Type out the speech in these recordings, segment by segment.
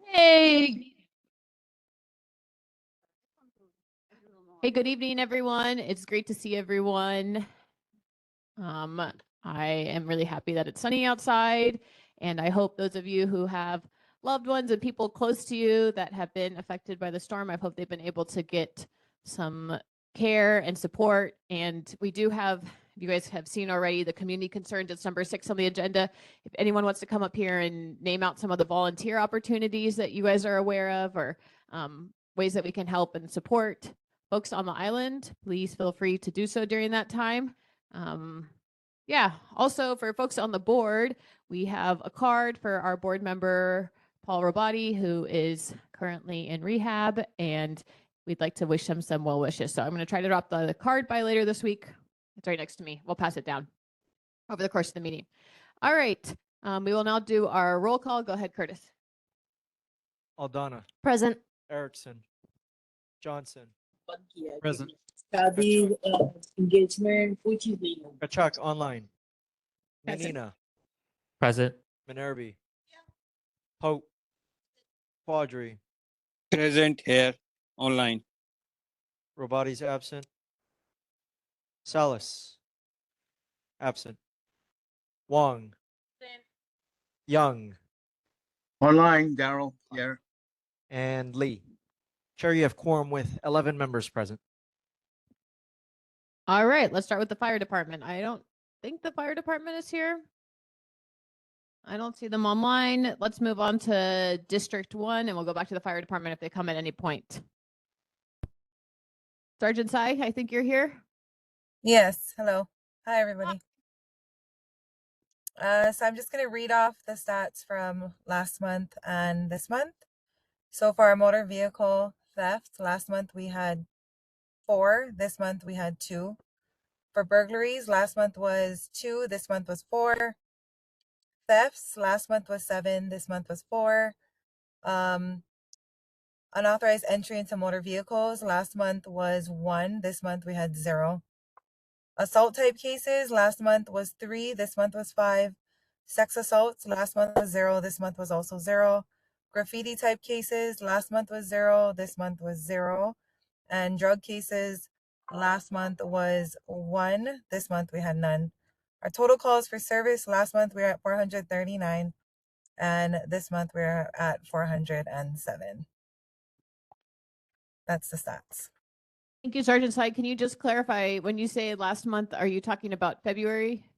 Hey. Hey, good evening, everyone. It's great to see everyone. I am really happy that it's sunny outside, and I hope those of you who have loved ones and people close to you that have been affected by the storm, I hope they've been able to get some care and support. And we do have, you guys have seen already, the community concerns. It's number 6 on the agenda. If anyone wants to come up here and name out some of the volunteer opportunities that you guys are aware of, or ways that we can help and support folks on the island, please feel free to do so during that time. Yeah, also for folks on the board, we have a card for our board member, Paul Robati, who is currently in rehab, and we'd like to wish him some well wishes. So I'm going to try to drop the card by later this week. It's right next to me. We'll pass it down over the course of the meeting. All right, we will now do our roll call. Go ahead, Curtis. Aldana. Present. Erickson. Johnson. Present. Study engagement, which is the Kachuk online. Present. Menina. Present. Minervi. Pope. Quadri. Present here online. Robati's absent. Salas. Absent. Wong. Young. Online, Daryl, here. And Lee. Chair, you have quorum with 11 members present. All right, let's start with the fire department. I don't think the fire department is here. I don't see them online. Let's move on to District 1, and we'll go back to the fire department if they come at any point. Sergeant Sai, I think you're here. Yes, hello. Hi, everybody. So I'm just going to read off the stats from last month and this month. So for our motor vehicle theft, last month we had 4. This month we had 2. For burglaries, last month was 2. This month was 4. Thefts, last month was 7. This month was 4. Unauthorized entry into motor vehicles, last month was 1. This month we had 0. Assault type cases, last month was 3. This month was 5. Sex assaults, last month was 0. This month was also 0. Graffiti type cases, last month was 0. This month was 0. And drug cases, last month was 1. This month we had none. Our total calls for service, last month we were at 439. And this month we're at 407. That's the stats. Thank you, Sergeant Sai. Can you just clarify, when you say last month, are you talking about February?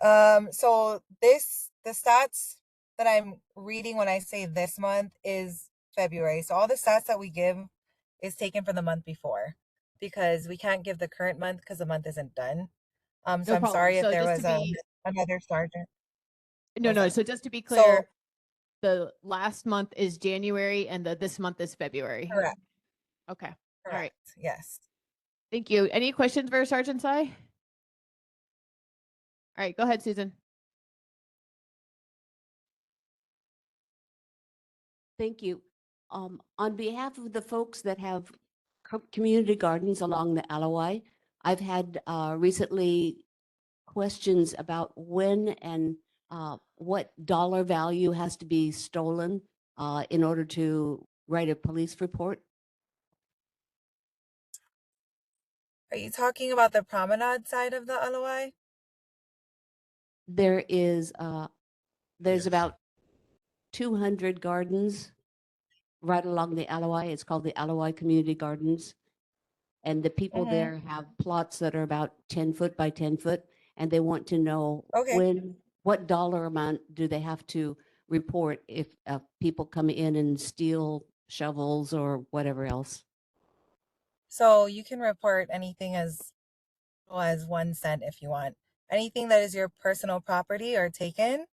So the stats that I'm reading when I say this month is February. So all the stats that we give is taken from the month before, because we can't give the current month because the month isn't done. So No I'm problem. sorry So if there just was to be- another sergeant. No. So just to be clear, the last month is January and this month is February. Correct. Okay. Correct. All right. Yes. Thank you. Any questions for Sergeant Sai? All right, go ahead, Susan. Thank you. On behalf of the folks that have community gardens along the Alawai, I've had recently questions about when and what dollar value has to be stolen in order to write a police report. Are you talking about the promenade side of the Alawai? There is there's Yes. about 200 gardens right along the Alawai. It's called the Alawai Community Gardens. And the people there have plots that are about 10 foot by 10 foot. And they want to know what dollar amount do they have to report if people come in and steal shovels or whatever else. So you can report anything as low as 1 cent if you want. Anything that is your personal property or taken,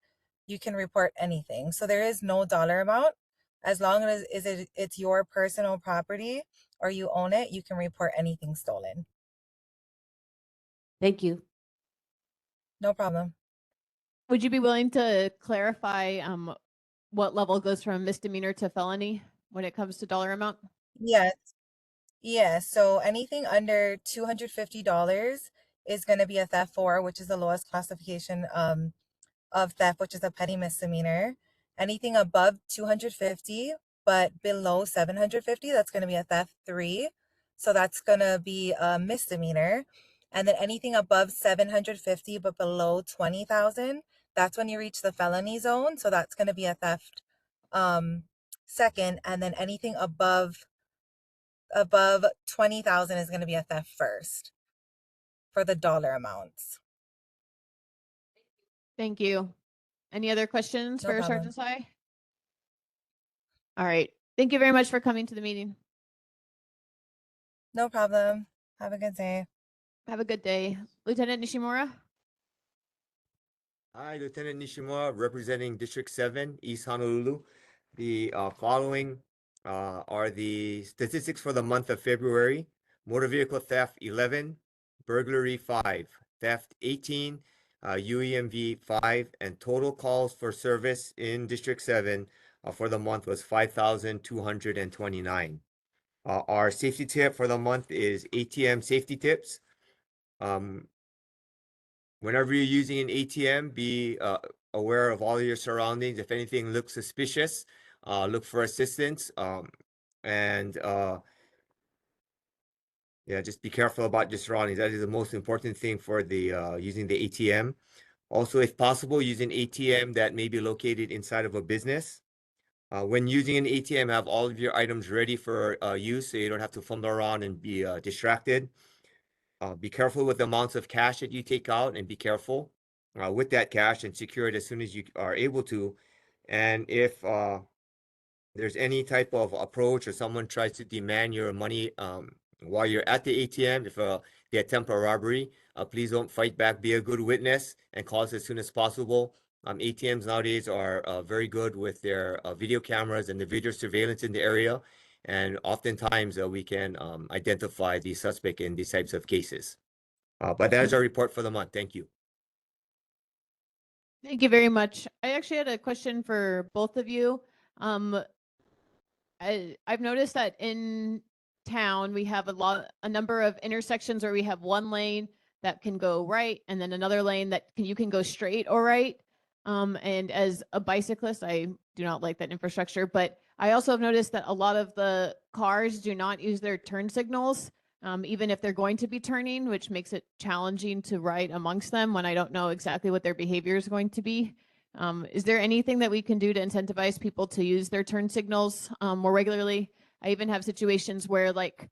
you can report anything. So there is no dollar amount. As long as it's your personal property or you own it, you can report anything stolen. Thank you. No problem. Would you be willing to clarify what level goes from misdemeanor to felony when it comes to dollar amount? Yes. Yes. So anything under $250 is going to be a theft 4, which is the lowest classification of theft, which is a petty misdemeanor. Anything above 250 but below 750, that's going to be a theft 3. So that's going to be a misdemeanor. And then anything above 750 but below 20,000, that's when you reach the felony zone. So that's going to be a theft 2nd. And then anything above 20,000 is going to be a theft 1st for the dollar amounts. Thank you. Any other questions No for problem. Sergeant Sai? All right. Thank you very much for coming to the meeting. No problem. Have a good day. Have a good day. Lieutenant Nishimura? Hi, Lieutenant Nishimura, representing District 7, East Honolulu. The following are the statistics for the month of February. Motor vehicle theft 11, burglary 5, theft 18, UEMV 5, and total calls for service in District 7 for the month was 5,229. Our safety tip for the month is ATM safety tips. Whenever you're using an ATM, be aware of all your surroundings. If anything looks suspicious, look for assistance. Yeah, just be careful about your surroundings. That is the most important thing for the using the ATM. Also, if possible, use an ATM that may be located inside of a business. When using an ATM, have all of your items ready for use so you don't have to fumble around and be distracted. Be careful with the amounts of cash that you take out, and be careful with that cash and secure it as soon as you are able to. And if there's any type of approach or someone tries to demand your money while you're at the ATM, if they attempt a robbery, please don't fight back. Be a good witness and call us as soon as possible. ATMs nowadays are very good with their video cameras and the video surveillance in the area. And oftentimes we can identify the suspect in these types of cases. But that is our report for the month. Thank you. Thank you very much. I actually had a question for both of you. I've noticed that in town we have a number of intersections where we have one lane that can go right and then another lane that you can go straight or right. And as a bicyclist, I do not like that infrastructure, but I also have noticed that a lot of the cars do not use their turn signals, even if they're going to be turning, which makes it challenging to ride amongst them when I don't know exactly what their behavior is going to be. Is there anything that we can do to incentivize people to use their turn signals more regularly? I even have situations where like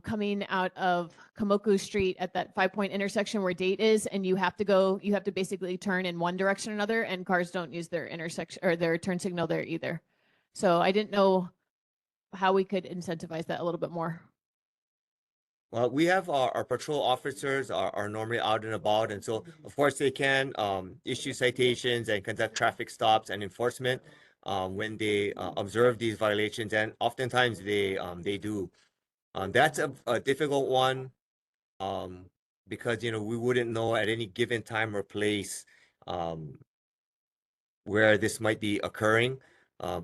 coming out of Kamoku Street at that 5-point intersection where Date is, and you have to basically turn in one direction or another, and cars don't use their intersection or their turn signal there either. So I didn't know how we could incentivize that a little bit more. Well, we have our patrol officers are normally out and about, and so of course they can issue citations and conduct traffic stops and enforcement when they observe these violations, and oftentimes they do. That's a difficult one because we wouldn't know at any given time or place where this might be occurring.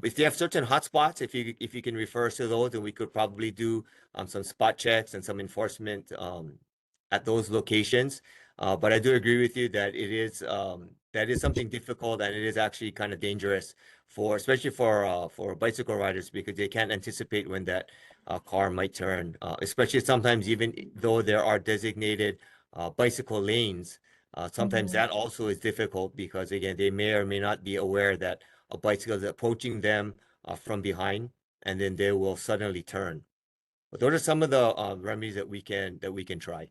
If you have certain hotspots, if you can refer us to those, then we could probably do some spot checks and some enforcement at those locations. But I do agree with you that that is something difficult, and it is actually kind of dangerous especially for bicycle riders, because they can't anticipate when that car might turn. Especially sometimes, even though there are designated bicycle lanes. Sometimes that also is difficult because, again, they may or may not be aware that a bicycle is approaching them from behind, and then they will suddenly turn. But those are some of the remedies that we can try.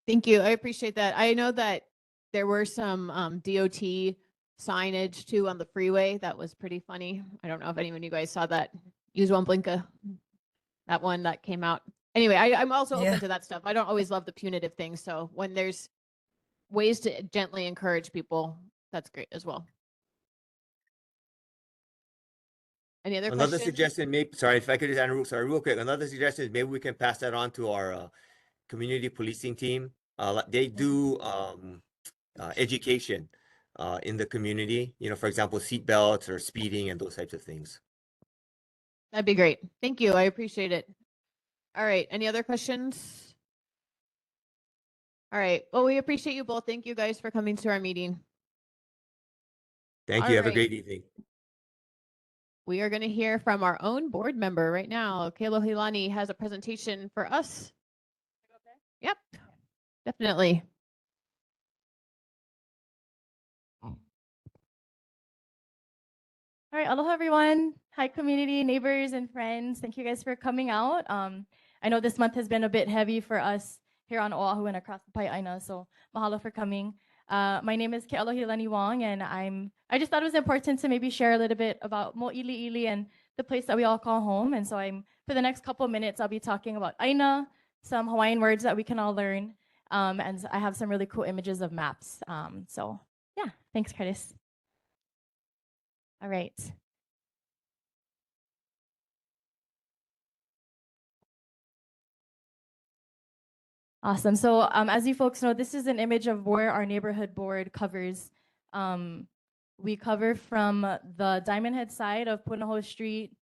Thank you. I appreciate that. I know that there were some DOT signage too on the freeway. That was pretty funny. I don't know if anyone of you guys saw that. Use one blinka. That one that came out. Anyway, I'm also open to that stuff. I don't always love the punitive things. So when there's ways to gently encourage people, that's great as well. Any other Another questions? suggestion, sorry, if I could just add real quick. Another suggestion is maybe we can pass that on to our community policing team. They do education in the community, for example, seat belts or speeding and those types of things. That'd be great. Thank you. I appreciate it. All right. Any other questions? All right. Well, we appreciate you both. Thank you guys for coming to our meeting. Thank All you. Have a right. great evening. We are going to hear from our own board member right now. Kealohilani has a presentation for us. Yep, definitely. All right, aloha everyone. Hi community, neighbors, and friends. Thank you guys for coming out. I know this month has been a bit heavy for us here on Oahu and across the Pai'aina, so mahalo for coming. My name is Kealohilani Wong, and I just thought it was important to maybe share a little bit about Mōʻiliʻili and the place that we all call home. And so for the next couple of minutes, I'll be talking about Aina, some Hawaiian words that we can all learn, and I have some really cool images of maps. So yeah, thanks, Curtis. All right. Awesome. So as you folks know, this is an image of where our neighborhood board covers. We cover from the Diamond Head side of Punahou Street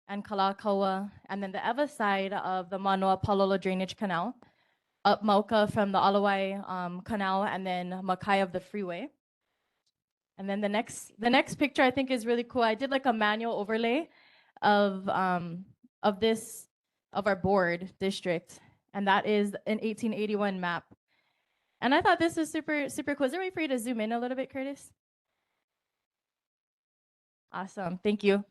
and Kalakaua, and then the Ewa side of the Manoa Palolo Drainage Canal, up Mauka from the Alawai Canal, and then Makai of the freeway. And then the next picture I think is really cool. I did like a manual overlay of our board district, and that is an 1881 map. And I thought this was super, super cool. Is there a way for you to zoom in a little bit, Curtis? Awesome, thank you.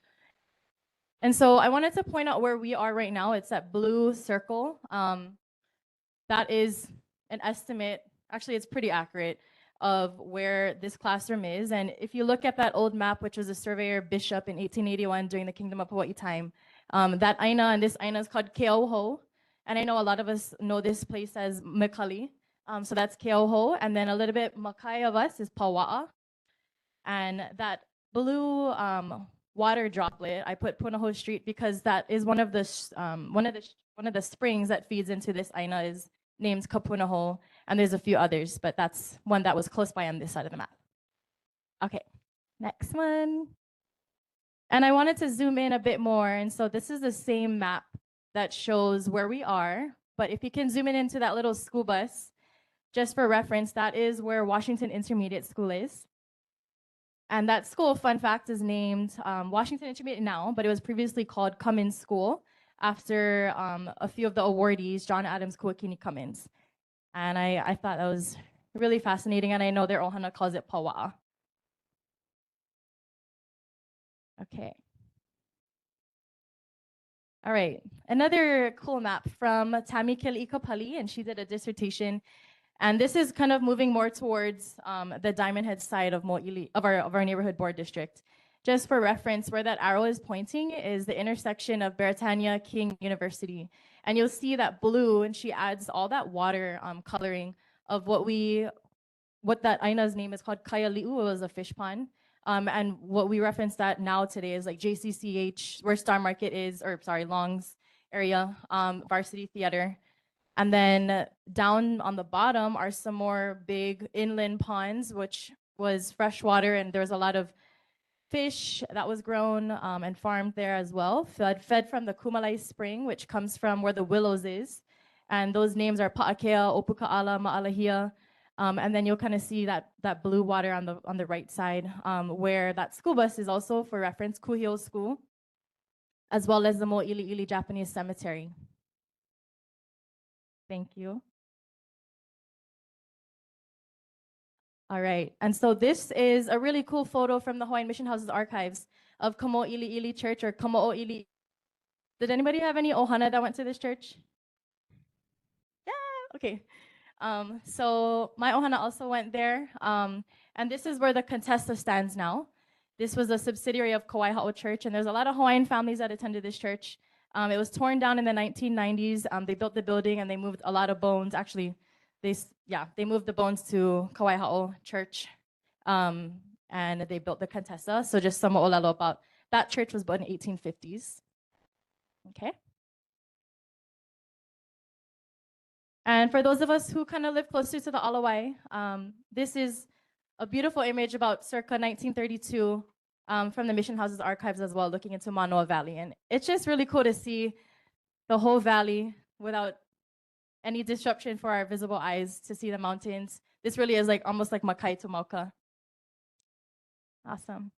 And so I wanted to point out where we are right now. It's that blue circle. That is an estimate, actually it's pretty accurate, of where this classroom is. And if you look at that old map, which was a surveyor Bishop in 1881 during the Kingdom of Hawaii time, that Aina and this Aina is called Keauhou. And I know a lot of us know this place as McCully. So that's Keauhou. And then a little bit Makai of us is Pawa'a. And that blue water droplet, I put Punahou Street because that is one of the springs that feeds into this Aina is named Kapunahou, and there's a few others, but that's one that was close by on this side of the map. Okay, next one. And I wanted to zoom in a bit more, and so this is the same map that shows where we are, but if you can zoom in into that little school bus, just for reference, that is where Washington Intermediate School is. And that school, fun fact, is named Washington Intermediate now, but it was previously called Cummins School after a few of the awardees, John Adams, Kuakini Cummins. And I thought that was really fascinating, and I know their ohana calls it Pawa'a. Okay. All right, another cool map from Tami Keli'ikapali, and she did a dissertation. And this is kind of moving more towards the Diamond Head side of Mōʻiliʻili, of our neighborhood board district. Just for reference, where that arrow is pointing is the intersection of Beretania King University. And you'll see that blue, and she adds all that water coloring of what that Aina's name is called Kaiali'u, it was a fish pond. And what we reference that now today is like JCCH, where Star Market is, or sorry, Long's area, Varsity Theater. And then down on the bottom are some more big inland ponds, which was freshwater, and there was a lot of fish that was grown and farmed there as well, fed from the Kumalai Spring, which comes from where the Willows is. And those names are Pa'akea, Opuka'ala, Ma'alahia. And then you'll kind of see that blue water on the right side, where that school bus is also, for reference, Kuhio School, as well as the Mōʻiliʻili Japanese Cemetery. Thank you. All right, and so this is a really cool photo from the Hawaiian Mission House's archives of Kamōʻiliʻili Church, or Kamōʻiliʻili. Did anybody have any ohana that went to this church? Yeah, okay. So my ohana also went there, and this is where the Contessa stands now. This was a subsidiary of Kauai Ha'o Church, and there's a lot of Hawaiian families that attended this church. It was torn down in the 1990s. They built the building and they moved a lot of bones. Actually, they moved the bones to Kauai Ha'o Church, and they built the Contessa. So just some olelo about that church was built in 1850s. Okay. And for those of us who kind of live closer to the Alawai, this is a beautiful image about circa 1932 from the Mission House's archives as well, looking into Manoa Valley. And it's just really cool to see the whole valley without any disruption for our visible eyes, to see the mountains. This really is like almost like Makai to Mauka. Awesome.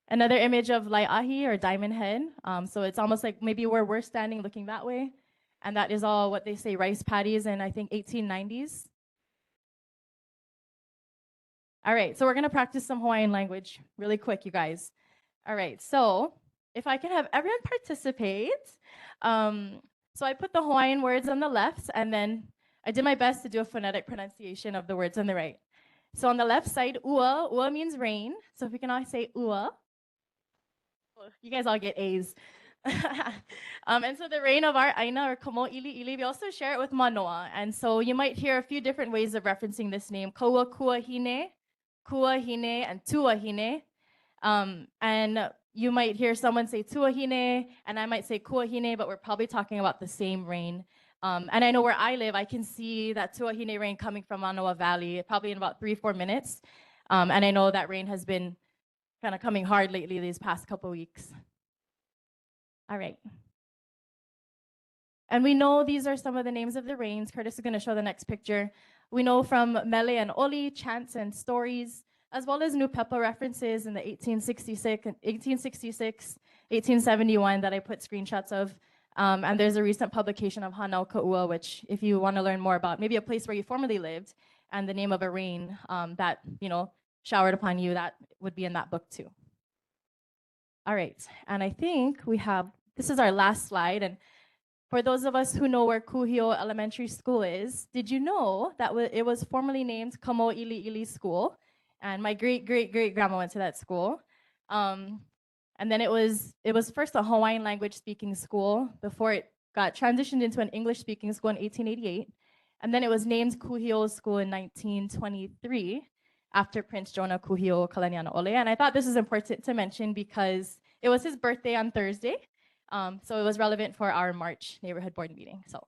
Another image of Laiahi or diamond head. So it's almost like maybe where we're standing looking that way. And that is all what they say rice paddies in, I think, 1890s. All right, so we're gonna practice some Hawaiian language really quick, you guys. All right, so if I can have everyone participate. So I put the Hawaiian words on the left, and then I did my best to do a phonetic pronunciation of the words on the right. So on the left side, ua means rain. So if we can all say ua. You guys all get A's. And so the rain of our aina or Mōʻiliʻili, we also share it with manoa. And so you might hear a few different ways of referencing this name. Kaua kuahine, and tuahine. And you might hear someone say tuahine, and I might say kuahine, but we're probably talking about the same rain. And I know where I live, I can see that tuahine rain coming from Manoa Valley, probably in about 3-4 minutes. And I know that rain has been kind of coming hard lately these past couple weeks. All right. And we know these are some of the names of the rains. Curtis is going to show the next picture. We know from Mele and Oli, chants and stories, as well as Nupepa references in the 1866, 1871 that I put screenshots of. And there's a recent publication of Hanau Ka'ua, which if you want to learn more about maybe a place where you formerly lived and the name of a rain that, showered upon you, that would be in that book too. All right, and I think this is our last slide. And for those of us who know where Kuhio Elementary School is, did you know that it was formerly named Mōʻiliʻili School? And my great-great-great-grandma went to that school. And then it was first a Hawaiian language speaking school before it got transitioned into an English speaking school in 1888. And then it was named Kuhio School in 1923 after Prince Jonah Kuhio Kalanianaʻole. And I thought this is important to mention because it was his birthday on Thursday. So it was relevant for our March neighborhood board meeting. So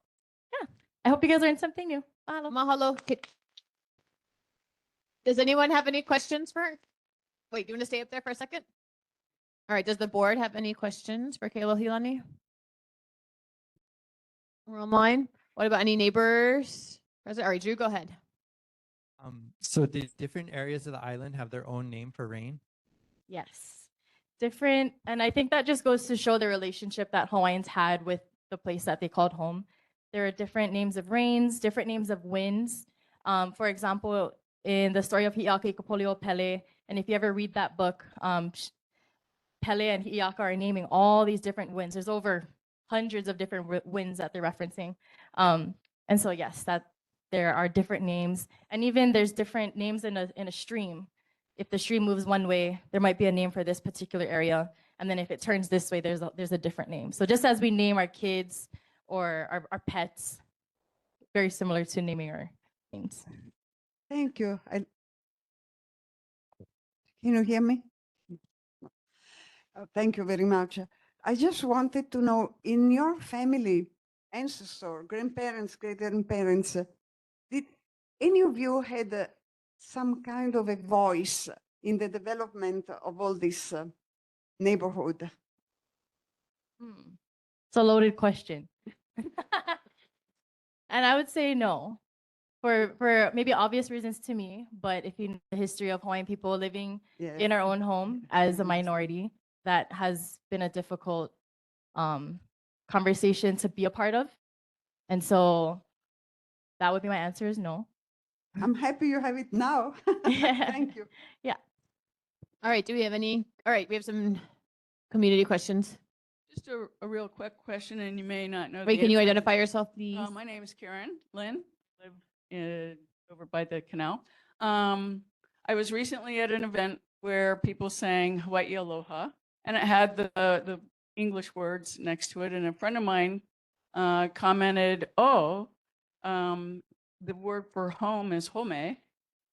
yeah, I hope you guys learned something new. Mahalo. Mahalo. Does anyone have any questions for her? Wait, do you want to stay up there for a second? All right, does the board have any questions for Kealohilani? We're online. What about any neighbors? All right, Drew, go ahead. So the different areas of the island have their own name for rain? Yes, different. And I think that just goes to show the relationship that Hawaiians had with the place that they called home. There are different names of rains, different names of winds. For example, in the story of Hi'iaka Ikapolio Pele, and if you ever read that book, Pele and Hi'iaka are naming all these different winds. There's over hundreds of different winds that they're referencing. And so yes, that there are different names, and even there's different names in a stream. If the stream moves one way, there might be a name for this particular area, and then if it turns this way, there's a different name. So just as we name our kids or our pets, very similar to naming our names. Thank you. Can you hear me? Thank you very much. I just wanted to know, in your family, ancestor, grandparents, great-grandparents, did any of you had some kind of a voice in the development of all this neighborhood? It's a loaded question. And I would say no, for maybe obvious reasons to me, but if you know the history of Hawaiian people living in our own home as a minority, that has been a difficult conversation to be a part of. And so that would be my answer is no. I'm happy you have it now. Thank you. Yeah. All right, do we have any? All right, we have some community questions. Just a real quick question, and you may not know. Wait, can you answer. identify yourself, please? My name is Karen Lynn. Live over by the canal. I was recently at an event where people sang Hawaii Aloha, and it had the English words next to it. And a friend of mine commented, "Oh, the word for home is home,"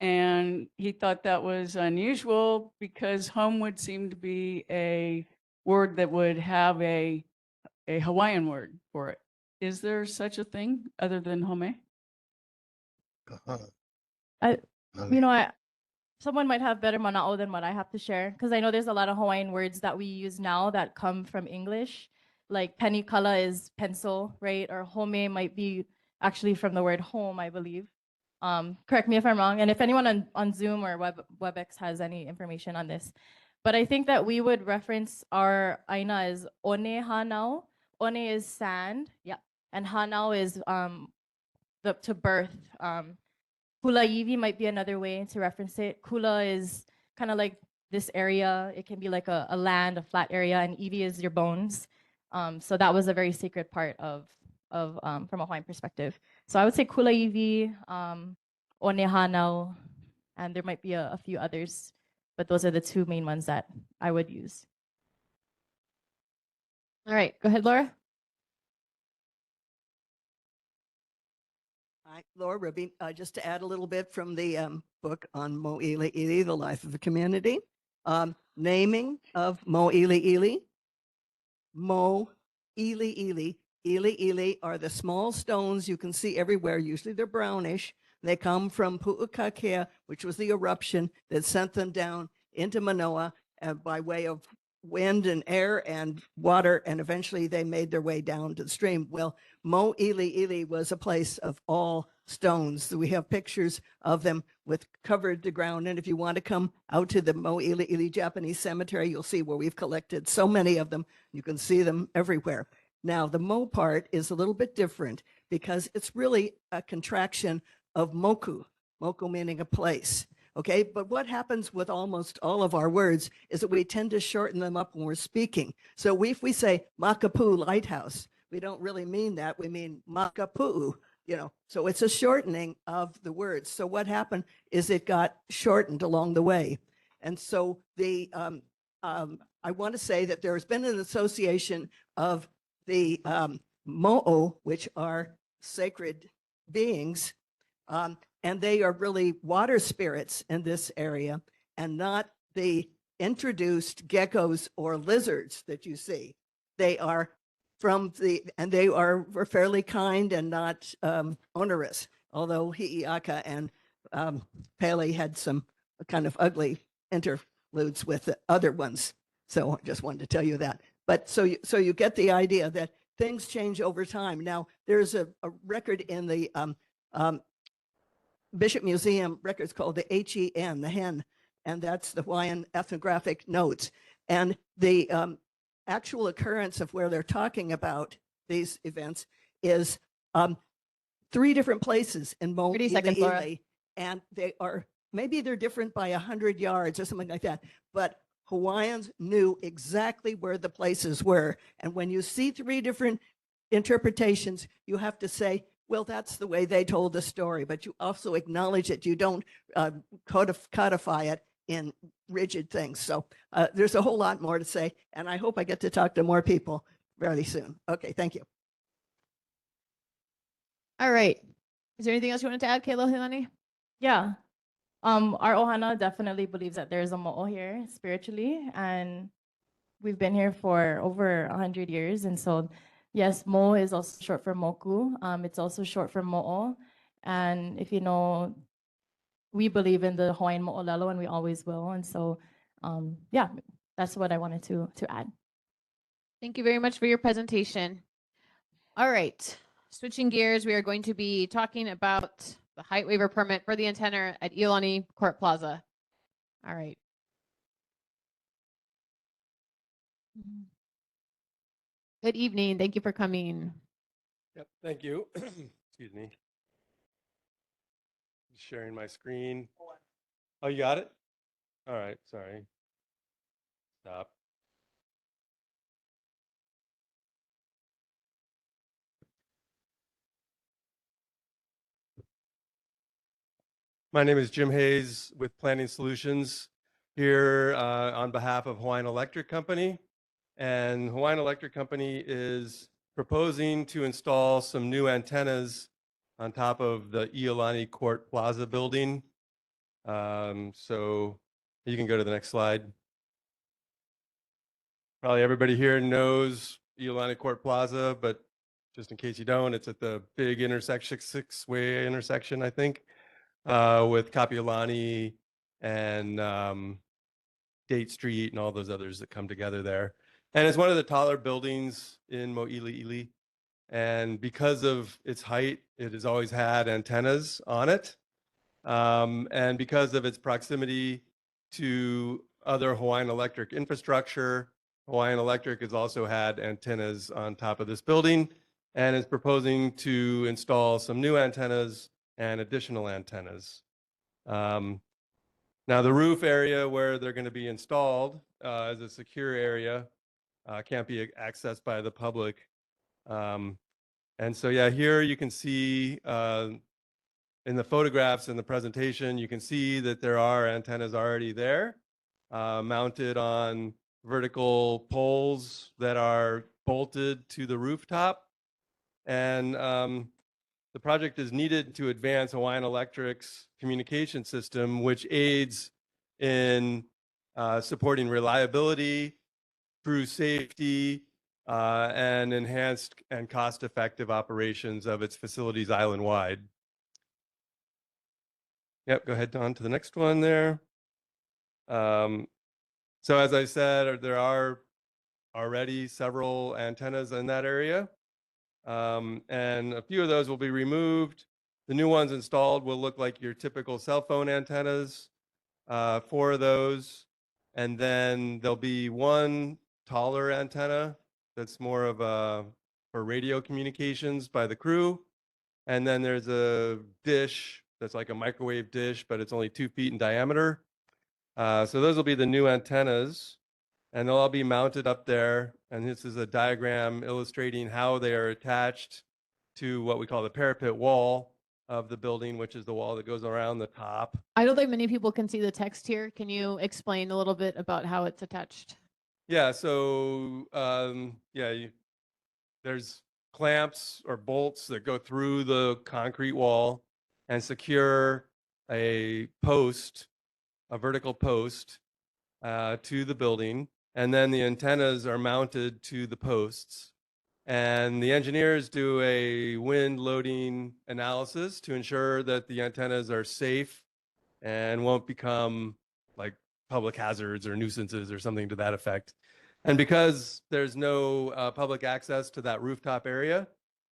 and he thought that was unusual because home would seem to be a word that would have a Hawaiian word for it. Is there such a thing other than home? Someone might have better mana'o than what I have to share, because I know there's a lot of Hawaiian words that we use now that come from English, like penikala is pencil, right? Or home might be actually from the word home, I believe. Correct me if I'm wrong, and if anyone on Zoom or WebEx has any information on this. But I think that we would reference our aina as one hanao. One is sand, yeah, and hanao is to birth. Kula yivi might be another way to reference it. Kula is kind of like this area. It can be like a land, a flat area, and iwi is your bones. So that was a very sacred part of from a Hawaiian perspective. So I would say kula yivi, one hanao, and there might be a few others, but those are the two main ones that I would use. All right, go ahead, Laura. Hi, Laura Ruby. Just to add a little bit from the book on Mōʻiliʻili, The Life of a Community. Naming of Mōʻiliʻili. Mōʻiliʻili. Iliʻili are the small stones you can see everywhere. Usually they're brownish. They come from Pu'ukakea, which was the eruption that sent them down into Manoa by way of wind and air and water, and eventually they made their way down to the stream. Well, Mōʻiliʻili was a place of all stones. We have pictures of them with covered the ground, and if you want to come out to the Mōʻiliʻili Japanese cemetery, you'll see where we've collected so many of them. You can see them everywhere. Now, the mo part is a little bit different because it's really a contraction of moku, moku meaning a place. Okay, but what happens with almost all of our words is that we tend to shorten them up when we're speaking. So if we say Makapu Lighthouse, we don't really mean that. We mean Makapu'u, you know, so it's a shortening of the words. So what happened is it got shortened along the way. And so I want to say that there has been an association of the mo'o, which are sacred beings, and they are really water spirits in this area and not the introduced geckos or lizards that you see. They are and they are fairly kind and not onerous, although Hi'iaka and Pele had some kind of ugly interludes with the other ones. So I just wanted to tell you that. But so you get the idea that things change over time. Now, there's a record in the Bishop Museum records called the HEN, the hen, and that's the Hawaiian ethnographic notes. And the actual occurrence of where they're talking about these events is 3 different places in Mōʻiliʻili, and they are, maybe they're different by 100 yards or something like that, but Hawaiians knew exactly where the places were. And when you see 3 different interpretations, you have to say, well, that's the way they told the story, but you also acknowledge it. You don't codify it in rigid things. So there's a whole lot more to say, and I hope I get to talk to more people very soon. Okay, thank you. All right. Is there anything else you wanted to add, Kayla Hilani? Yeah. Our ohana definitely believes that there's a mo'o here spiritually, and we've been here for over 100 years. And so, yes, mo is also short for moku. It's also short for mo'o. And if you know, we believe in the Hawaiian mo'olelo, and we always will. And so, yeah, that's what I wanted to add. Thank you very much for your presentation. All right. Switching gears, we are going to be talking about the height waiver permit for the antenna at Iolani Court Plaza. All right. Good evening. Thank you for coming. Yep, thank you. Excuse me. Just sharing my screen. Oh, you got it? All right, sorry. Stop. My name is Jim Hayes with Planning Solutions here on behalf of Hawaiian Electric Company. And Hawaiian Electric Company is proposing to install some new antennas on top of the Iolani Court Plaza building. So you can go to the next slide. Probably everybody here knows Iolani Court Plaza, but just in case you don't, it's at the big intersection, 6-way intersection, I think, with Kapiolani and Date Street and all those others that come together there. And it's one of the taller buildings in Mōʻiliʻili. And because of its height, it has always had antennas on it. And because of its proximity to other Hawaiian Electric infrastructure, Hawaiian Electric has also had antennas on top of this building and is proposing to install some new antennas and additional antennas. Now, the roof area where they're going to be installed is a secure area, can't be accessed by the public. And so, yeah, here you can see in the photographs in the presentation, you can see that there are antennas already there, mounted on vertical poles that are bolted to the rooftop. And the project is needed to advance Hawaiian Electric's communication system, which aids in supporting reliability, crew safety, and enhanced and cost-effective operations of its facilities island-wide. Yep, go ahead on to the next one there. So as I said, there are already several antennas in that area. And a few of those will be removed. The new ones installed will look like your typical cell phone antennas, 4 of those. And then there'll be one taller antenna that's more of a for radio communications by the crew. And then there's a dish that's like a microwave dish, but it's only 2 feet in diameter. So those will be the new antennas, and they'll all be mounted up there. And this is a diagram illustrating how they are attached to what we call the parapet wall of the building, which is the wall that goes around the top. I don't think many people can see the text here. Can you explain a little bit about how it's attached? Yeah, so there's clamps or bolts that go through the concrete wall and secure a post, a vertical post to the building. And then the antennas are mounted to the posts. And the engineers do a wind loading analysis to ensure that the antennas are safe and won't become like public hazards or nuisances or something to that effect. And because there's no public access to that rooftop area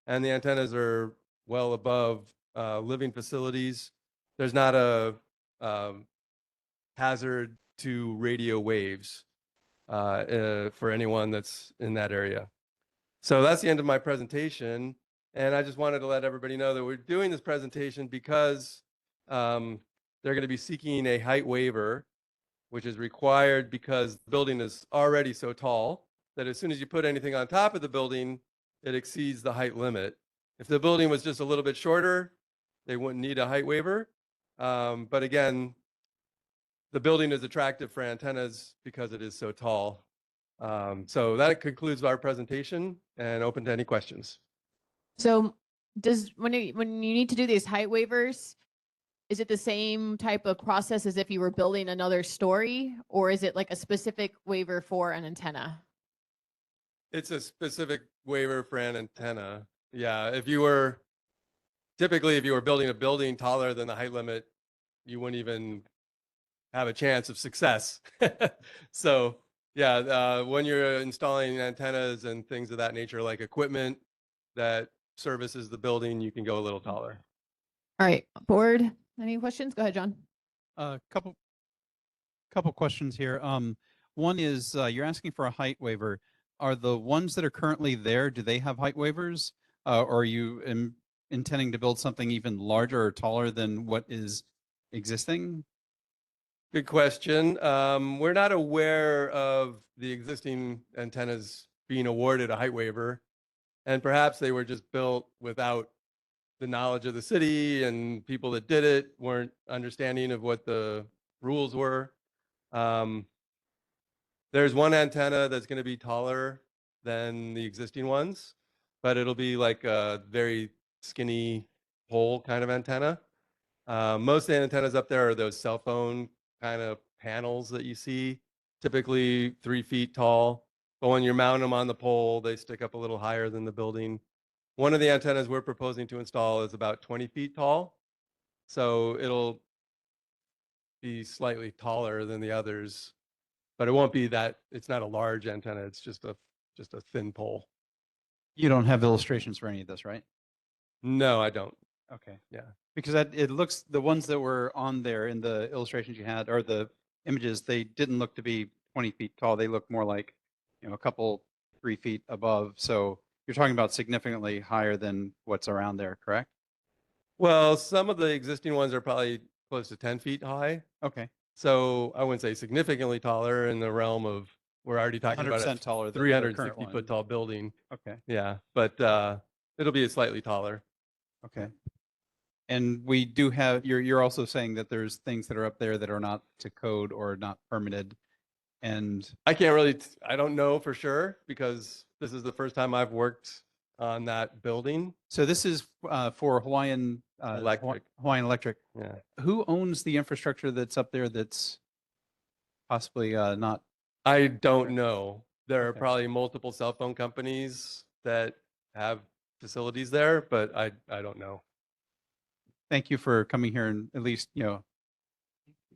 and the antennas are well above living facilities, there's not a hazard to radio waves for anyone that's in that area. So that's the end of my presentation. And I just wanted to let everybody know that we're doing this presentation because they're going to be seeking a height waiver, which is required because the building is already so tall that as soon as you put anything on top of the building, it exceeds the height limit. If the building was just a little bit shorter, they wouldn't need a height waiver. But again, the building is attractive for antennas because it is so tall. So that concludes our presentation and open to any questions. So when you need to do these height waivers, is it the same type of process as if you were building another story, or is it like a specific waiver for an antenna? It's a specific waiver for an antenna. Yeah, if you were building a building taller than the height limit, you wouldn't even have a chance of success. So yeah, when you're installing antennas and things of that nature, like equipment that services the building, you can go a little taller. All right, board, any questions? Go ahead, John. Couple questions here. One is you're asking for a height waiver. Are the ones that are currently there, do they have height waivers? Or are you intending to build something even larger or taller than what is existing? Good question. We're not aware of the existing antennas being awarded a height waiver, and perhaps they were just built without the knowledge of the city, and people that did it weren't understanding of what the rules were. There's one antenna that's going to be taller than the existing ones, but it'll be like a very skinny pole kind of antenna. Most of the antennas up there are those cell phone kind of panels that you see, typically 3 feet tall. But when you mount them on the pole, they stick up a little higher than the building. One of the antennas we're proposing to install is about 20 feet tall. So it'll be slightly taller than the others, but it won't be that, it's not a large antenna. It's just a thin pole. You don't have illustrations for any of this, right? No, I don't. Okay. Yeah. Because it looks, the ones that were on there in the illustrations you had, or the images, they didn't look to be 20 feet tall. They look more like, a couple, 3 feet above. So you're talking about significantly higher than what's around there, correct? Well, some of the existing ones are probably close to 10 feet high. Okay. So I wouldn't say significantly taller, in the realm of, we're already talking about 100% a taller than the 360 current one. foot tall building. Okay. Yeah, but it'll be slightly taller. Okay. And we do have, you're also saying that there's things that are up there that are not to code or not permitted. And I can't really, I don't know for sure, because this is the first time I've worked on that building. so this is for Hawaiian Electric. Hawaiian Electric. Yeah. Who owns the infrastructure that's up there that's possibly not? I don't know. There are Okay. probably multiple cell phone companies that have facilities there, but I don't know. Thank you for coming here and at least,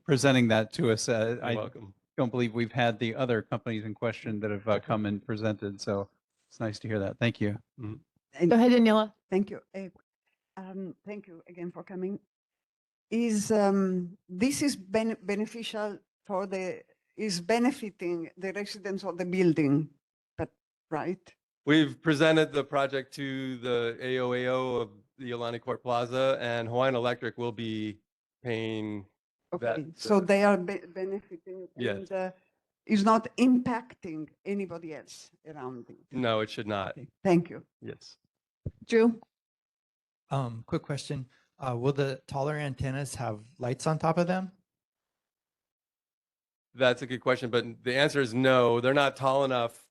presenting that to us. You're I welcome. don't believe we've had the other companies in question that have come and presented. So it's nice to hear that. Thank you. Mhm. Go ahead, Daniela. Thank you. Thank you again for coming. This is beneficial for is benefiting the residents of the building, but right? We've presented the project to the AOAO of the Iolani Court Plaza, and Hawaiian Electric will be paying that. Okay, so they are benefiting Yes. and is not impacting anybody else around it. No, it should not. Okay, thank you. Yes. Drew. Quick question. Will the taller antennas have lights on top of them? That's a good question, but the answer is no. They're not tall enough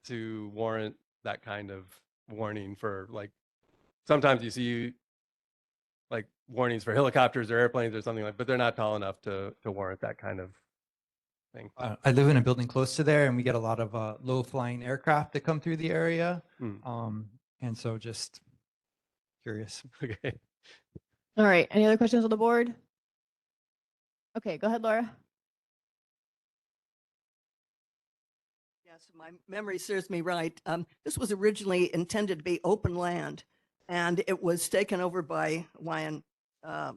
to warrant that kind of warning for, like, sometimes you see like warnings for helicopters or airplanes or something like, but they're not tall enough to warrant that kind of thing. I live in a building close to there, and we get a lot of low flying aircraft that come through the area. And so just curious. Okay. All right. Any other questions on the board? Okay, go ahead, Laura. Yes, my memory serves me right. This was originally intended to be open land, and it was taken over by Hawaiian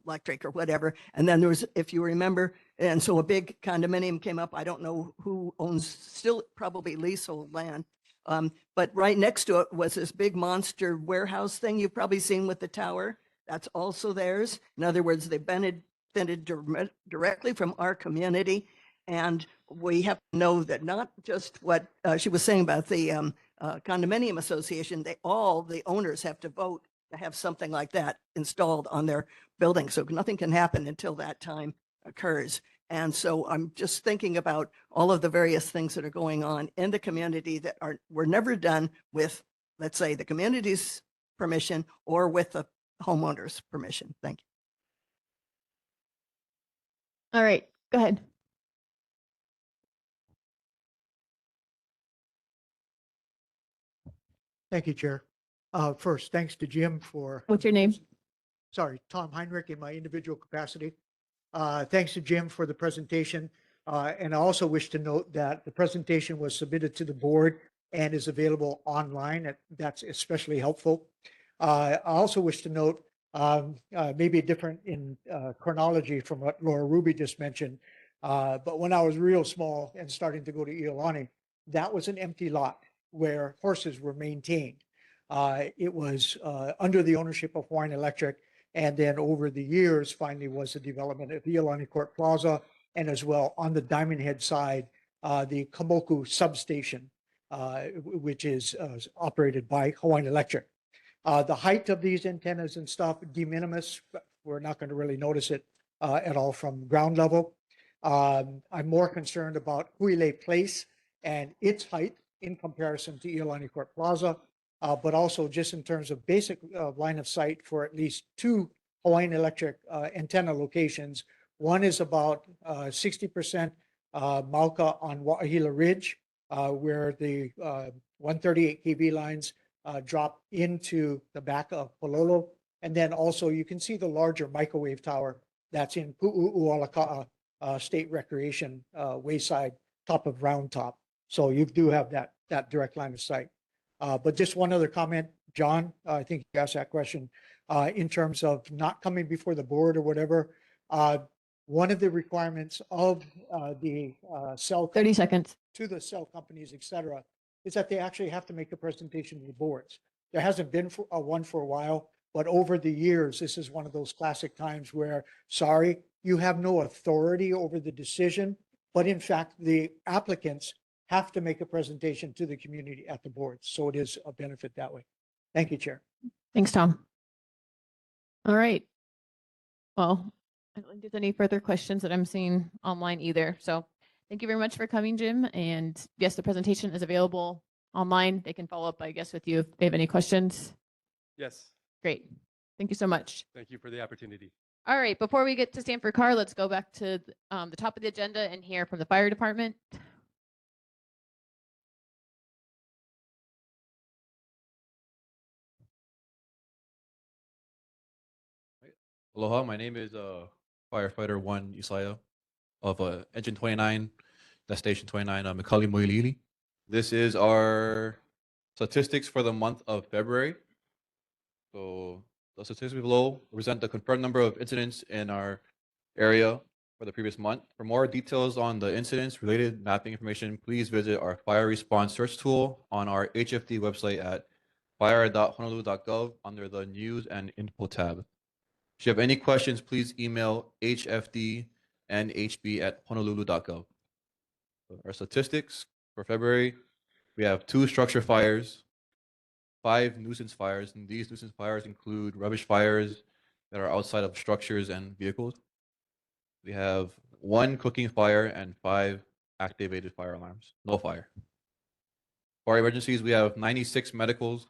Electric or whatever. And then there was, if you remember, and so a big condominium came up. I don't know who owns, still probably leasehold land. But right next to it was this big monster warehouse thing you've probably seen with the tower. That's also theirs. In other words, they benefited directly from our community. And we have to know that not just what she was saying about the condominium association, all the owners have to vote to have something like that installed on their building. So nothing can happen until that time occurs. And so I'm just thinking about all of the various things that are going on in the community that were never done with, let's say, the community's permission or with the homeowner's permission. Thank you. All right, go ahead. Thank you, Chair. First, thanks to Jim for. What's your name? Sorry, Tom Heinrich in my individual capacity. Thanks to Jim for the presentation. And I also wish to note that the presentation was submitted to the board and is available online. That's especially helpful. I also wish to note maybe different in chronology from what Laura Ruby just mentioned. But when I was real small and starting to go to Iolani, that was an empty lot where horses were maintained. It was under the ownership of Hawaiian Electric, and then over the years, finally was the development of Iolani Court Plaza, and as well on the Diamond Head side, the Kamoku substation, which is operated by Hawaiian Electric. The height of these antennas and stuff, de minimis, we're not going to really notice it at all from ground level. I'm more concerned about Huile Place and its height in comparison to Iolani Court Plaza, but also just in terms of basic line of sight for at least two Hawaiian Electric antenna locations. One is about 60% Mauka on Wa'ahila Ridge, where the 138 kV lines drop into the back of Pololo. And then also you can see the larger microwave tower that's in Pu'u'ualaka'a State Recreation Wayside, top of Round Top. So you do have that direct line of sight. But just one other comment, John, I think you asked that question. in terms of not coming before the board or whatever. One of the requirements of the cell 30 seconds. to the cell companies, et cetera, is that they actually have to make a presentation to the boards. There hasn't been one for a while, but over the years, this is one of those classic times where, sorry, you have no authority over the decision, but in fact, the applicants have to make a presentation to the community at the board. So it is a benefit that way. Thank you, Chair. Thanks, Tom. All right. Well, I don't think there's any further questions that I'm seeing online either. So thank you very much for coming, Jim. And yes, the presentation is available online. They can follow up, I guess, with you if they have any questions. Yes. Great. Thank you so much. Thank you for the opportunity. All right. Before we get to Stanford Carr, let's go back to the top of the agenda and hear from the fire department. Aloha, my name is firefighter 1 Isaiah of engine 29, that's station 29, McCully-Mōʻiliʻili. This is our statistics for the month of February. So the statistics below represent the confirmed number of incidents in our area for the previous month. For more details on the incidents related mapping information, please visit our fire response search tool on our HFD website at fire.honolulu.gov under the news and info tab. If you have any questions, please email hfdnhb@honolulu.gov. Our statistics for February, we have 2 structure fires, 5 nuisance fires, and these nuisance fires include rubbish fires that are outside of structures and vehicles. We have 1 cooking fire and 5 activated fire alarms, no fire. For our emergencies, we have 96 medicals,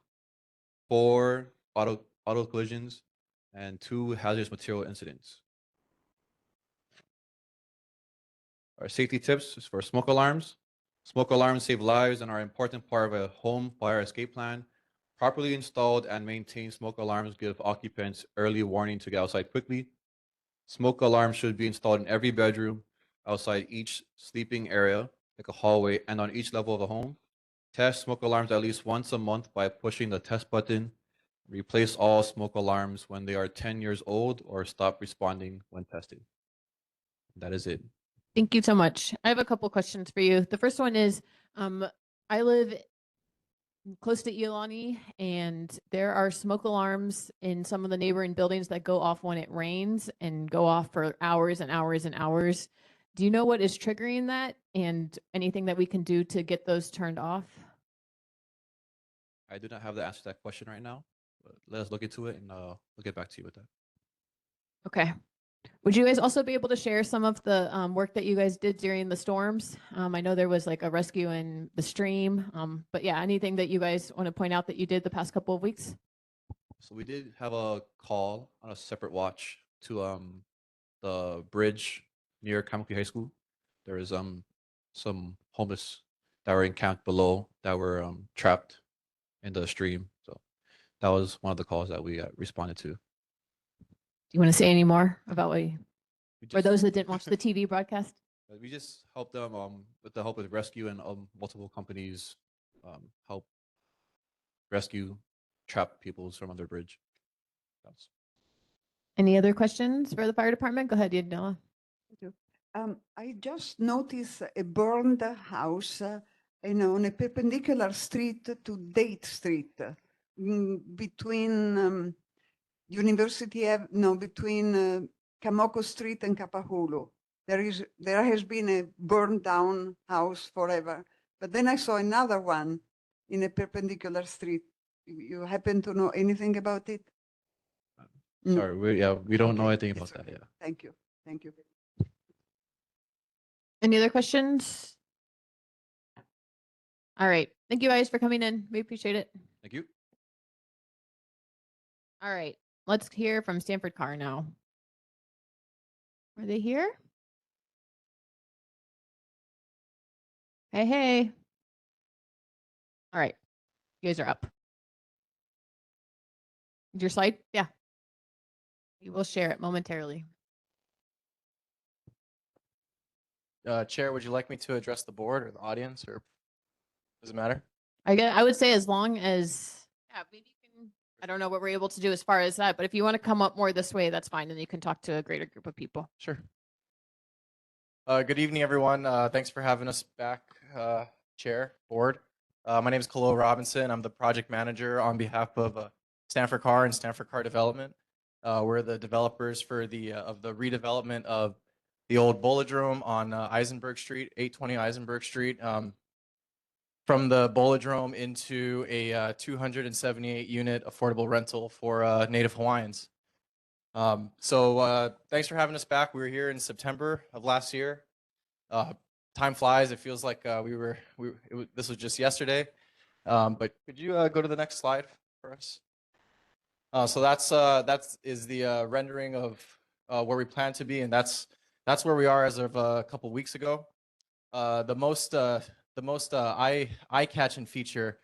4 auto collisions, and 2 hazardous material incidents. Our safety tips is for smoke alarms. Smoke alarms save lives and are an important part of a home fire escape plan. Properly installed and maintained smoke alarms give occupants early warning to get outside quickly. Smoke alarms should be installed in every bedroom, outside each sleeping area, like a hallway, and on each level of the home. Test smoke alarms at least once a month by pushing the test button. Replace all smoke alarms when they are 10 years old or stop responding when tested. That is it. Thank you so much. I have a couple questions for you. The first one is, I live close to Iolani, and there are smoke alarms in some of the neighboring buildings that go off when it rains and go off for hours and hours and hours. Do you know what is triggering that and anything that we can do to get those turned off? I do not have the answer to that question right now, but let us look into it and we'll get back to you with that. Okay. Would you guys also be able to share some of the work that you guys did during the storms? I know there was like a rescue in the stream, but yeah, anything that you guys want to point out that you did the past couple of weeks? So we did have a call on a separate watch to the bridge near Kaimuki High School. There was some homeless that were encamped below that were trapped in the stream. So that was one of the calls that we responded to. Do you want to say any more about what you, for those that didn't watch the TV broadcast? We just helped them with the help of rescue and multiple companies help rescue trapped people from under bridge. Any other questions for the fire department? Go ahead, Yadnila. I just noticed a burned house on a perpendicular street to Date Street between between Kamoko Street and Kapahulu. There has been a burned down house forever, but then I saw another one in a perpendicular street. You happen to know anything about it? Sorry, we don't know anything about that. Yeah. Thank you. Thank you. Any other questions? All right. Thank you guys for coming in. We appreciate it. Thank you. All right. Let's hear from Stanford Carr now. Are they here? Hey, hey. All right. You guys are up. Is your slide? Yeah. We will share it momentarily. Chair, would you like me to address the board or the audience, or does it matter? I would say as long as, yeah, maybe you can I don't know what we're able to do as far as that, but if you want to come up more this way, that's fine. And you can talk to a greater group of people. Sure. Good evening, everyone. Thanks for having us back, Chair, Board. My name is Kalo Robinson. I'm the project manager on behalf of Stanford Car and Stanford Car Development. We're the developers for the redevelopment of the old Bolodrome on Eisenberg Street, 820 Eisenberg Street. From the Bolodrome into a 278 unit affordable rental for Native Hawaiians. Thanks for having us back. We were here in September of last year. Time flies. It feels like this was just yesterday. But could you go to the next slide for us? So that is the rendering of where we plan to be, and that's where we are as of a couple weeks ago. The most eye-catching feature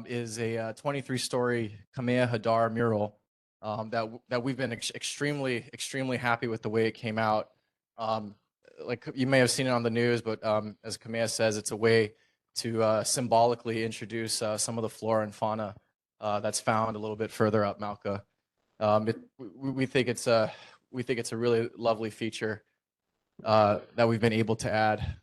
is a 23-story Kamehameha mural that we've been extremely happy with the way it came out. Like you may have seen it on the news, but as Kamea says, it's a way to symbolically introduce some of the flora and fauna that's found a little bit further up Mauka. We think it's a really lovely feature that we've been able to add.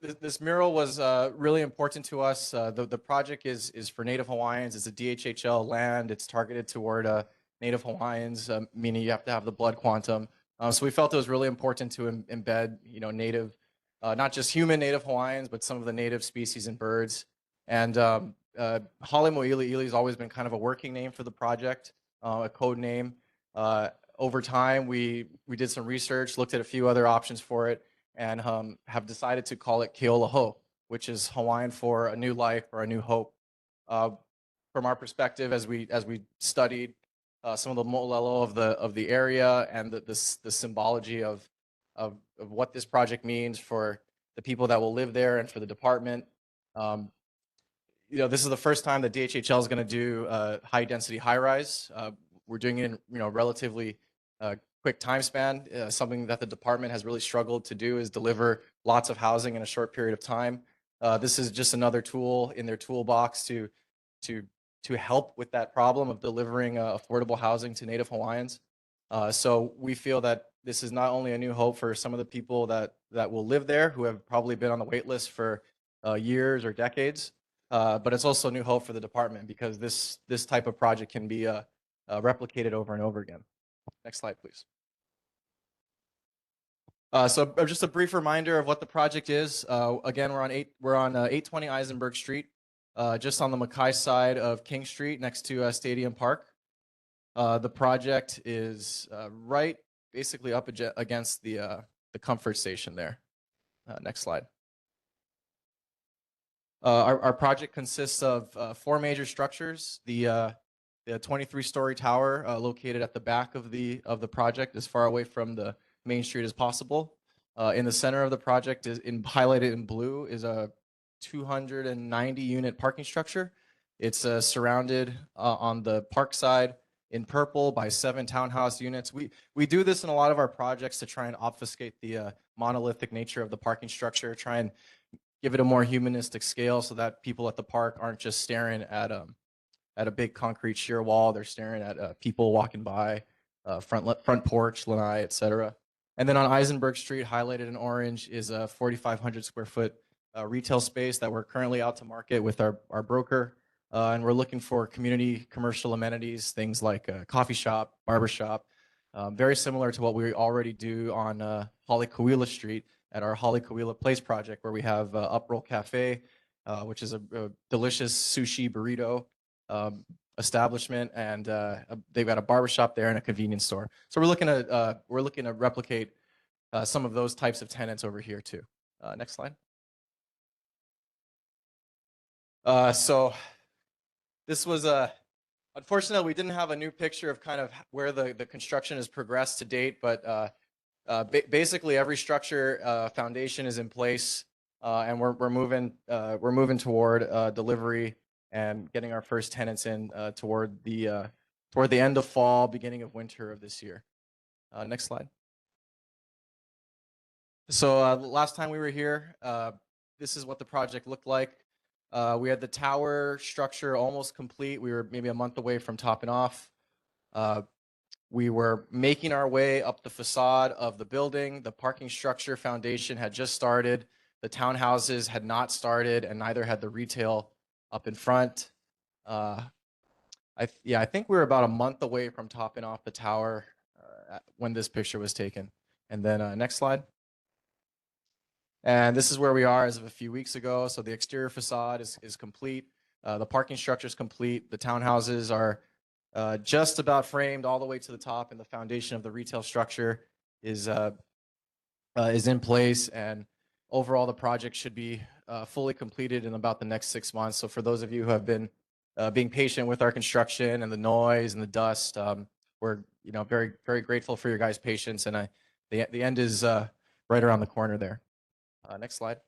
This mural was really important to us. The project is for Native Hawaiians. It's a DHHL land. It's targeted toward Native Hawaiians, meaning you have to have the blood quantum. So we felt it was really important to embed, native, not just human Native Hawaiians, but some of the native species and birds. And McCully-Mōʻiliʻili has always been kind of a working name for the project, a code name. Over time, we did some research, looked at a few other options for it, and have decided to call it Keolaho, which is Hawaiian for a new life or a new hope. From our perspective, as we studied some of the mo'olelo of the area and the symbology of what this project means for the people that will live there and for the department. This is the first time that DHHL is going to do high density high rise. We're doing it in relatively quick time span. Something that the department has really struggled to do is deliver lots of housing in a short period of time. This is just another tool in their toolbox to help with that problem of delivering affordable housing to Native Hawaiians. So we feel that this is not only a new hope for some of the people that will live there who have probably been on the wait list for years or decades, but it's also a new hope for the department because this type of project can be replicated over and over again. Next slide, please. So just a brief reminder of what the project is. Again, we're on 820 Eisenberg Street, just on the Mackay side of King Street, next to Stadium Park. The project is right, basically up against the comfort station there. Next slide. Our project consists of 4 major structures. The 23-story tower located at the back of the project, as far away from the main street as possible. In the center of the project, highlighted in blue, is a 290-unit parking structure. It's surrounded on the park side in purple by 7 townhouse units. We do this in a lot of our projects to try and obfuscate the monolithic nature of the parking structure, try and give it a more humanistic scale so that people at the park aren't just staring at a big concrete sheer wall. They're staring at people walking by, front porch, lanai, etc. And then on Eisenberg Street, highlighted in orange, is a 4,500 square foot retail space that we're currently out to market with our broker. And we're looking for community commercial amenities, things like a coffee shop, barber shop, very similar to what we already do on Haleʻiʻili Street at our Haleʻiʻili Place project, where we have Uproll Cafe, which is a delicious sushi burrito establishment, and they've got a barbershop there and a convenience store. So we're looking to replicate some of those types of tenants over here too. Next slide. So this was unfortunately we didn't have a new picture of kind of where the construction has progressed to date, but basically every structure foundation is in place, and we're moving toward delivery and getting our first tenants in toward the end of fall, beginning of winter of this year. Next slide. So last time we were here, this is what the project looked like. We had the tower structure almost complete. We were maybe a month away from topping off. We were making our way up the facade of the building. The parking structure foundation had just started. The townhouses had not started, and neither had the retail up in front. I think we were about a month away from topping off the tower when this picture was taken. And then next slide. And this is where we are as of a few weeks ago. So the exterior facade is complete. The parking structure is complete. The townhouses are just about framed all the way to the top, and the foundation of the retail structure is in place. And overall, the project should be fully completed in about the next 6 months. So for those of you who have been being patient with our construction and the noise and the dust, we're very, very grateful for your guys' patience. And the end is right around the corner there. Next slide.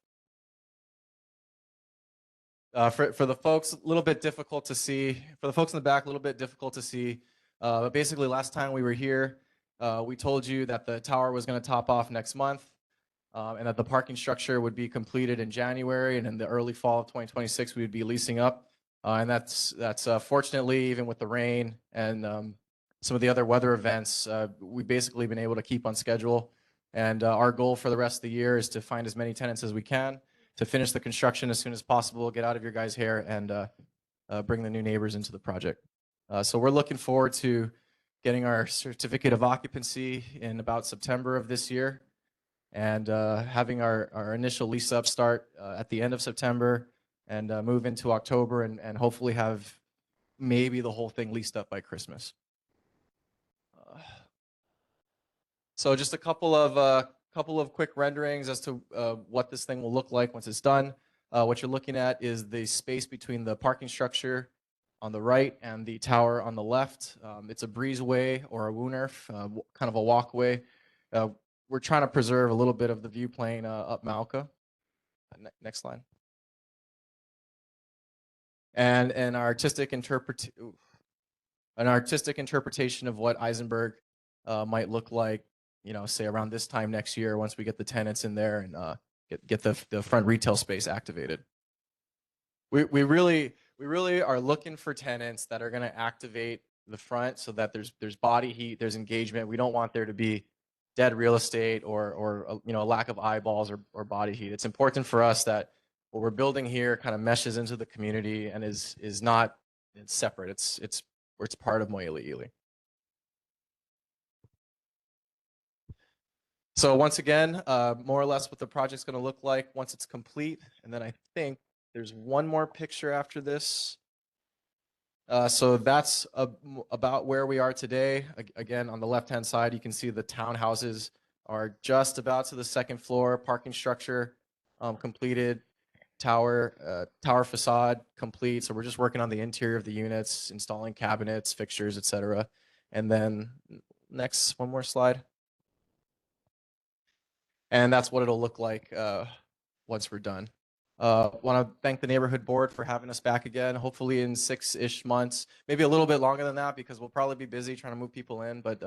For the folks, a little bit difficult to see. For the folks in the back, a little bit difficult to see. But basically, last time we were here, we told you that the tower was going to top off next month, and that the parking structure would be completed in January, and in the early fall of 2026, we would be leasing up. And that's fortunately, even with the rain and some of the other weather events, we've basically been able to keep on schedule. And our goal for the rest of the year is to find as many tenants as we can, to finish the construction as soon as possible, get out of your guys' hair, and bring the new neighbors into the project. So we're looking forward to getting our certificate of occupancy in about September of this year, and having our initial lease up start at the end of September, and move into October, and hopefully have maybe the whole thing leased up by Christmas. So just a couple of quick renderings as to what this thing will look like once it's done. What you're looking at is the space between the parking structure on the right and the tower on the left. It's a breezeway or a woonerf, kind of a walkway. We're trying to preserve a little bit of the view plane up Mauka. Next slide. And an artistic interpretation of what Eisenberg might look like, say around this time next year, once we get the tenants in there and get the front retail space activated. We really are looking for tenants that are going to activate the front so that there's body heat, there's engagement. We don't want there to be dead real estate or a lack of eyeballs or body heat. It's important for us that what we're building here kind of meshes into the community and is not separate. It's part of Mōʻiliʻili. So once again, more or less what the project's going to look like once it's complete. And then I think there's one more picture after this. So that's about where we are today. Again, on the left-hand side, you can see the townhouses are just about to the second floor. Parking structure completed. Tower facade complete. So we're just working on the interior of the units, installing cabinets, fixtures, etc. And then next, one more slide. And that's what it'll look like once we're done. Want to thank the neighborhood board for having us back again, hopefully in 6-ish months, maybe a little bit longer than that, because we'll probably be busy trying to move people in, but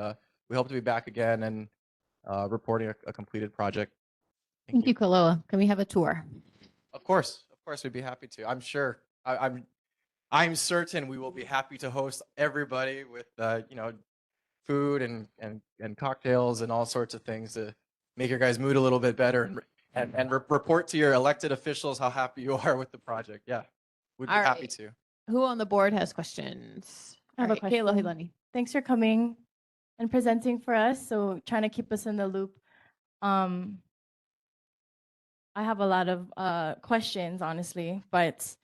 we hope to be back again and reporting a completed project. Thank you, Kaloa. Can we have a tour? Of course, we'd be happy to. I'm sure, I'm certain we will be happy to host everybody with food and cocktails and all sorts of things to make your guys' mood a little bit better and report to your elected officials how happy you are with the project. Yeah, we'd be happy to. Who on the board has questions? I have a question. Kayla Hilani. Thanks for coming and presenting for us. So trying to keep us in the loop. I have a lot of questions, honestly, but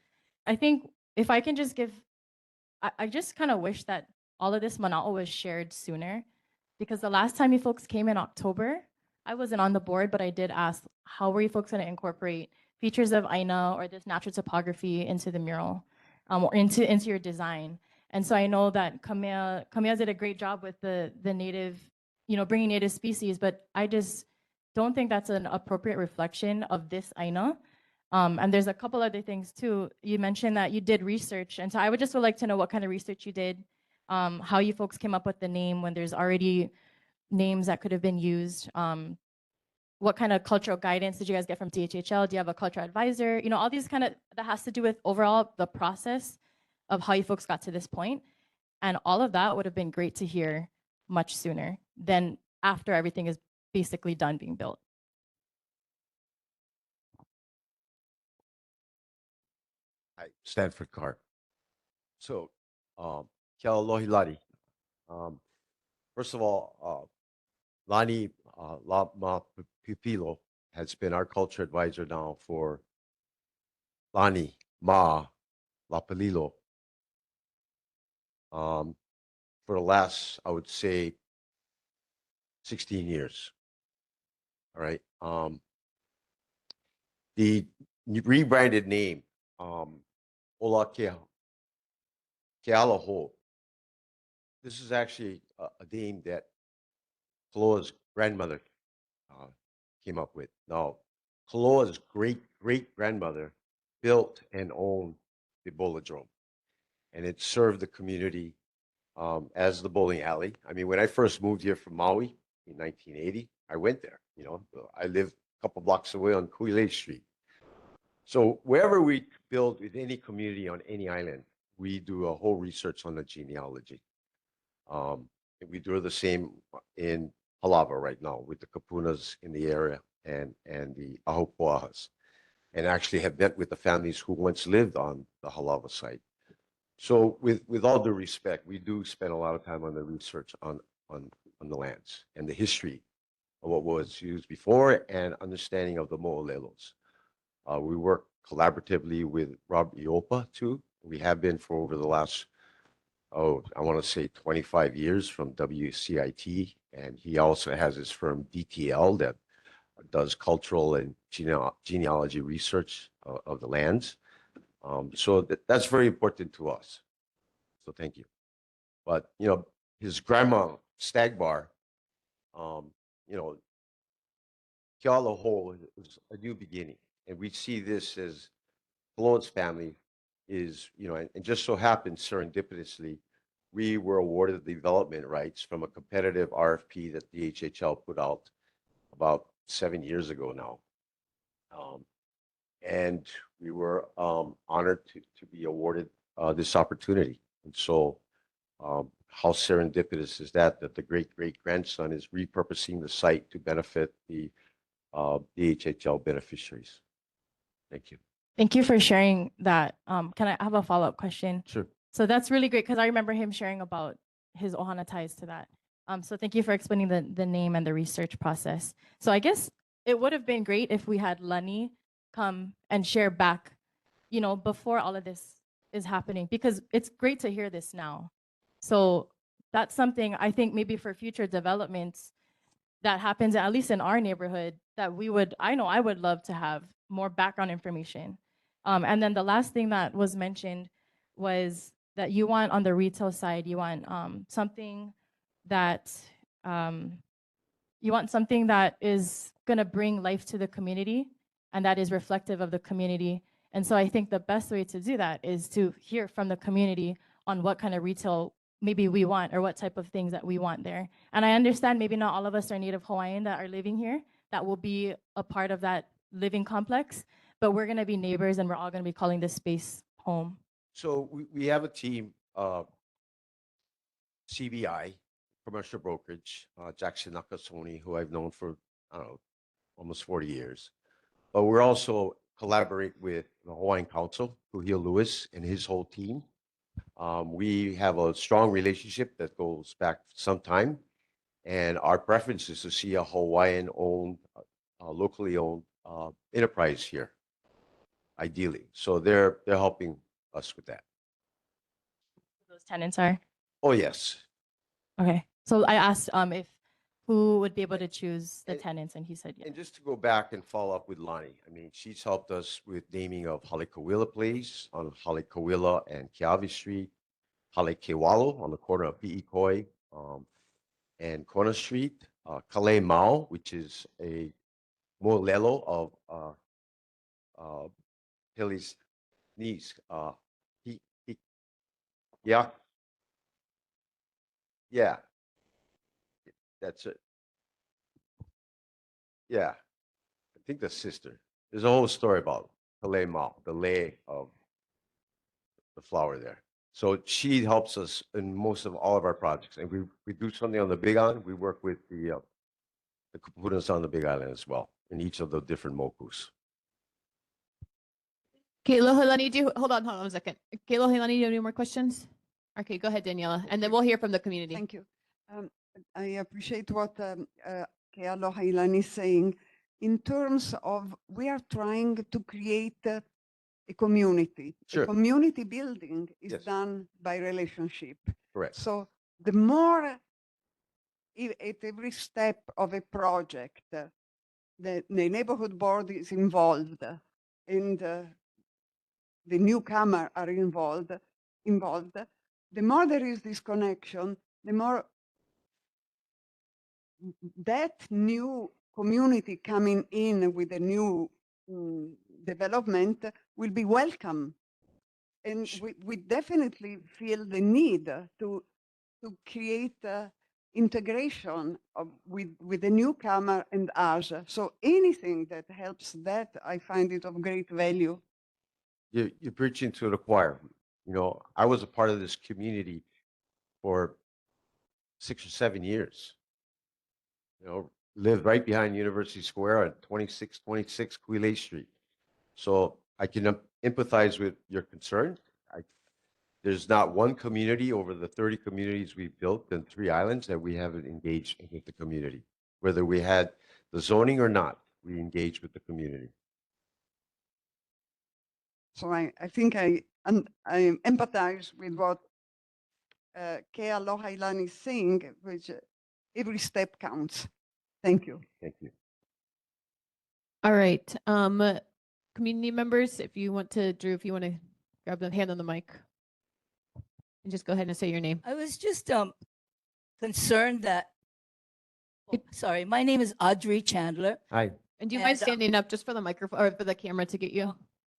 I think if I can just give, I just kind of wish that all of this mana'o was shared sooner, because the last time you folks came in October, I wasn't on the board, but I did ask, how were you folks going to incorporate features of Aina or this natural topography into the mural, or into your design? And so I know that Kamea did a great job with the native, bringing native species, but I just don't think that's an appropriate reflection of this Aina. And there's a couple other things too. You mentioned that you did research, and so I would like to know what kind of research you did, how you folks came up with the name when there's already names that could have been used. what kind of cultural guidance did you guys get from DHHL? Do you have a cultural advisor? You know, all these kind of, that has to do with overall the process of how you folks got to this point. And all of that would have been great to hear much sooner than after everything is basically done being built. Hi, Stanford Carr. So, kia alohi lani. First of all, Lani Ma Pupilo has been our culture advisor now for Lani Ma Lapalilo for the last, I would say, 16 years. All right. The rebranded name, Ola Kealaho. This is actually a name that Kaloa's grandmother came up with. Now, Kaloa's great-great-grandmother built and owned the Bolodrome, and it served the community as the bowling alley. I mean, when I first moved here from Maui in 1980, I went there. You know, I lived a couple blocks away on Kuilei Street. So wherever we build with any community on any island, we do a whole research on the genealogy. And we do the same in Halava right now with the Kapunas in the area and the Ahupuahas, and actually have met with the families who once lived on the Halava site. So with all due respect, we do spend a lot of time on the research on the lands and the history of what was used before and understanding of the mo'olelos. We work collaboratively with Rob Iopa too. We have been for over the last, I want to say 25 years from WCIT. And he also has his firm DTL that does cultural and genealogy research of the lands. So that's very important to us. So thank you. But, you know, his grandma, Stag Bar, you know, Kealoho is a new beginning. And we see this as Kaloa's family is, you know, and just so happens serendipitously, we were awarded the development rights from a competitive RFP that the DHHL put out about 7 years ago now. And we were honored to be awarded this opportunity. And so how serendipitous is that the great-great-grandson is repurposing the site to benefit the DHHL beneficiaries. Thank you. Thank you for sharing that. Can I have a follow-up question? Sure. So that's really great because I remember him sharing about his ohana ties to that. So thank you for explaining the name and the research process. So I guess it would have been great if we had Lani come and share back, you know, before all of this is happening, because it's great to hear this now. So that's something I think maybe for future developments that happens, at least in our neighborhood, that we would, I know I would love to have more background information. And then the last thing that was mentioned was that you want on the retail side, you want something that is going to bring life to the community and that is reflective of the community. And so I think the best way to do that is to hear from the community on what kind of retail maybe we want or what type of things that we want there. And I understand maybe not all of us are Native Hawaiian that are living here that will be a part of that living complex, but we're going to be neighbors and we're all going to be calling this space home. So we have a team, CBI, commercial brokerage, Jackson Nakasone, who I've known for, I don't know, almost 40 years. But we're also collaborate with the Hawaiian Council, Kuhio Lewis and his whole team. We have a strong relationship that goes back some time. And our preference is to see a Hawaiian-owned, locally owned enterprise here, ideally. So they're helping us with that. Those tenants are? Oh, yes. Okay. So I asked if who would be able to choose the tenants, and he said yes. And just to go back and follow up with Lani, I mean, she's helped us with naming of Halekawila Place on Halekawila and Keawe Street, Halekewalo on the corner of Pi'ikoi and Corner Street, Kale Mau, which is a mo'olelo of Hilly's niece. Yeah. Yeah. That's it. Yeah. think the sister. There's a whole story about Kalema, the lay of the flower there. So she helps us in most of all of our projects. And we do something on the Big Island. We work with the kapunas on the Big Island as well, in each of the different mokus. Okay, Lohelani, hold on a second. Okay, Lohelani, do you have any more questions? Okay, go ahead, Daniela, and then we'll hear from the community. Thank you. I appreciate what Kea Lohelani is saying. In terms of, we are trying to create a community. Sure. Community building is Yes. done by relationship. Correct. So the more at every step of a project, the neighborhood board is involved and the newcomer are involved, the more there is this connection, the more that new community coming in with a new development will be welcome. And we definitely feel the need to create integration with the newcomer and us. So anything that helps that, I find it of great value. You're preaching to the choir. You know, I was a part of this community for 6 or 7 years. You know, lived right behind University Square at 2626 Queeley Street. So I can empathize with your concern. There's not one community over the 30 communities we've built in 3 islands that we haven't engaged with the community. Whether we had the zoning or not, we engaged with the community. So I think I empathize with what Kea Lohelani is saying, which every step counts. Thank you. Thank you. All right, community members, if you want to, Drew, if you want to grab the hand on the mic and just go ahead and say your name. I was just concerned that, sorry, my name is Audrey Chandler. Hi. And do you mind And, standing up just for the microphone or for the camera to get you?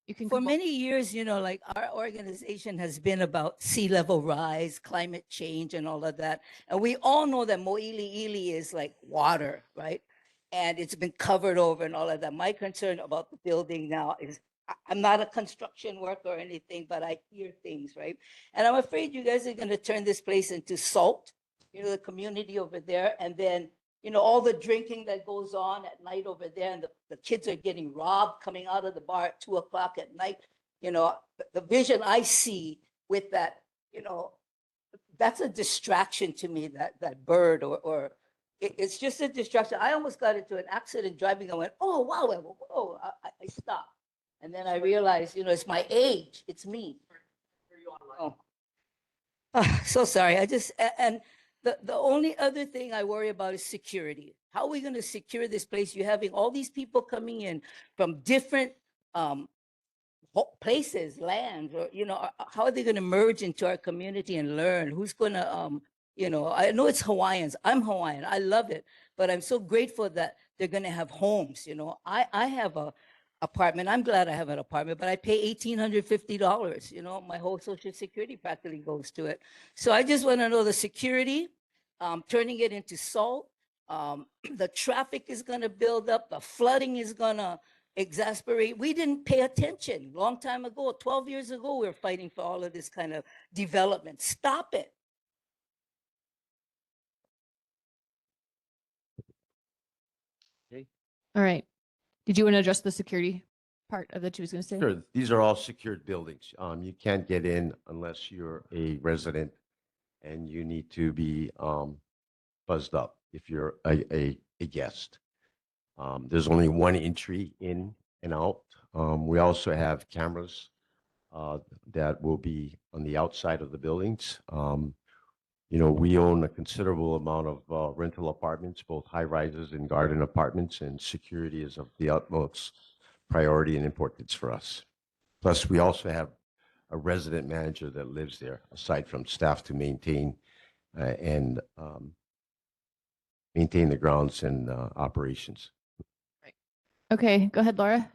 You can For come up. many years, you know, like our organization has been about sea level rise, climate change, and all of that. And we all know that Mo'ili'ili is like water, right? And it's been covered over and all of that. My concern about the building now is I'm not a construction worker or anything, but I hear things, right? And I'm afraid you guys are going to turn this place into salt, you know, the community over there. And then, you know, all the drinking that goes on at night over there, and the kids are getting robbed coming out of the bar at 2 o'clock at night. You know, the vision I see with that, you know, that's a distraction to me, that bird, or it's just a distraction. I almost got into an accident driving. I went, oh, wow, whoa, I stopped. And then I realized, you know, it's my age, it's me. Oh. So sorry, and the only other thing I worry about is security. How are we going to secure this place? You're having all these people coming in from different places, lands, or, you know, how are they going to merge into our community and learn? Who's going to, you know, I know it's Hawaiians. I'm Hawaiian. I love it. But I'm so grateful that they're going to have homes. You know, I have a apartment. I'm glad I have an apartment, but I pay $1,850. You know, my whole Social Security practically goes to it. So I just want to know the security, turning it into salt. The traffic is going to build up. The flooding is going to exasperate. We didn't pay attention long time ago. 12 years ago, we were fighting for all of this kind of development. Stop it. All right. Did you want to address the security part of that you was going to say? Sure. These are all secured buildings. You can't get in unless you're a resident, and you need to be buzzed up if you're a guest. There's only one entry in and out. We also have cameras that will be on the outside of the buildings. You know, we own a considerable amount of rental apartments, both high rises and garden apartments, and security is of the utmost priority and importance for us. Plus, we also have a resident manager that lives there, aside from staff to maintain and maintain the grounds and operations. Okay, go ahead, Laura.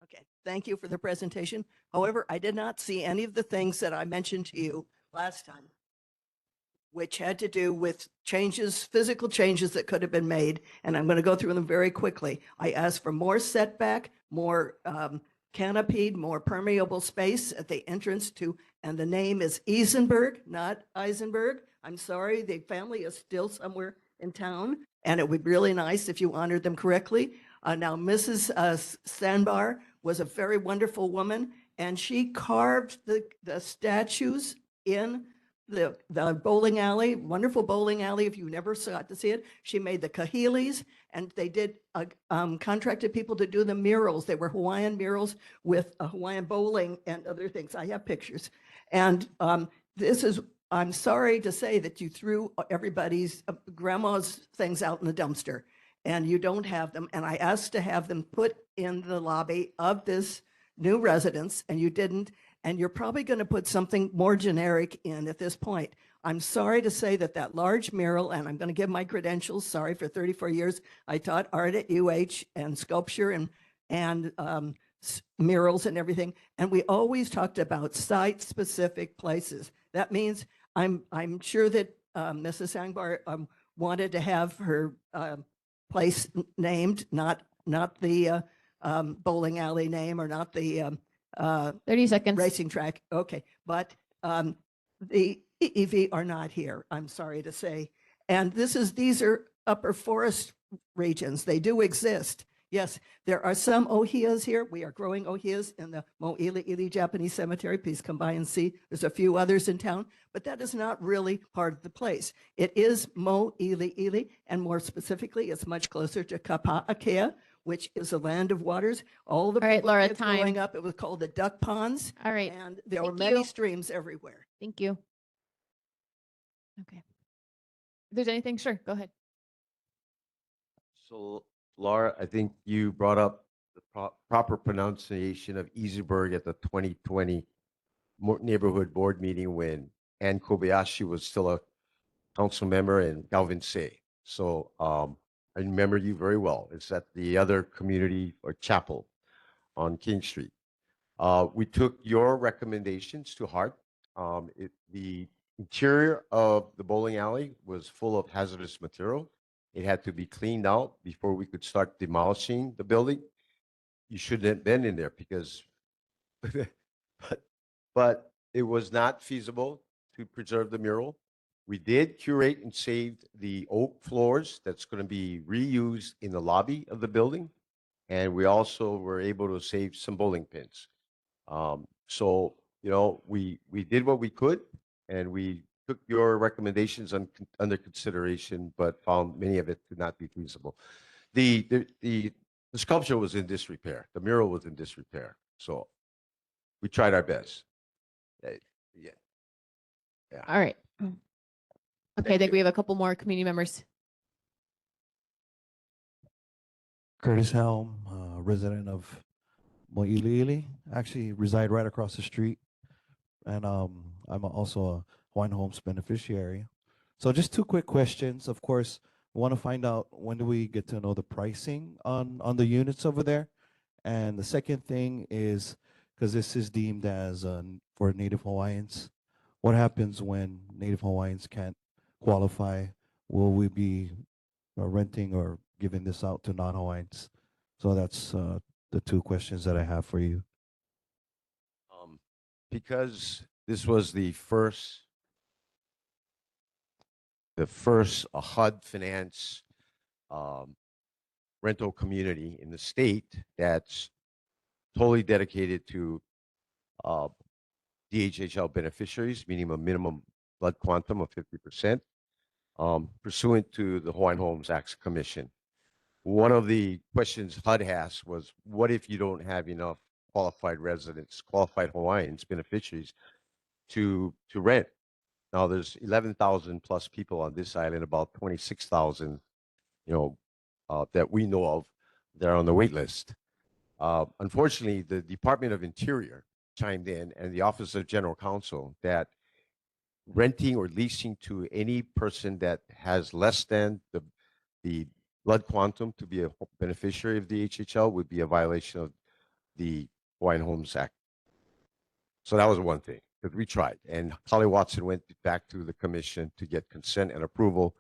Okay, thank you for the presentation. However, I did not see any of the things that I mentioned to you last time. which had to do with changes, physical changes that could have been made. And I'm going to go through them very quickly. I asked for more setback, more canopied, more permeable space at the entrance to, and the name is Eisenberg, not Eisenberg. I'm sorry, the family is still somewhere in town, and it would be really nice if you honored them correctly. Now, Mrs. Sandbar was a very wonderful woman, and she carved the statues in the bowling alley, wonderful bowling alley. If you never got to see it, she made the kahilis, and they did contracted people to do the murals. They were Hawaiian murals with Hawaiian bowling and other things. I have pictures. And this is, I'm sorry to say that you threw everybody's grandma's things out in the dumpster, and you don't have them. And I asked to have them put in the lobby of this new residence, and you didn't. And you're probably going to put something more generic in at this point. I'm sorry to say that that large mural, and I'm going to give my credentials, sorry, for 34 years, I taught art at UH and sculpture and murals and everything. And we always talked about site-specific places. That means I'm sure that Mrs. Sangbar wanted to have her place named, not the bowling alley name, or not the 30 seconds. Racing track. Okay. But the EEV are not here, I'm sorry to say. And these are upper forest regions. They do exist. Yes, there are some ohias here. We are growing ohias in the Mōʻiliʻili Japanese Cemetery. Please come by and see. There's a few others in town, but that is not really part of the place. It is Mōʻiliʻili, and more specifically, it's much closer to Kapa'akea, which is a land of waters. All right, Laura, kids growing up, it was called the duck ponds. All right. And there were Thank many you. streams everywhere. Thank you. Okay. If there's anything, sure, go ahead. So, Laura, I think you brought up the proper pronunciation of Eisenberg at the 2020 neighborhood board meeting when Ann Kobayashi was still a council member and Galvin Say. So I remember you very well. It's at the other community or chapel on King Street. We took your recommendations to heart. The interior of the bowling alley was full of hazardous material. It had to be cleaned out before we could start demolishing the building. You shouldn't have been in there because, but it was not feasible to preserve the mural. We did curate and saved the oak floors that's going to be reused in the lobby of the building. And we also were able to save some bowling pins. So, you know, we did what we could, and we took your recommendations under consideration, but found many of it to not be feasible. The sculpture was in disrepair. The mural was in disrepair. So we tried our best. Yeah. All right. Okay, I think we have a couple more community members. Curtis Helm, resident of Mōʻiliʻili. Actually reside right across the street. And I'm also a Hawaiian Homes beneficiary. So just two quick questions. Of course, I want to find out, when do we get to know the pricing on the units over there? And the second thing is, because this is deemed as for Native Hawaiians, what happens when Native Hawaiians can't qualify? Will we be renting or giving this out to non-Hawaiians? So that's the two questions that I have for you. Because this was the first HUD finance rental community in the state that's totally dedicated to DHHL beneficiaries, meaning a minimum blood quantum of 50%, pursuant to the Hawaiian Homes Acts Commission. One of the questions HUD asked was, what if you don't have enough qualified residents, qualified Hawaiians, beneficiaries to rent? Now there's 11,000 plus people on this island, about 26,000, that we know of, they're on the wait list. Unfortunately, the Department of Interior chimed in, and the Office of General Counsel, that renting or leasing to any person that has less than the blood quantum to be a beneficiary of the HHL would be a violation of the Hawaiian Homes Act. So that was one thing. because we tried. And Holly Watson went back to the commission to get consent and approval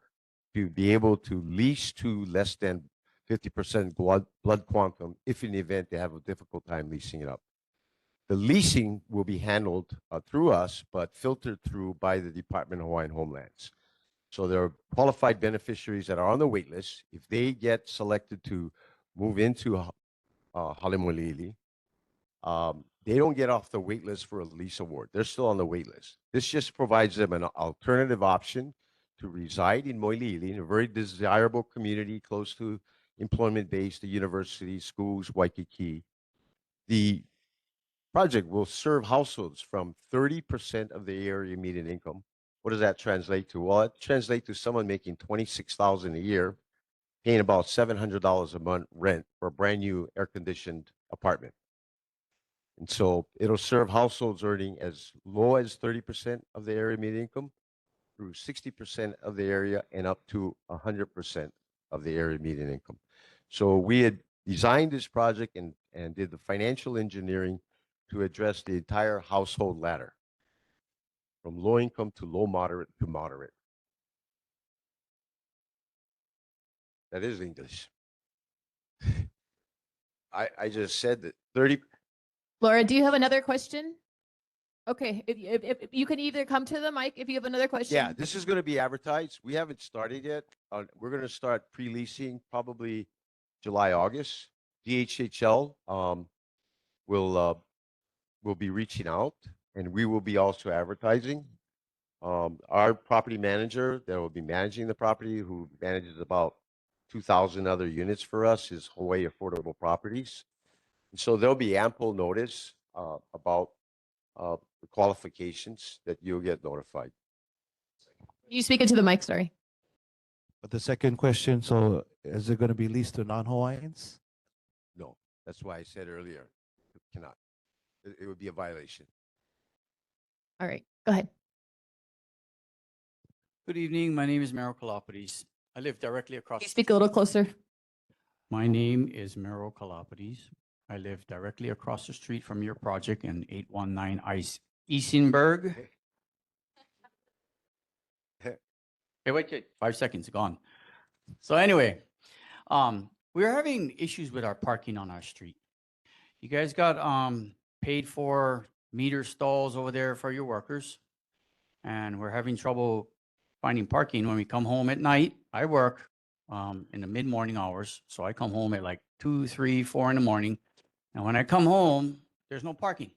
to be able to lease to less than 50% blood quantum if in the event they have a difficult time leasing it up. The leasing will be handled through us, but filtered through by the Department of Hawaiian Homelands. So there are qualified beneficiaries that are on the wait list. If they get selected to move into Hale-Mōʻiliʻili, they don't get off the wait list for a lease award. They're still on the wait list. This just provides them an alternative option to reside in Mo'iliili, in a very desirable community close to employment base, the university, schools, Waikiki. The project will serve households from 30% of the area median income. What does that translate to? Well, it translates to someone making $26,000 a year, paying about $700 a month rent for a brand new air-conditioned apartment. And so it'll serve households earning as low as 30% of the area median income through 60% of the area and up to 100% of the area median income. So we had designed this project and did the financial engineering to address the entire household ladder, from low income to low moderate to moderate. That is English. I just said that 30. Laura, do you have another question? Okay, if you can either come to the mic if you have another question. Yeah, this is going to be advertised. We haven't started yet. We're going to start pre-leasing probably July, August. DHHL will be reaching out, and we will be also advertising. Our property manager that will be managing the property, who manages about 2,000 other units for us, is Hawaii Affordable Properties. And so there'll be ample notice about the qualifications that you'll get notified. You speak into the mic, sorry. But the second question, so is it going to be leased to non-Hawaiians? No, that's why I said earlier, it cannot. It would be a violation. All right, go ahead. Good evening. My name is McCully-Mōʻiliʻili. I live directly across. Can you speak a little closer? My name is McCully-Mōʻiliʻili. I live directly across the street from your project in 819 Eisenberg. Hey, wait, 5 seconds, gone. So anyway, we're having issues with our parking on our street. You guys got paid for meter stalls over there for your workers, and we're having trouble finding parking when we come home at night. I work in the mid-morning hours, so I come home at like 2, 3, 4 in the morning. And when I come home, there's no parking.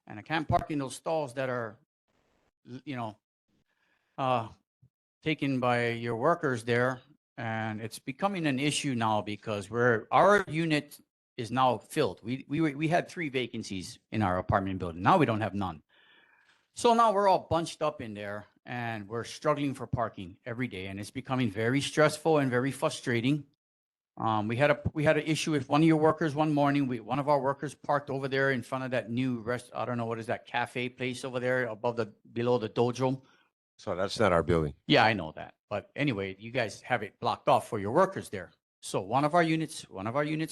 And I can't park in those stalls that are, you know, taken by your workers there. And it's becoming an issue now because our unit is now filled. We had 3 vacancies in our apartment building. Now we don't have none. So now we're all bunched up in there and we're struggling for parking every day. And it's becoming very stressful and very frustrating. We had an issue with one of your workers one morning. One of our workers parked over there in front of that new I don't know, what is that cafe place over there below the dojo. So that's not our building. Yeah, I know that. But anyway, you guys have it blocked off for your workers there. So one of our units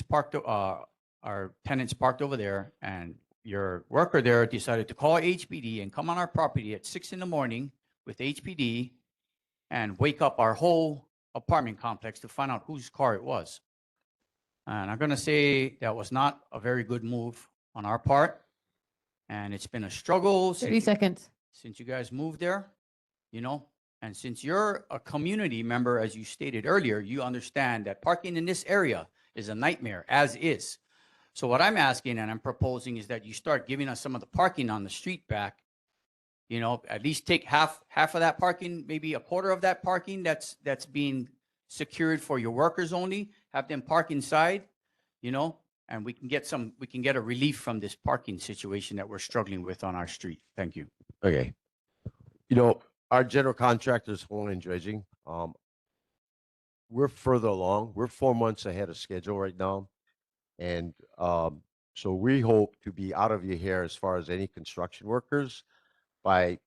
parked, our tenants parked over there, and your worker there decided to call HPD and come on our property at 6 in the morning with HPD and wake up our whole apartment complex to find out whose car it was. And I'm going to say that was not a very good move on our part. And it's been a struggle. 30 seconds. Since you guys moved there, you know, and since you're a community member, as you stated earlier, you understand that parking in this area is a nightmare, as is. So what I'm asking and I'm proposing is that you start giving us some of the parking on the street back. You know, at least take half of that parking, maybe a quarter of that parking that's being secured for your workers only. Have them park inside, you know, and we can get a relief from this parking situation that we're struggling with on our street. Thank you. Okay. You know, our general contractors, Hole and Dredging, we're further along. We're 4 months ahead of schedule right now. And so we hope to be out of your hair as far as any construction workers by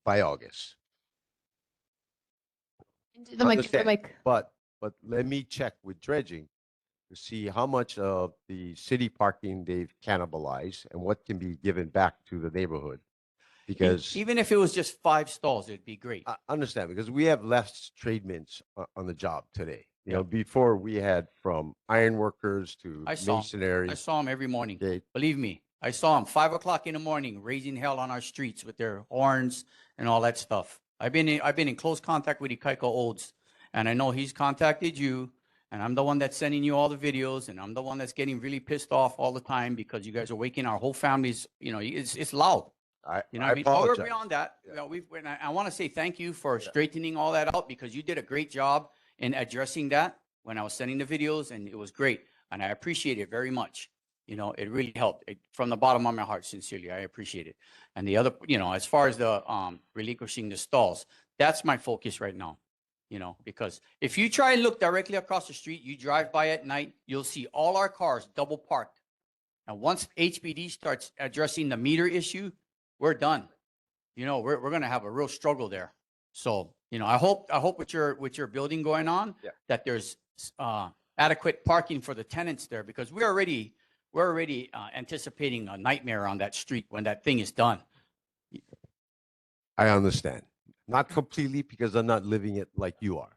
August. Into the mic. But let me check with Dredging to see how much of the city parking they've cannibalized and what can be given back to the neighborhood. because Even if it was just 5 stalls, it'd be great. I understand, because we have less tradesmen on the job today. You Yeah. know, before we had from iron workers to I saw 'em. masonry. I saw them every morning. Okay. Believe me, I saw them 5 o'clock in the morning, raising hell on our streets with their horns and all that stuff. I've been in close contact with Ikaika Olds, and I know he's contacted you, and I'm the one that's sending you all the videos, and I'm the one that's getting really pissed off all the time because you guys are waking our whole families. You know, it's loud. You know what I mean? But we're apologize. beyond that. You know, I want to say thank you for straightening all that out, because you did a great job in addressing that when I was sending the videos, and it was great. And I appreciate it very much. You know, it really helped from the bottom of my heart, sincerely. I appreciate it. And the other, you know, as far as the relinquishing the stalls, that's my focus right now. You know, because if you try and look directly across the street, you drive by at night, you'll see all our cars double parked. And once HPD starts addressing the meter issue, we're done. You know, we're going to have a real struggle there. So, you know, I hope with your building going on, that there's adequate parking for the tenants there, because we're already anticipating a nightmare on that street when that thing is done. I understand. Not completely, because I'm not living it like you are.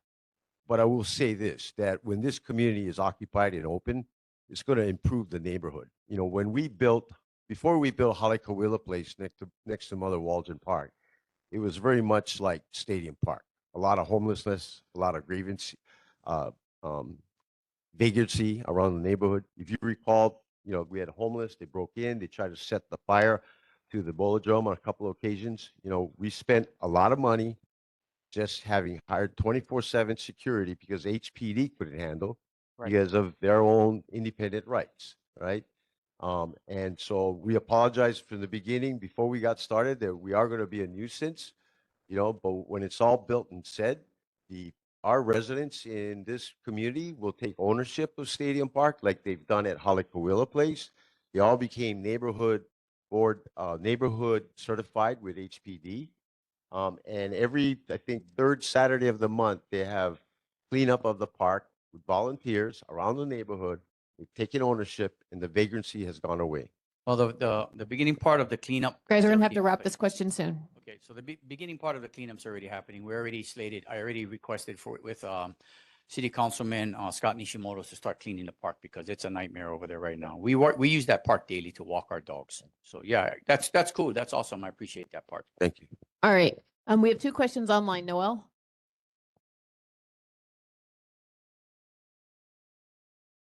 But I will say this, that when this community is occupied and open, it's going to improve the neighborhood. You know, before we built Haleʻiliʻili Place next to Mother Waldron Park, it was very much like Stadium Park. A lot of homelessness, a lot of grievance, vagrancy around the neighborhood. If you recall, you know, we had homeless, they broke in, they tried to set the fire to the Bolodrome on a couple of occasions. You know, we spent a lot of money just having hired 24/7 security because HPD couldn't handle because of their own independent rights, right? And so we apologized from the beginning before we got started that we are going to be a nuisance, you know, but when it's all built and said, our residents in this community will take ownership of Stadium Park like they've done at Haleʻiliʻili Place. They all became neighborhood certified with HPD. And every, I think, third Saturday of the month, they have cleanup of the park with volunteers around the neighborhood. They've taken ownership, and the vagrancy has gone away. Well, the beginning part of the cleanup. Guys, is we're gonna have already to wrap happening. this question soon. Okay, so the beginning part of the cleanup's already happening. We're already slated. I already requested with City Councilman Scott Nishimoto to start cleaning the park because it's a nightmare over there right now. We use that park daily to walk our dogs. So yeah, that's cool. That's awesome. I appreciate that part. Thank you. All right. We have 2 questions online. Noel.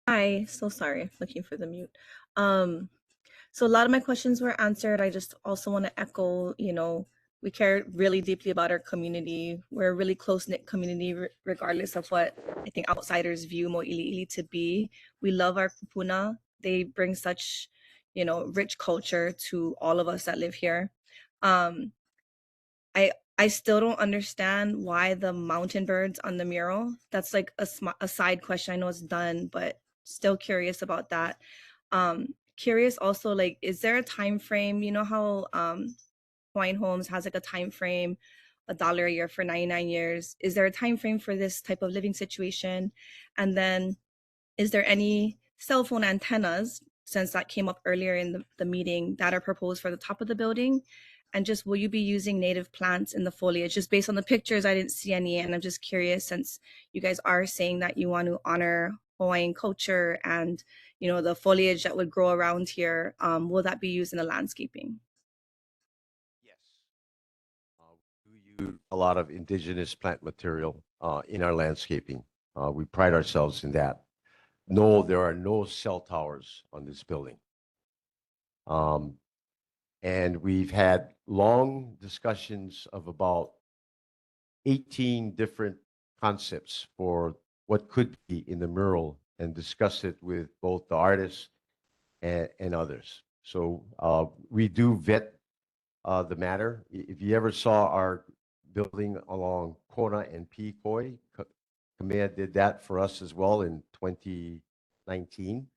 Hi, so sorry, looking for the mute. So a lot of my questions were answered. I just also want to echo, you know, we care really deeply about our community. We're a really close-knit community, regardless of what I think outsiders view Moʻiliʻili to be. We love our kupuna. They bring such, you know, rich culture to all of us that live here. I still don't understand why the mountain birds on the mural. That's like a side question. I know it's done, but still curious about that. Curious also, like, is there a time frame? You know how Hawaiian Homes has like a time frame, $1 a year for 99 years. Is there a time frame for this type of living situation? And then, is there any cell phone antennas, since that came up earlier in the meeting, that are proposed for the top of the building? And just, will you be using native plants in the foliage? Just based on the pictures, I didn't see any, and I'm just curious, since you guys are saying that you want to honor Hawaiian culture and, you know, the foliage that would grow around here, will that be used in the landscaping? We use a lot of indigenous plant material in our landscaping. We pride ourselves in that. No, there are no cell towers on this building. And we've had long discussions of about 18 different concepts for what could be in the mural and discuss it with both the artists and others. So we do vet the matter. If you ever saw our building along Kona and Pikoi, Kamea did that for us as well in 2019.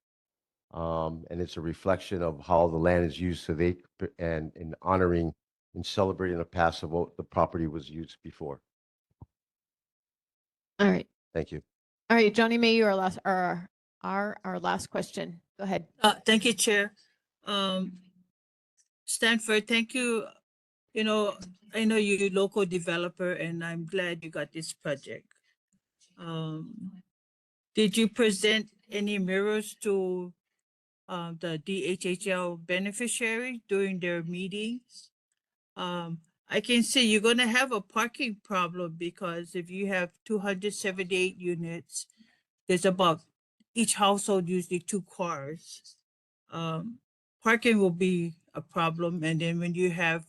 And it's a reflection of how the land is used today and in honoring and celebrating the past of what the property was used before. All right. Thank you. All right, Johnny May, you are our last question. Go ahead. Thank you, Chair. Stanford, thank you You know, I know you're a local developer and I'm glad you got this project. Did you present any mirrors to the DHHL beneficiary during their meetings? I can see you're gonna have a parking problem because if you have 278 units, there's about each household usually 2 cars. Parking will be a problem, and then when you have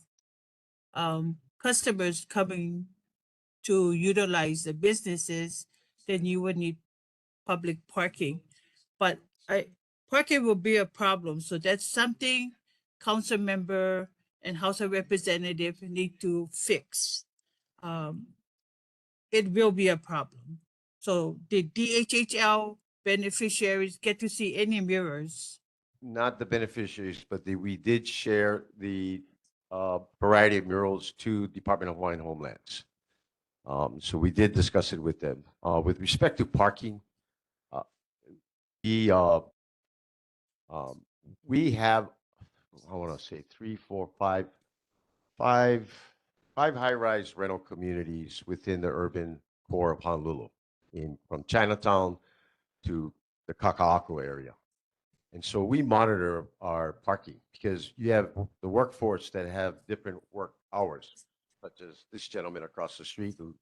customers coming to utilize the businesses, then you would need public parking. But parking will be a problem, so that's something council member and House of Representative need to fix. It will be a problem. So did DHHL beneficiaries get to see any mirrors? Not the beneficiaries, but we did share the variety of murals to Department of Hawaiian Homelands. So we did discuss it with them. With respect to parking, we have, I want to say 3, 4, 5 high-rise rental communities within the urban core of Honolulu, from Chinatown to the Kaka'ako area. And so we monitor our parking because you have the workforce that have different work hours, such as this gentleman across the street who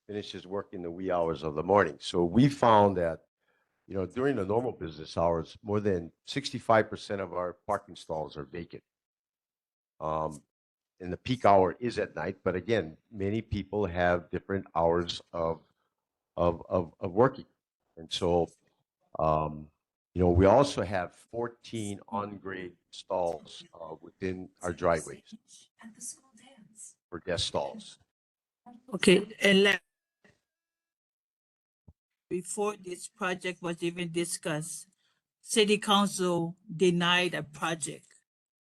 finishes work in the wee hours of the morning. So we found that, you know, during the normal business hours, more than 65% of our parking stalls are vacant. And the peak hour is at night, but again, many people have different hours of working. And so, you know, we also have 14 on-grade stalls within our driveways for guest stalls. Okay, and before this project was even discussed, City Council denied a project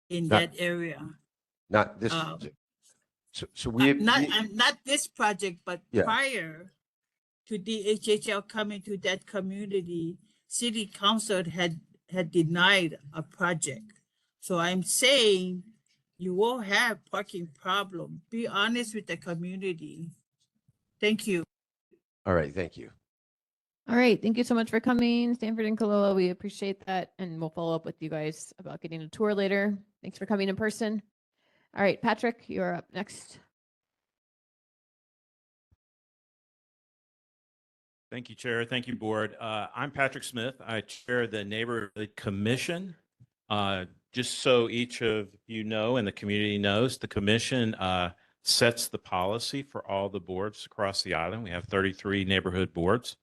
in that area. Not this. So we not this project, but Yeah. prior to DHHL coming to that community, City Council had denied a project. So I'm saying you will have parking problem. Be honest with the community. Thank you. All right, thank you. All right. Thank you so much for coming, Stanford and Kaloa. We appreciate that. And we'll follow up with you guys about getting a tour later. Thanks for coming in person. All right, Patrick, you're up next. Thank you, Chair. Thank you, Board. I'm Patrick Smith. I chair the Neighborhood Commission. Just so each of you know and the community knows, the commission sets the policy for all the boards across the island. We have 33 neighborhood boards.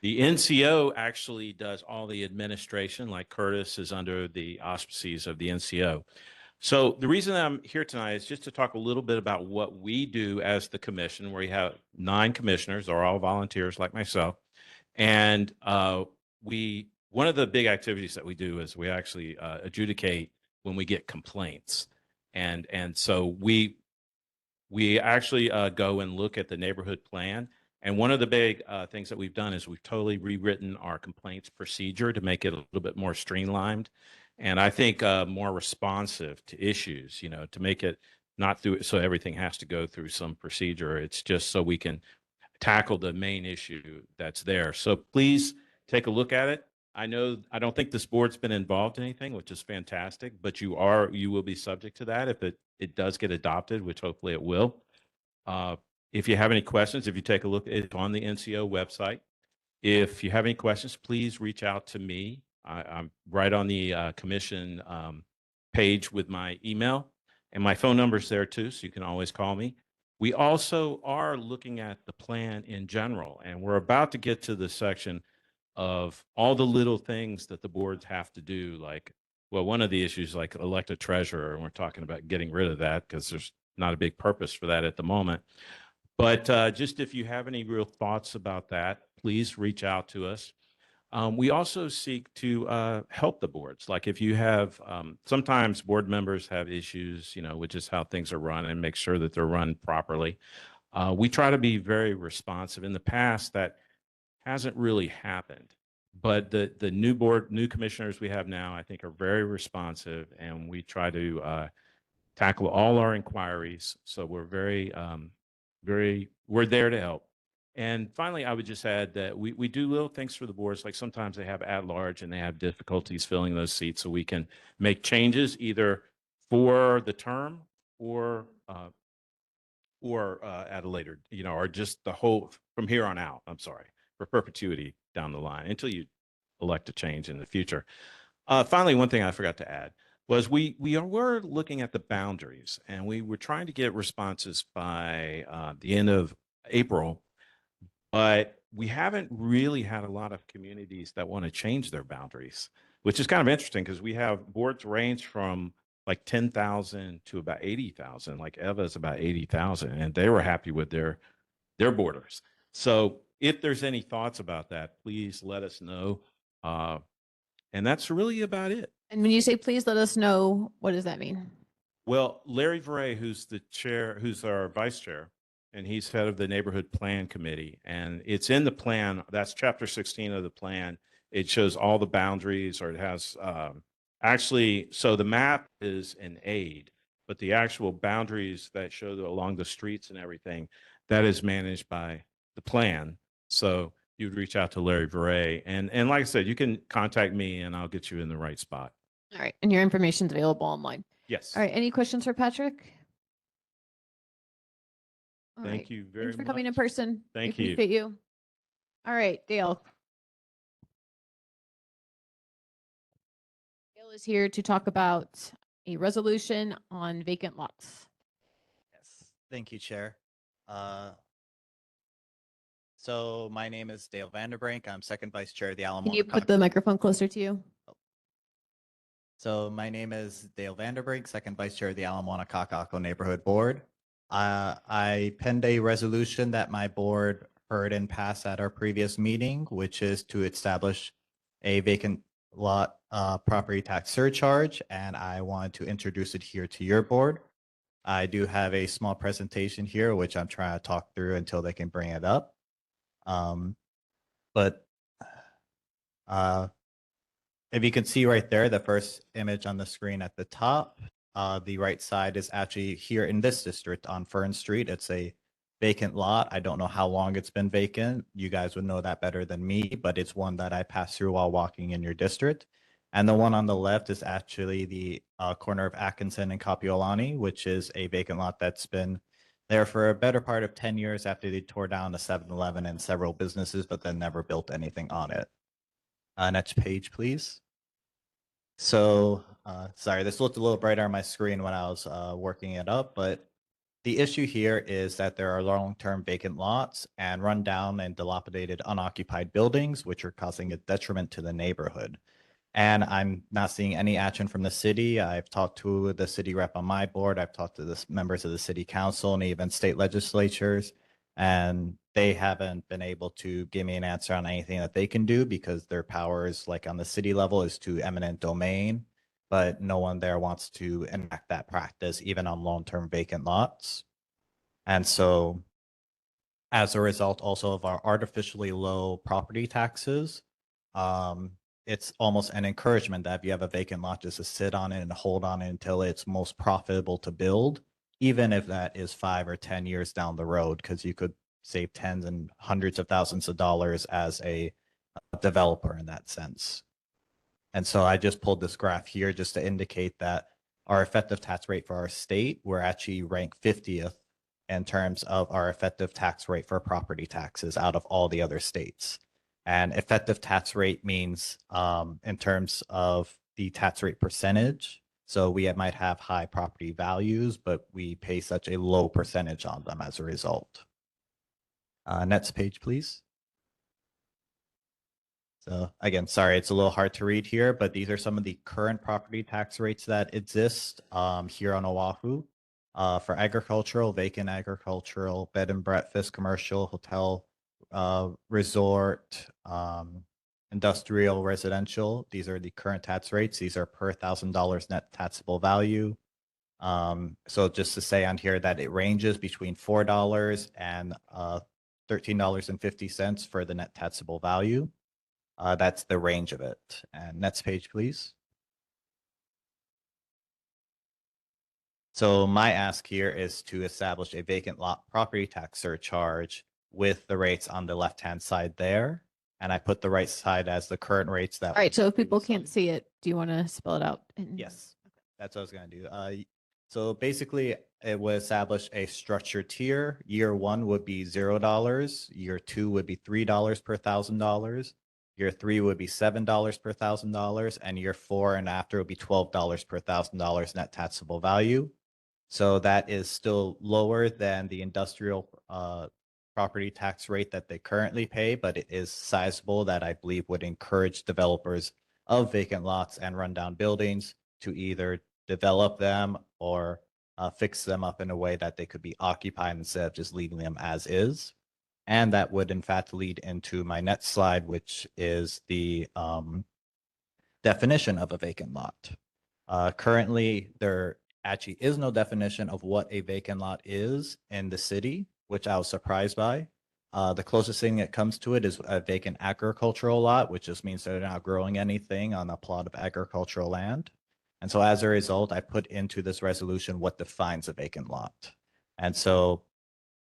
The NCO actually does all the administration, like Curtis is under the auspices of the NCO. So the reason I'm here tonight is just to talk a little bit about what we do as the commission, where you have 9 commissioners, are all volunteers like myself. And one of the big activities that we do is we actually adjudicate when we get complaints. And so we actually go and look at the neighborhood plan. And one of the big things that we've done is we've totally rewritten our complaints procedure to make it a little bit more streamlined. And I think more responsive to issues, you know, to make it not through, so everything has to go through some procedure. It's just so we can tackle the main issue that's there. So please take a look at it. I don't think this board's been involved in anything, which is fantastic, but you will be subject to that if it does get adopted, which hopefully it will. If you have any questions, if you take a look, it's on the NCO website. If you have any questions, please reach out to me. I'm right on the commission page with my email, and my phone number's there too, so you can always call me. We also are looking at the plan in general, and we're about to get to the section of all the little things that the boards have to do. Like, well, one of the issues like elect a treasurer, and we're talking about getting rid of that because there's not a big purpose for that at the moment. But just if you have any real thoughts about that, please reach out to us. We also seek to help the boards. Like if you have, sometimes board members have issues, you know, which is how things are run, and make sure that they're run properly. We try to be very responsive. In the past, that hasn't really happened. But the new commissioners we have now, I think, are very responsive, and we try to tackle all our inquiries. So we're we're there to help. And finally, I would just add that we do little things for the boards. Like sometimes they have at-large and they have difficulties filling those seats. So we can make changes either for the term or at a later, or just the whole from here on out, I'm sorry, for perpetuity down the line until you elect a change in the future. Finally, one thing I forgot to add was we were looking at the boundaries, and we were trying to get responses by the end of April, but we haven't really had a lot of communities that want to change their boundaries, which is kind of interesting because we have boards range from like 10,000 to about 80,000. Like Eva's about 80,000, and they were happy with their borders. So if there's any thoughts about that, please let us know. And that's really about it. And when you say please let us know, what does that mean? Well, Larry Veray, who's our vice chair, and he's head of the neighborhood plan committee, and it's in the plan. That's chapter 16 of the plan. It shows all the boundaries, or it has actually, so the map is an aid, but the actual boundaries that show along the streets and everything, that is managed by the plan. So you'd reach out to Larry Veray. And like I said, you can contact me and I'll get you in the right spot. All right. And your information's available online. Yes. All right. Any questions for Patrick? All Thank right. you very Thanks for much. coming in person. Thank We you. appreciate you. All right, Dale. Dale is here to talk about a resolution on vacant lots. Thank you, Chair. So my name is Dale Vanderbrink. I'm second vice chair of the Alamo. Can you put the microphone closer to you? So my name is Dale Vanderbrink, second vice chair of the Alamona Kakako Neighborhood Board. I penned a resolution that my board heard and passed at our previous meeting, which is to establish a vacant lot property tax surcharge, and I wanted to introduce it here to your board. I do have a small presentation here, which I'm trying to talk through until they can bring it up. If you can see right there, the first image on the screen at the top, the right side is actually here in this district on Fern Street. It's a vacant lot. I don't know how long it's been vacant. You guys would know that better than me, but it's one that I passed through while walking in your district. And the one on the left is actually the corner of Atkinson and Kapiolani, which is a vacant lot that's been there for a better part of 10 years after they tore down a 7-Eleven and several businesses, but then never built anything on it. Next page, please. So, sorry, this looked a little brighter on my screen when I was working it up, but the issue here is that there are long-term vacant lots and rundown and dilapidated unoccupied buildings, which are causing a detriment to the neighborhood. And I'm not seeing any action from the city. I've talked to the city rep on my board. I've talked to the members of the city council and even state legislatures, and they haven't been able to give me an answer on anything that they can do because their powers, like on the city level, is to eminent domain, but no one there wants to enact that practice, even on long-term vacant lots. And so as a result also of our artificially low property taxes, it's almost an encouragement that if you have a vacant lot, just to sit on it and hold on it until it's most profitable to build, even if that is 5 or 10 years down the road, because you could save tens and hundreds of thousands of dollars as a developer in that sense. And so I just pulled this graph here just to indicate that our effective tax rate for our state, we're actually ranked 50th in terms of our effective tax rate for property taxes out of all the other states. And effective tax rate means in terms of the tax rate percentage. So we might have high property values, but we pay such a low percentage on them as a result. Next page, please. So again, sorry, it's a little hard to read here, but these are some of the current property tax rates that exist here on Oahu. For agricultural, vacant agricultural, bed and breakfast, commercial, hotel, resort, industrial, residential. These are the current tax rates. These are per $1,000 net taxable value. So just to say on here that it ranges between $4 and $13.50 for the net taxable value. That's the range of it. And next page, please. So my ask here is to establish a vacant lot property tax surcharge with the rates on the left-hand side there. And I put the right side as the current rates that. All right, so if people can't see it, do you want to spell it out? Yes, that's what I was gonna do. So basically, it would establish a structured tier. Year one would be $0. Year two would be $3 per $1,000. Year three would be $7 per $1,000, and year four and after would be $12 per $1,000 net taxable value. So that is still lower than the industrial property tax rate that they currently pay, but it is sizable that I believe would encourage developers of vacant lots and rundown buildings to either develop them or fix them up in a way that they could be occupied instead of just leaving them as is. And that would in fact lead into my next slide, which is the definition of a vacant lot. Currently, there actually is no definition of what a vacant lot is in the city, which I was surprised by. The closest thing that comes to it is a vacant agricultural lot, which just means they're not growing anything on a plot of agricultural land. And so as a result, I put into this resolution what defines a vacant lot. And so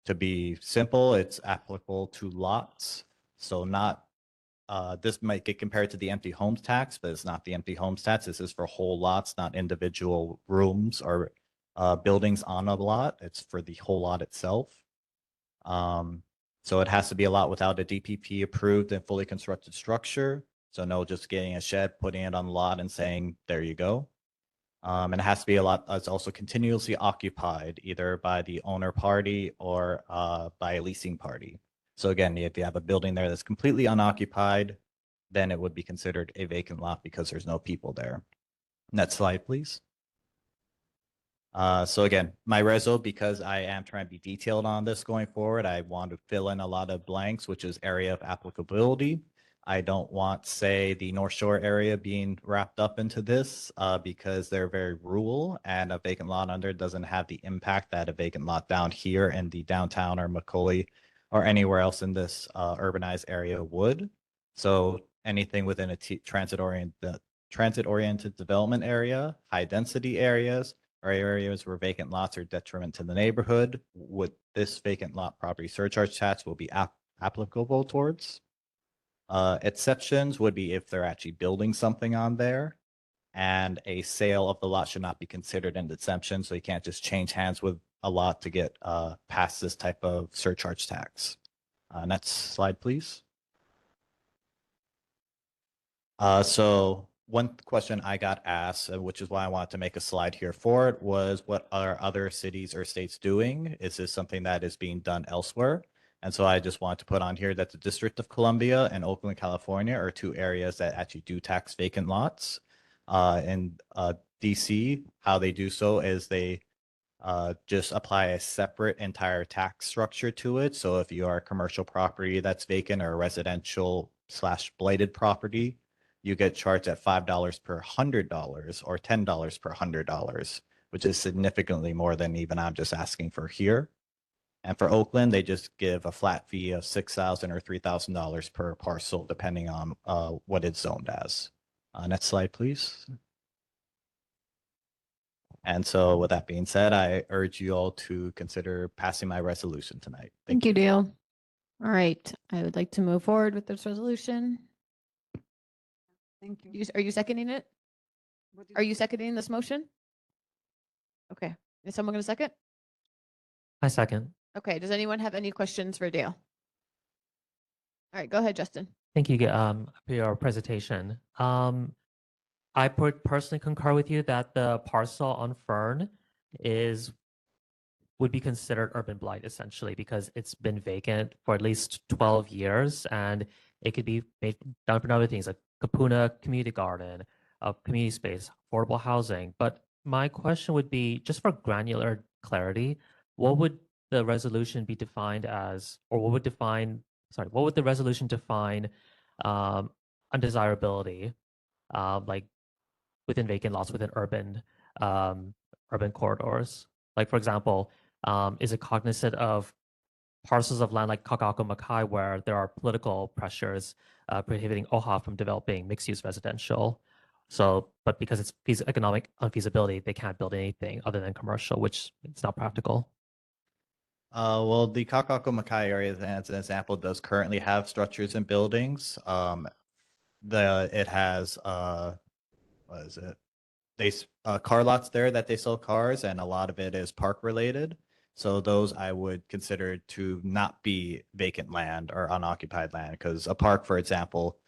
to be simple, it's applicable to lots. So not, this might get compared to the empty homes tax, but it's not the empty homes tax. This is for whole lots, not individual rooms or buildings on a lot. It's for the whole lot itself. So it has to be a lot without a DPP approved and fully constructed structure. So no just getting a shed, putting it on the lot and saying, there you go. And it has to be a lot that's also continuously occupied either by the owner party or by a leasing party. So again, if you have a building there that's completely unoccupied, then it would be considered a vacant lot because there's no people there. Next slide, please. So again, my reso, because I am trying to be detailed on this going forward, I want to fill in a lot of blanks, which is area of applicability. I don't want, say, the North Shore area being wrapped up into this because they're very rural and a vacant lot under doesn't have the impact that a vacant lot down here in the downtown or McCully or anywhere else in this urbanized area would. So anything within a transit-oriented development area, high density areas, or areas where vacant lots are detriment to the neighborhood, would this vacant lot property surcharge tax will be applicable towards. Exceptions would be if they're actually building something on there, and a sale of the lot should not be considered an exemption. So you can't just change hands with a lot to get past this type of surcharge tax. Next slide, please. So one question I got asked, which is why I wanted to make a slide here for it, was what are other cities or states doing? Is this something that is being done elsewhere? And so I just wanted to put on here that the District of Columbia and Oakland, California are two areas that actually do tax vacant lots. In DC, how they do so is they just apply a separate entire tax structure to it. So if you are a commercial property that's vacant or a residential / blighted property, you get charged at $5 per $100 or $10 per $100, which is significantly more than even I'm just asking for here. And for Oakland, they just give a flat fee of $6,000 or $3,000 per parcel, depending on what it's zoned as. Next slide, please. And so with that being said, I urge you all to consider passing my resolution tonight. Thank you, Dale. All right, I would like to move forward with this resolution. Thank you. Are you seconding it? Are you seconding this motion? Okay, is someone going to second? I second. Okay, does anyone have any questions for Dale? All right, go ahead, Justin. Thank you for your presentation. I personally concur with you that the parcel on Fern would be considered urban blight essentially because it's been vacant for at least 12 years and it could be done for other things like Kapuna community garden, community space, affordable housing. But my question would be, just for granular clarity, what would the resolution be defined as, or what would the resolution define undesirability, like within vacant lots within urban corridors? Like, for example, is it cognizant of parcels of land like Kakako Makai where there are political pressures prohibiting OHA from developing mixed-use residential? So, but because it's economic unfeasibility, they can't build anything other than commercial, which it's not practical. Well, the Kakako-Makai area, as an example, does currently have structures and buildings. It has what is it? Car lots there that they sell cars, and a lot of it is park related. So those I would consider to not be vacant land or unoccupied land, because a park, for example,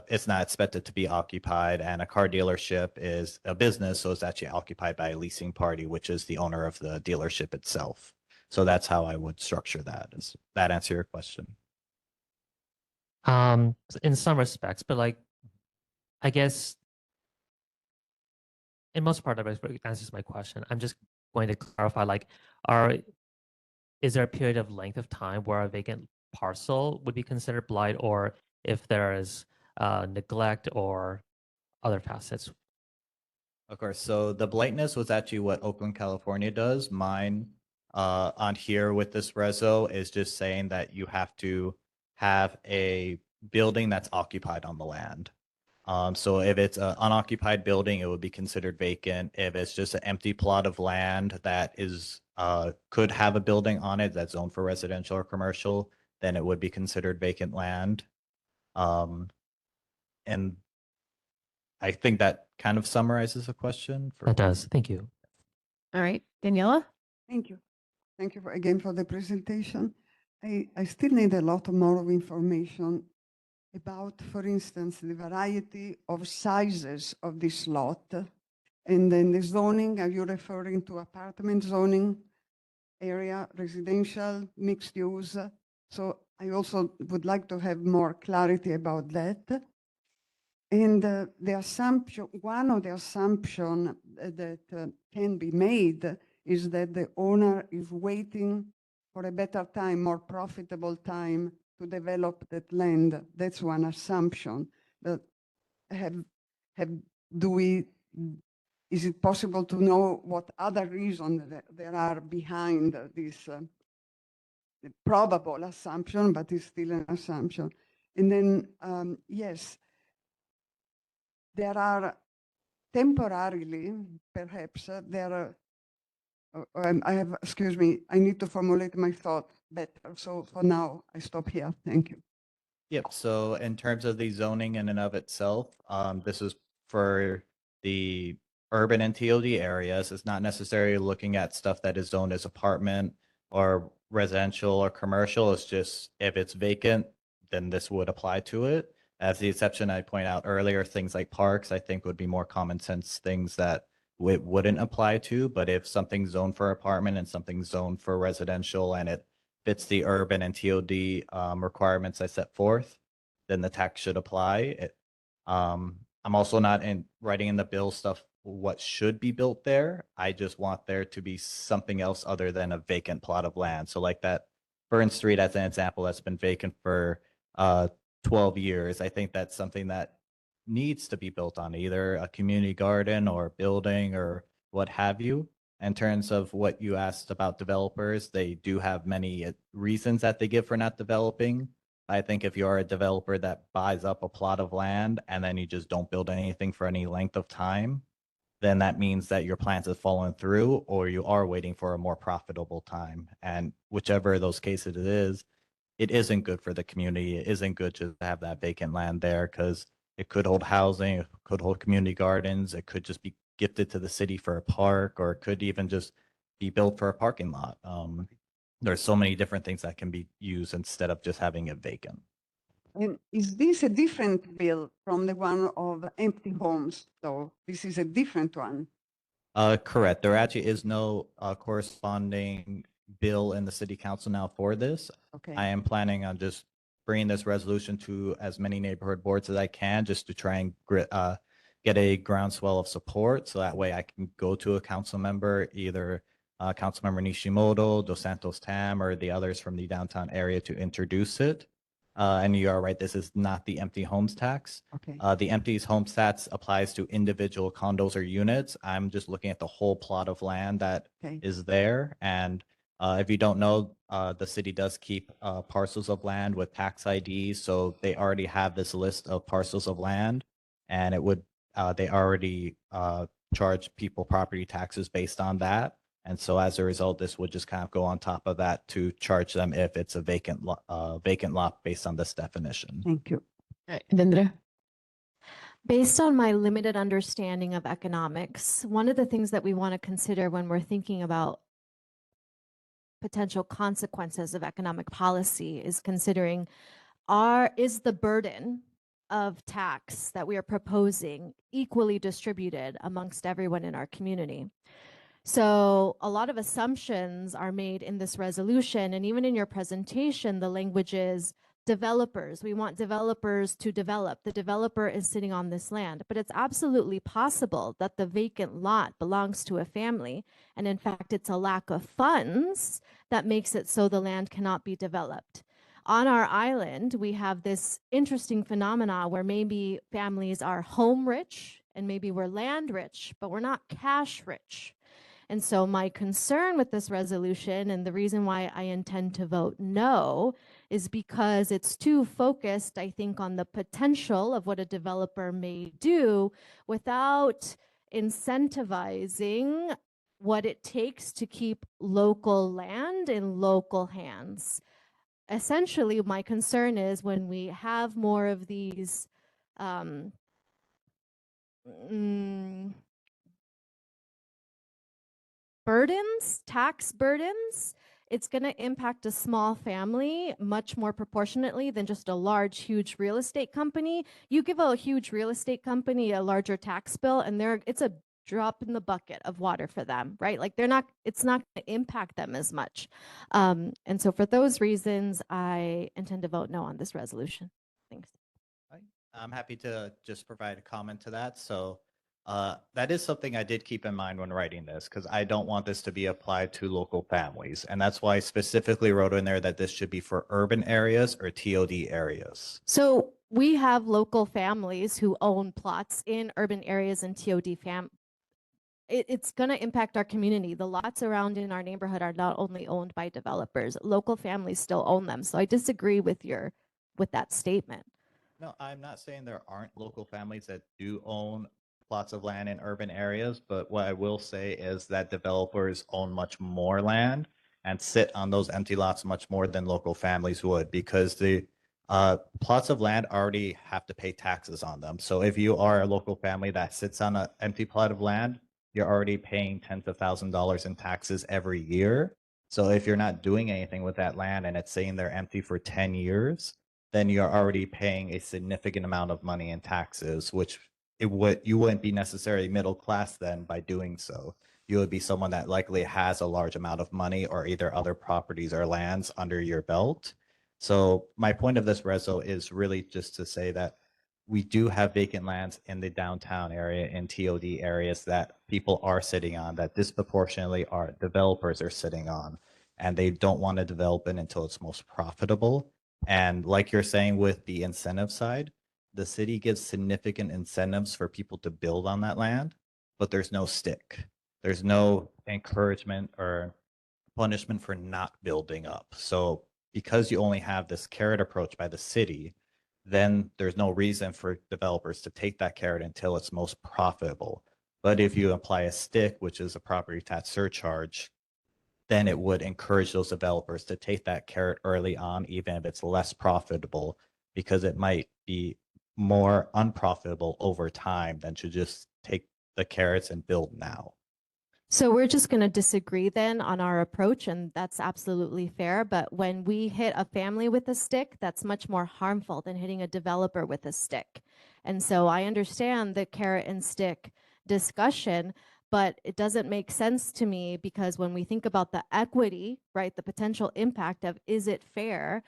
it's not expected to be occupied, and a car dealership is a business, so it's actually occupied by a leasing party, which is the owner of the dealership itself. So that's how I would structure that. Does that answer your question? In some respects, but like, I guess in most part of it answers my question. I'm just going to clarify, like, is there a period of length of time where a vacant parcel would be considered blight, or if there is neglect or other facets? Of course. So the blightness was actually what Oakland, California does. Mine on here with this reso is just saying that you have to have a building that's occupied on the land. So if it's an unoccupied building, it would be considered vacant. If it's just an empty plot of land that is could have a building on it that's zoned for residential or commercial, then it would be considered vacant land. And I think that kind of summarizes the question. That does. Thank you. All right, Daniela? Thank you. Thank you again for the presentation. I still need a lot more of information about, for instance, the variety of sizes of this lot. And then the zoning, are you referring to apartment zoning area, residential, mixed use? So I also would like to have more clarity about that. And the assumption, one of the assumptions that can be made is that the owner is waiting for a better time, more profitable time to develop that land. That's one assumption. But is it possible to know what other reasons there are behind this probable assumption, but it's still an assumption? And then, yes, there are temporarily, perhaps, excuse me, I need to formulate my thought better. So for now, I stop here. Thank you. Yep. So in terms of the zoning in and of itself, this is for the urban and TOD areas. It's not necessarily looking at stuff that is zoned as apartment or residential or commercial. It's just if it's vacant, then this would apply to it. As the exception I point out earlier, things like parks, I think would be more common sense things that it wouldn't apply to. But if something's zoned for apartment and something's zoned for residential and it fits the urban and TOD requirements I set forth, then the tax should apply. I'm also not writing in the bill stuff what should be built there. I just want there to be something else other than a vacant plot of land. So like that Burn Street as an example that's been vacant for 12 years. I think that's something that needs to be built on, either a community garden or building or what have you. In terms of what you asked about developers, they do have many reasons that they give for not developing. I think if you're a developer that buys up a plot of land and then you just don't build anything for any length of time, then that means that your plans have fallen through or you are waiting for a more profitable time. And whichever of those cases it isn't good for the community. It isn't good to have that vacant land there because it could hold housing, it could hold community gardens, it could just be gifted to the city for a park, or it could even just be built for a parking lot. There's so many different things that can be used instead of just having it vacant. And is this a different bill from the one of empty homes? So this is a different one. Correct. There actually is no corresponding bill in the city council now for this. Okay. I am planning on just bringing this resolution to as many neighborhood boards as I can, just to try and get a groundswell of support. So that way I can go to a council member, either Councilmember Nishimoto, Dos Santos Tam, or the others from the downtown area to introduce it. And you are right, this is not the empty homes tax. Okay. The empty homes tax applies to individual condos or units. I'm just looking at the whole plot of land that is there. And if you don't know, the city does keep parcels of land with tax IDs. So they already have this list of parcels of land. And it would they already charge people property taxes based on that. And so as a result, this would just kind of go on top of that to charge them if it's a vacant lot based on this definition. Thank you. Vendra? Based on my limited understanding of economics, one of the things that we want to consider when we're thinking about potential consequences of economic policy is considering is the burden of tax that we are proposing equally distributed amongst everyone in our community. So a lot of assumptions are made in this resolution, and even in your presentation, the language is developers. We want developers to develop. The developer is sitting on this land, but it's absolutely possible that the vacant lot belongs to a family. And in fact, it's a lack of funds that makes it so the land cannot be developed. On our island, we have this interesting phenomena where maybe families are home rich and maybe we're land rich, but we're not cash rich. And so my concern with this resolution, and the reason why I intend to vote no, is because it's too focused, I think, on the potential of what a developer may do without incentivizing what it takes to keep local land in local hands. Essentially, my concern is when we have more of these burdens, tax burdens, it's going to impact a small family much more proportionately than just a large, huge real estate company. You give a huge real estate company a larger tax bill and it's a drop in the bucket of water for them, right? Like it's not going to impact them as much. And so for those reasons, I intend to vote no on this resolution. Thanks. I'm happy to just provide a comment to that. So that is something I did keep in mind when writing this, because I don't want this to be applied to local families. And that's why I specifically wrote in there that this should be for urban areas or TOD areas. So we have local families who own plots in urban areas and TOD it's going to impact our community. The lots around in our neighborhood are not only owned by developers, local families still own them. So I disagree with that statement. No, I'm not saying there aren't local families that do own plots of land in urban areas, but what I will say is that developers own much more land and sit on those empty lots much more than local families would, because the plots of land already have to pay taxes on them. So if you are a local family that sits on an empty plot of land, you're already paying tens of thousands of dollars in taxes every year. So if you're not doing anything with that land and it's saying they're empty for 10 years, then you're already paying a significant amount of money in taxes, which you wouldn't be necessarily middle class then by doing so. You would be someone that likely has a large amount of money or either other properties or lands under your belt. So my point of this reso is really just to say that we do have vacant lands in the downtown area and TOD areas that people are sitting on, that disproportionately our developers are sitting on, and they don't want to develop it until it's most profitable. And like you're saying with the incentive side, the city gives significant incentives for people to build on that land, but there's no stick. There's no encouragement or punishment for not building up. So because you only have this carrot approach by the city, then there's no reason for developers to take that carrot until it's most profitable. But if you apply a stick, which is a property tax surcharge, then it would encourage those developers to take that carrot early on, even if it's less profitable, because it might be more unprofitable over time than to just take the carrots and build now. So we're just going to disagree then on our approach, and that's absolutely fair. But when we hit a family with a stick, that's much more harmful than hitting a developer with a stick. And so I understand the carrot and stick discussion, but it doesn't make sense to me, because when we think about the equity, right, the potential impact of is it fair,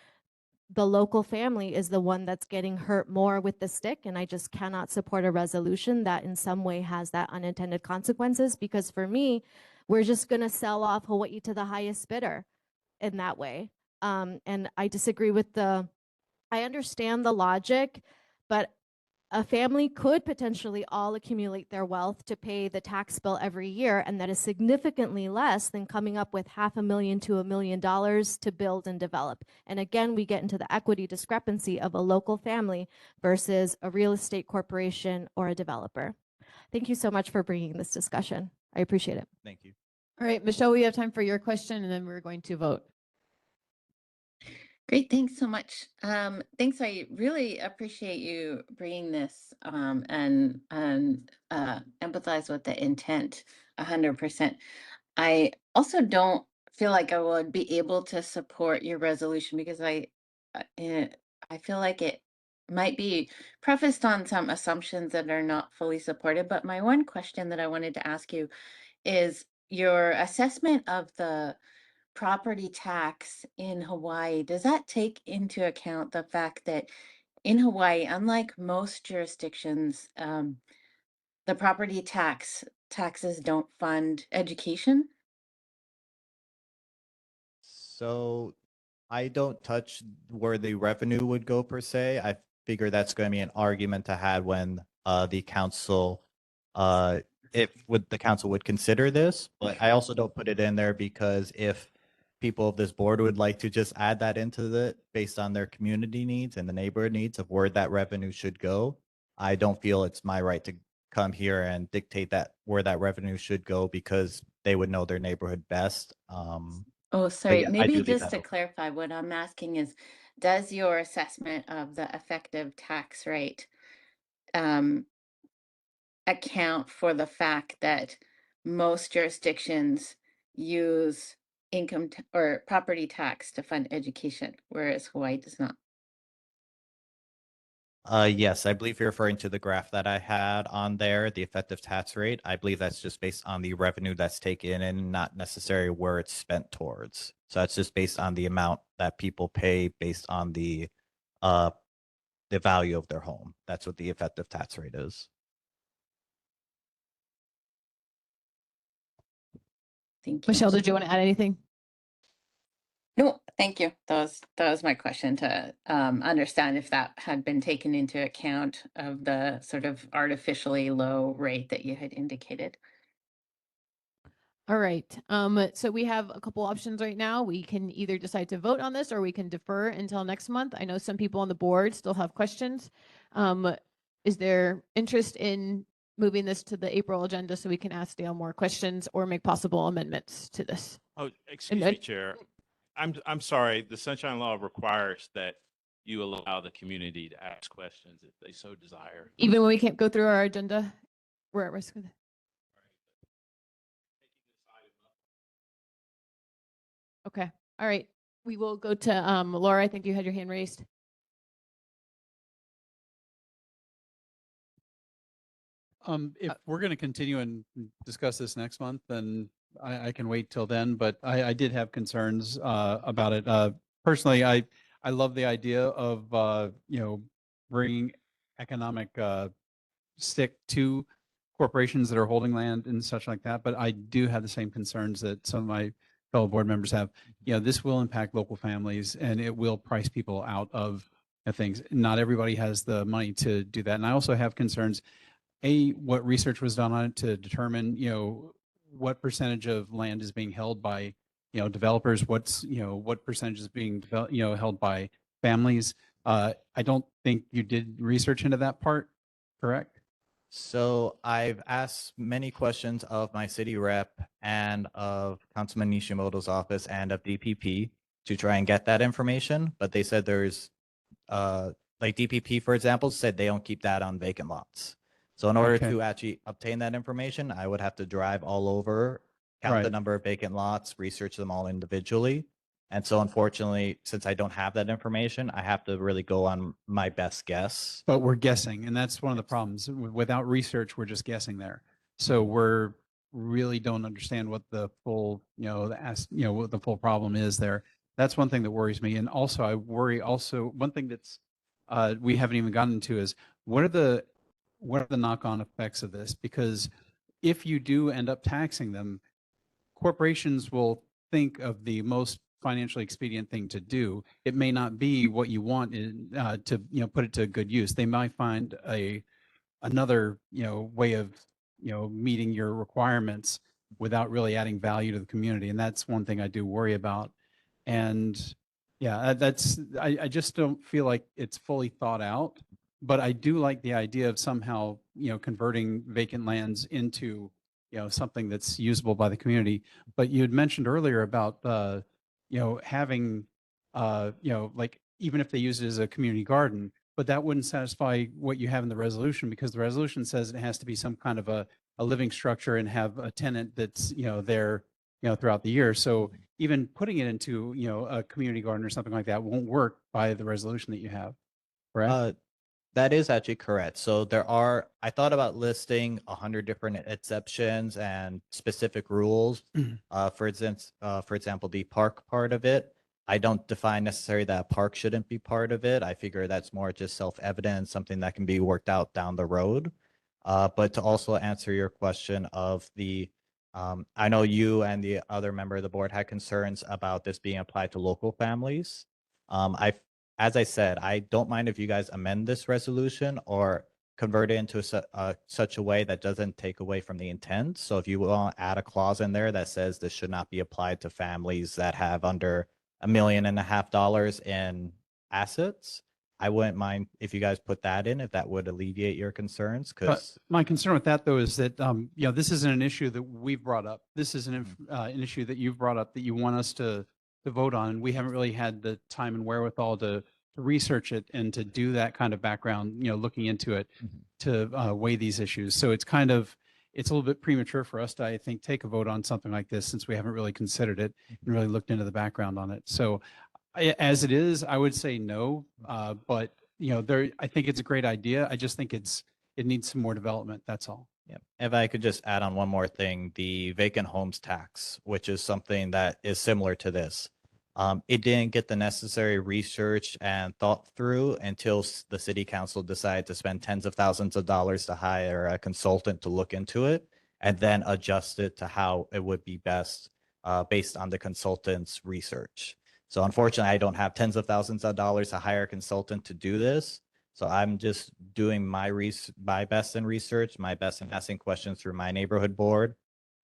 the local family is the one that's getting hurt more with the stick, and I just cannot support a resolution that in some way has that unintended consequences, because for me, we're just going to sell off Hawaii to the highest bidder in that way. And I disagree with I understand the logic, but a family could potentially all accumulate their wealth to pay the tax bill every year, and that is significantly less than coming up with $500,000 to $1 million to build and develop. And again, we get into the equity discrepancy of a local family versus a real estate corporation or a developer. Thank you so much for bringing this discussion. I appreciate it. Thank you. All right, Michelle, we have time for your question, and then we're going to vote. Great, thanks so much. Thanks, I really appreciate you bringing this and empathize with the intent 100%. I also don't feel like I would be able to support your resolution because I feel like it might be prefaced on some assumptions that are not fully supported. But my one question that I wanted to ask you is your assessment of the property tax in Hawaii, does that take into account the fact that in Hawaii, unlike most jurisdictions, the property taxes don't fund education? So I don't touch where the revenue would go per se. I figure that's going to be an argument to have when the council, the council would consider this. But I also don't put it in there because if people of this board would like to just add that into it based on their community needs and the neighborhood needs of where that revenue should go, I don't feel it's my right to come here and dictate that where that revenue should go because they would know their neighborhood best. Oh, sorry. yeah, I do Maybe leave just that to open. clarify, what I'm asking is, does your assessment of the effective tax rate account for the fact that most jurisdictions use income or property tax to fund education, whereas Hawaii does not? Yes, I believe you're referring to the graph that I had on there, the effective tax rate. I believe that's just based on the revenue that's taken in, not necessarily where it's spent towards. So that's just based on the amount that people pay based on the value of their home. That's what the effective tax rate is. Thank you. Michelle, did you want to add anything? No, thank you. That was my question, to understand if that had been taken into account of the sort of artificially low rate that you had indicated. All right. So we have a couple options right now. We can either decide to vote on this or we can defer until next month. I know some people on the board still have questions. Is there interest in moving this to the April agenda so we can ask Dale more questions or make possible amendments to this? Oh, excuse me, Chair. I'm sorry. The Sunshine Law requires that you allow the community to ask questions if they so desire. Even when we can't go through our agenda, we're at risk of that. Okay. All right. We will go to Laura. I think you had your hand raised. If we're going to continue and discuss this next month, then I can wait till then. But I did have concerns about it. Personally, I love the idea of bringing economic stick to corporations that are holding land and such like that. But I do have the same concerns that some of my fellow board members have. This will impact local families and it will price people out of things. Not everybody has the money to do that. And I also have concerns. What research was done on it to determine, what percentage of land is being held by, developers, what percentage is being held by families. I don't think you did research into that part, correct? So I've asked many questions of my city rep and of Councilman Nishimoto's office and of DPP to try and get that information, but they said there's, like DPP, for example, said they don't keep that on vacant lots. So in order to actually obtain that information, I would have to drive all over, count the number of vacant lots, research them all individually. And so unfortunately, since I don't have that information, I have to really go on my best guess. But we're guessing, and that's one of the problems. Without research, we're just guessing there. So we're really don't understand what the full, what the full problem is there. That's one thing that worries me. And also I worry one thing that's we haven't even gotten into is what are the knock-on effects of this? Because if you do end up taxing them, corporations will think of the most financially expedient thing to do. It may not be what you want to, put it to good use. They might find another, way of, meeting your requirements without really adding value to the community. And that's one thing I do worry about. And yeah, I just don't feel like it's fully thought out, but I do like the idea of somehow, converting vacant lands into, something that's usable by the community. But you had mentioned earlier about, having, like, even if they use it as a community garden, but that wouldn't satisfy what you have in the resolution, because the resolution says it has to be some kind of a living structure and have a tenant that's, there, throughout the year. So even putting it into, a community garden or something like that won't work by the resolution that you have, correct? That is actually correct. So I thought about listing 100 different exceptions and specific rules. For example, the park part of it, I don't define necessarily that a park shouldn't be part of it. I figure that's more just self-evident, something that can be worked out down the road. But to also answer your question of I know you and the other member of the board had concerns about this being applied to local families. As I said, I don't mind if you guys amend this resolution or convert it into such a way that doesn't take away from the intent. So if you want to add a clause in there that says this should not be applied to families that have under $1.5 million in assets, I wouldn't mind if you guys put that in, if that would alleviate your concerns. Because My concern with that, though, is that this isn't an issue that we've brought up. This is an issue that you've brought up that you want us to vote on. We haven't really had the time and wherewithal to research it and to do that kind of background, looking into it to weigh these issues. So it's a little bit premature for us to, I think, take a vote on something like this, since we haven't really considered it and really looked into the background on it. So as it is, I would say no, but I think it's a great idea. I just think it needs some more development. That's all. Yeah. If I could just add on one more thing, the vacant homes tax, which is something that is similar to this. It didn't get the necessary research and thought through until the city council decided to spend tens of thousands of dollars to hire a consultant to look into it and then adjust it to how it would be best based on the consultant's research. So unfortunately, I don't have tens of thousands of dollars to hire a consultant to do this. So I'm just doing my best in research, my best in asking questions through my neighborhood board,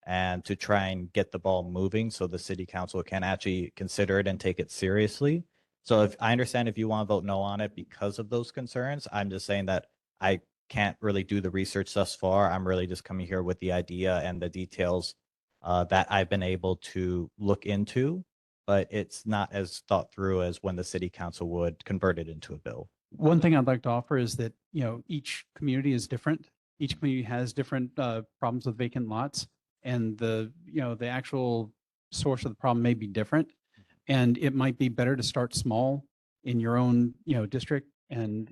and to try and get the ball moving so the city council can actually consider it and take it seriously. So if I understand if you want to vote no on it because of those concerns, I'm just saying that I can't really do the research thus far. I'm really just coming here with the idea and the details that I've been able to look into, but it's not as thought through as when the city council would convert it into a bill. One thing I'd like to offer is that, each community is different. Each community has different problems with vacant lots, and the actual source of the problem may be different. And it might be better to start small in your own, district and,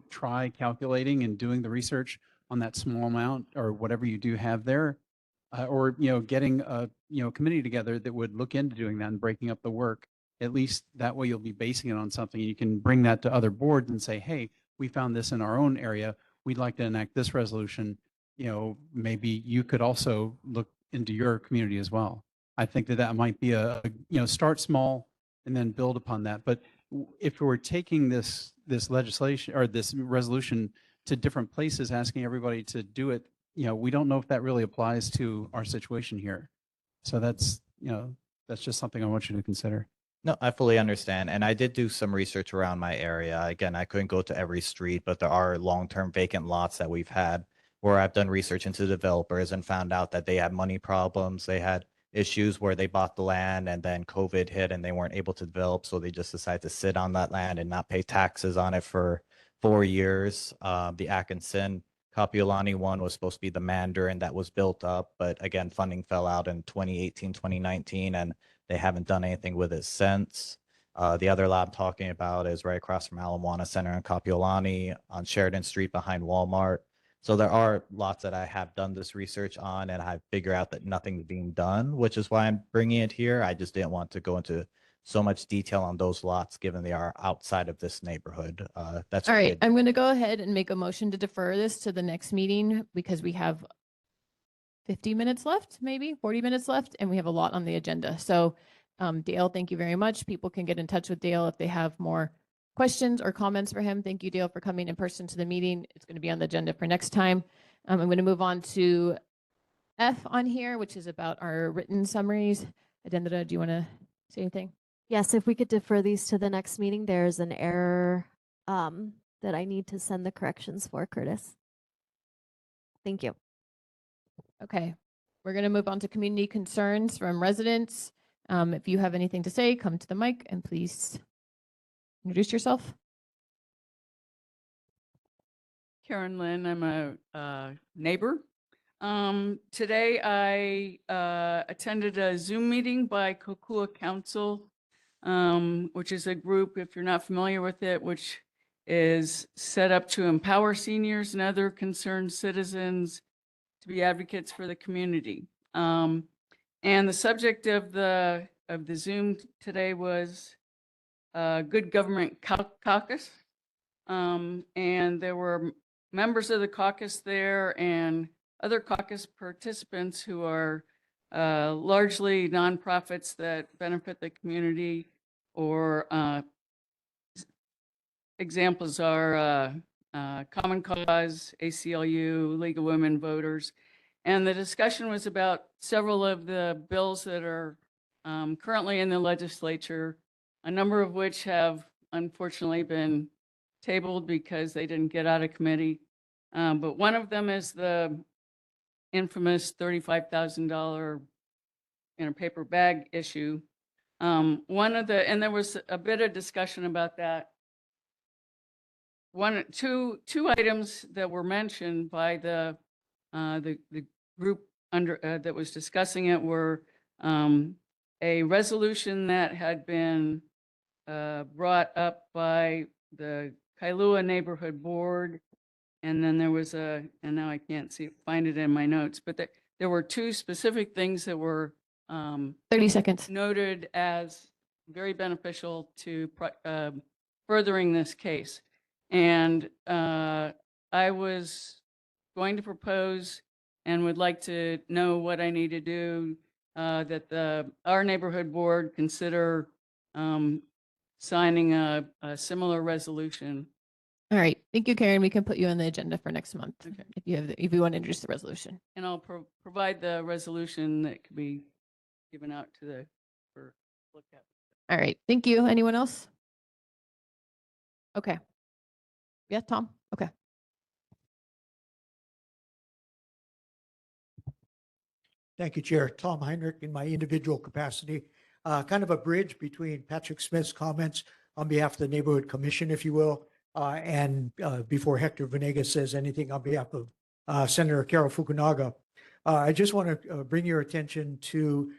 try calculating and doing the research on that small amount or whatever you do have there. Or, getting a, committee together that would look into doing that and breaking up the work. At least that way you'll be basing it on something. You can bring that to other boards and say, hey, we found this in our own area. We'd like to enact this resolution. Maybe you could also look into your community as well. I think that might be start small and then build upon that. But if we're taking this legislation or this resolution to different places, asking everybody to do it, we don't know if that really applies to our situation here. So that's just something I want you to consider. No, I fully understand. And I did do some research around my area. Again, I couldn't go to every street, but there are long-term vacant lots that we've had where I've done research into developers and found out that they had money problems. They had issues where they bought the land and then COVID hit and they weren't able to develop. So they just decided to sit on that land and not pay taxes on it for 4 years. The Atkinson Kapiolani one was supposed to be the Mandarin that was built up. But again, funding fell out in 2018, 2019, and they haven't done anything with it since. The other lot I'm talking about is right across from Ala Moana Center in Kapiolani on Sheridan Street behind Walmart. So there are lots that I have done this research on, and I figure out that nothing's being done, which is why I'm bringing it here. I just didn't want to go into so much detail on those lots, given they are outside of this neighborhood. That's all right. I'm going to go ahead and make a motion to defer this to the next meeting because we have 50 minutes left, maybe 40 minutes left, and we have a lot on the agenda. So Dale, thank you very much. People can get in touch with Dale if they have more questions or comments for him. Thank you, Dale, for coming in person to the meeting. It's going to be on the agenda for next time. I'm going to move on to F on here, which is about our written summaries. Adendra, do you want to say anything? Yes, if we could defer these to the next meeting, there's an error that I need to send the corrections for, Curtis. Thank you. Okay, we're going to move on to community concerns from residents. If you have anything to say, come to the mic and please introduce yourself. Karen Lynn, I'm a neighbor. Today I attended a Zoom meeting by Kokua Council, which is a group, if you're not familiar with it, which is set up to empower seniors and other concerned citizens to be advocates for the community. And the subject of the Zoom today was Good Government Caucus. And there were members of the caucus there and other caucus participants who are largely nonprofits that benefit the community, or examples are Common Cause, ACLU, League of Women Voters. And the discussion was about several of the bills that are currently in the legislature, a number of which have unfortunately been tabled because they didn't get out of committee. But one of them is the infamous $35,000 in a paper bag issue. And there was a bit of discussion about that. Two items that were mentioned by the group that was discussing it were a resolution that had been brought up by the Kailua Neighborhood Board, and then there was and now I can't find it in my notes, but there were two specific things that were 30 seconds noted as very beneficial to furthering this case. And I was going to propose and would like to know what I need to do that our neighborhood board consider signing a similar resolution. All right, thank you, Karen. We can put you on the agenda for next month if you want to introduce the resolution. And I'll provide the resolution that could be given out to for look at. All right, thank you. Anyone else? Okay. Yeah, Tom. Okay. Thank you, Chair. Tom Heinrich in my individual capacity, kind of a bridge between Patrick Smith's comments on behalf of the Neighborhood Commission, if you will, and before Hector Venegas says anything on behalf of Senator Carol Fukunaga. I just want to bring your attention to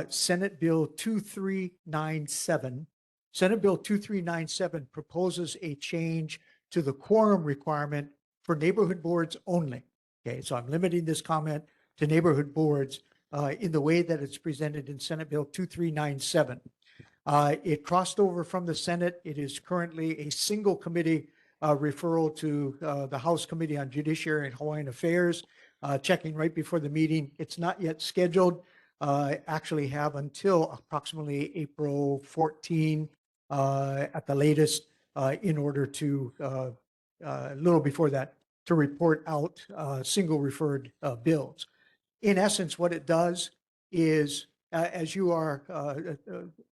Senate Bill 2397. Senate Bill 2397 proposes a change to the quorum requirement for neighborhood boards only. Okay, so I'm limiting this comment to neighborhood boards in the way that it's presented in Senate Bill 2397. It crossed over from the Senate. It is currently a single committee referral to the House Committee on Judiciary and Hawaiian Affairs, checking right before the meeting. It's not yet scheduled. Actually have until approximately April 14 at the latest in order to, a little before that, to report out single referred bills. In essence, what it does is, as you are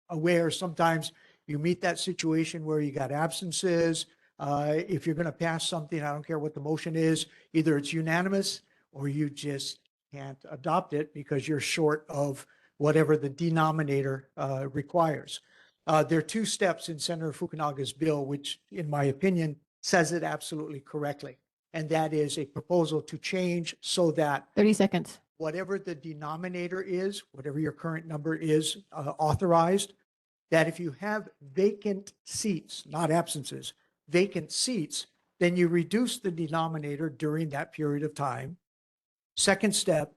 aware, sometimes you meet that situation where you got absences. If you're going to pass something, I don't care what the motion is, either it's unanimous or you just can't adopt it because you're short of whatever the denominator requires. There are two steps in Senator Fukunaga's bill, which in my opinion says it absolutely correctly. And that is a proposal to change so that 30 seconds. Whatever the denominator is, whatever your current number is authorized, that if you have vacant seats, not absences, vacant seats, then you reduce the denominator during that period of time. Second step,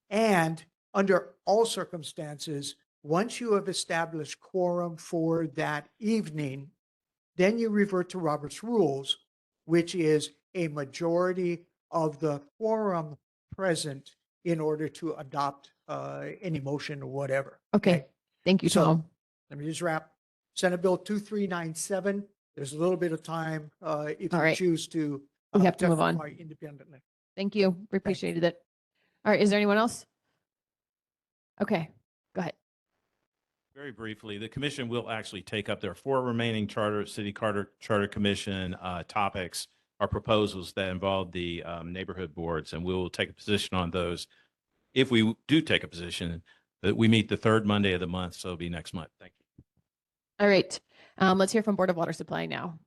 and under all circumstances, once you have established quorum for that evening, then you revert to Robert's rules, which is a majority of the quorum present in order to adopt any motion or whatever. Okay. Thank you, So, Tom. let me just wrap. Senate Bill 2397, there's a little bit of time if All you right. choose to We have to move on. testify independently. Thank you. We appreciated it. All right. Is there anyone else? Okay. Go ahead. Very briefly, the commission will actually take up their 4 remaining city charter commission topics or proposals that involve the neighborhood boards, and we will take a position on those. If we do take a position, that we meet the 3rd Monday of the month, so it'll be next month. Thank you. All right. Let's hear from Board of Water Supply now.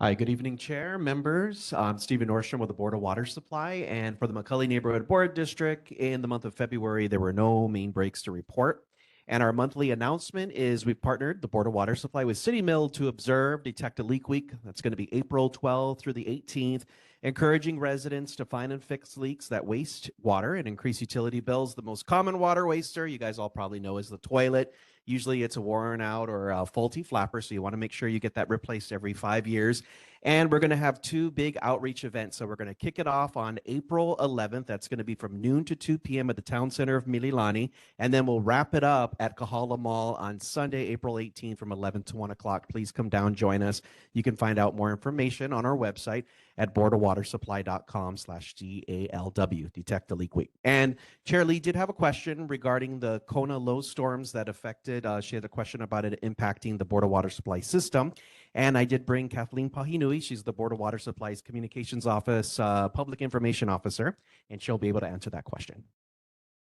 Hi, good evening, Chair, members. I'm Stephen Nordstrom with the Board of Water Supply, and for the McCully Neighborhood Board District, in the month of February, there were no main breaks to report. And our monthly announcement is we've partnered the Board of Water Supply with City Mill to observe Detect a Leak Week. That's going to be April 12th through the 18th, encouraging residents to find and fix leaks that waste water and increase utility bills. The most common water waster, you guys all probably know, is the toilet. Usually it's a worn out or a faulty flapper, so you want to make sure you get that replaced every 5 years. And we're going to have 2 big outreach events. So we're going to kick it off on April 11th. That's going to be from noon to 2 p.m. at the Town Center of Mililani. And then we'll wrap it up at Kahala Mall on Sunday, April 18th from 11 to 1 o'clock. Please come down, join us. You can find out more information on our website at boardofwatersupply.com/DALW, Detect the Leak Week. And Chair Lee did have a question regarding the Kona low storms that affected, she had a question about it impacting the Board of Water Supply system. And I did bring Kathleen Pahinui. She's the Board of Water Supply's Communications Office, Public Information Officer, and she'll be able to answer that question.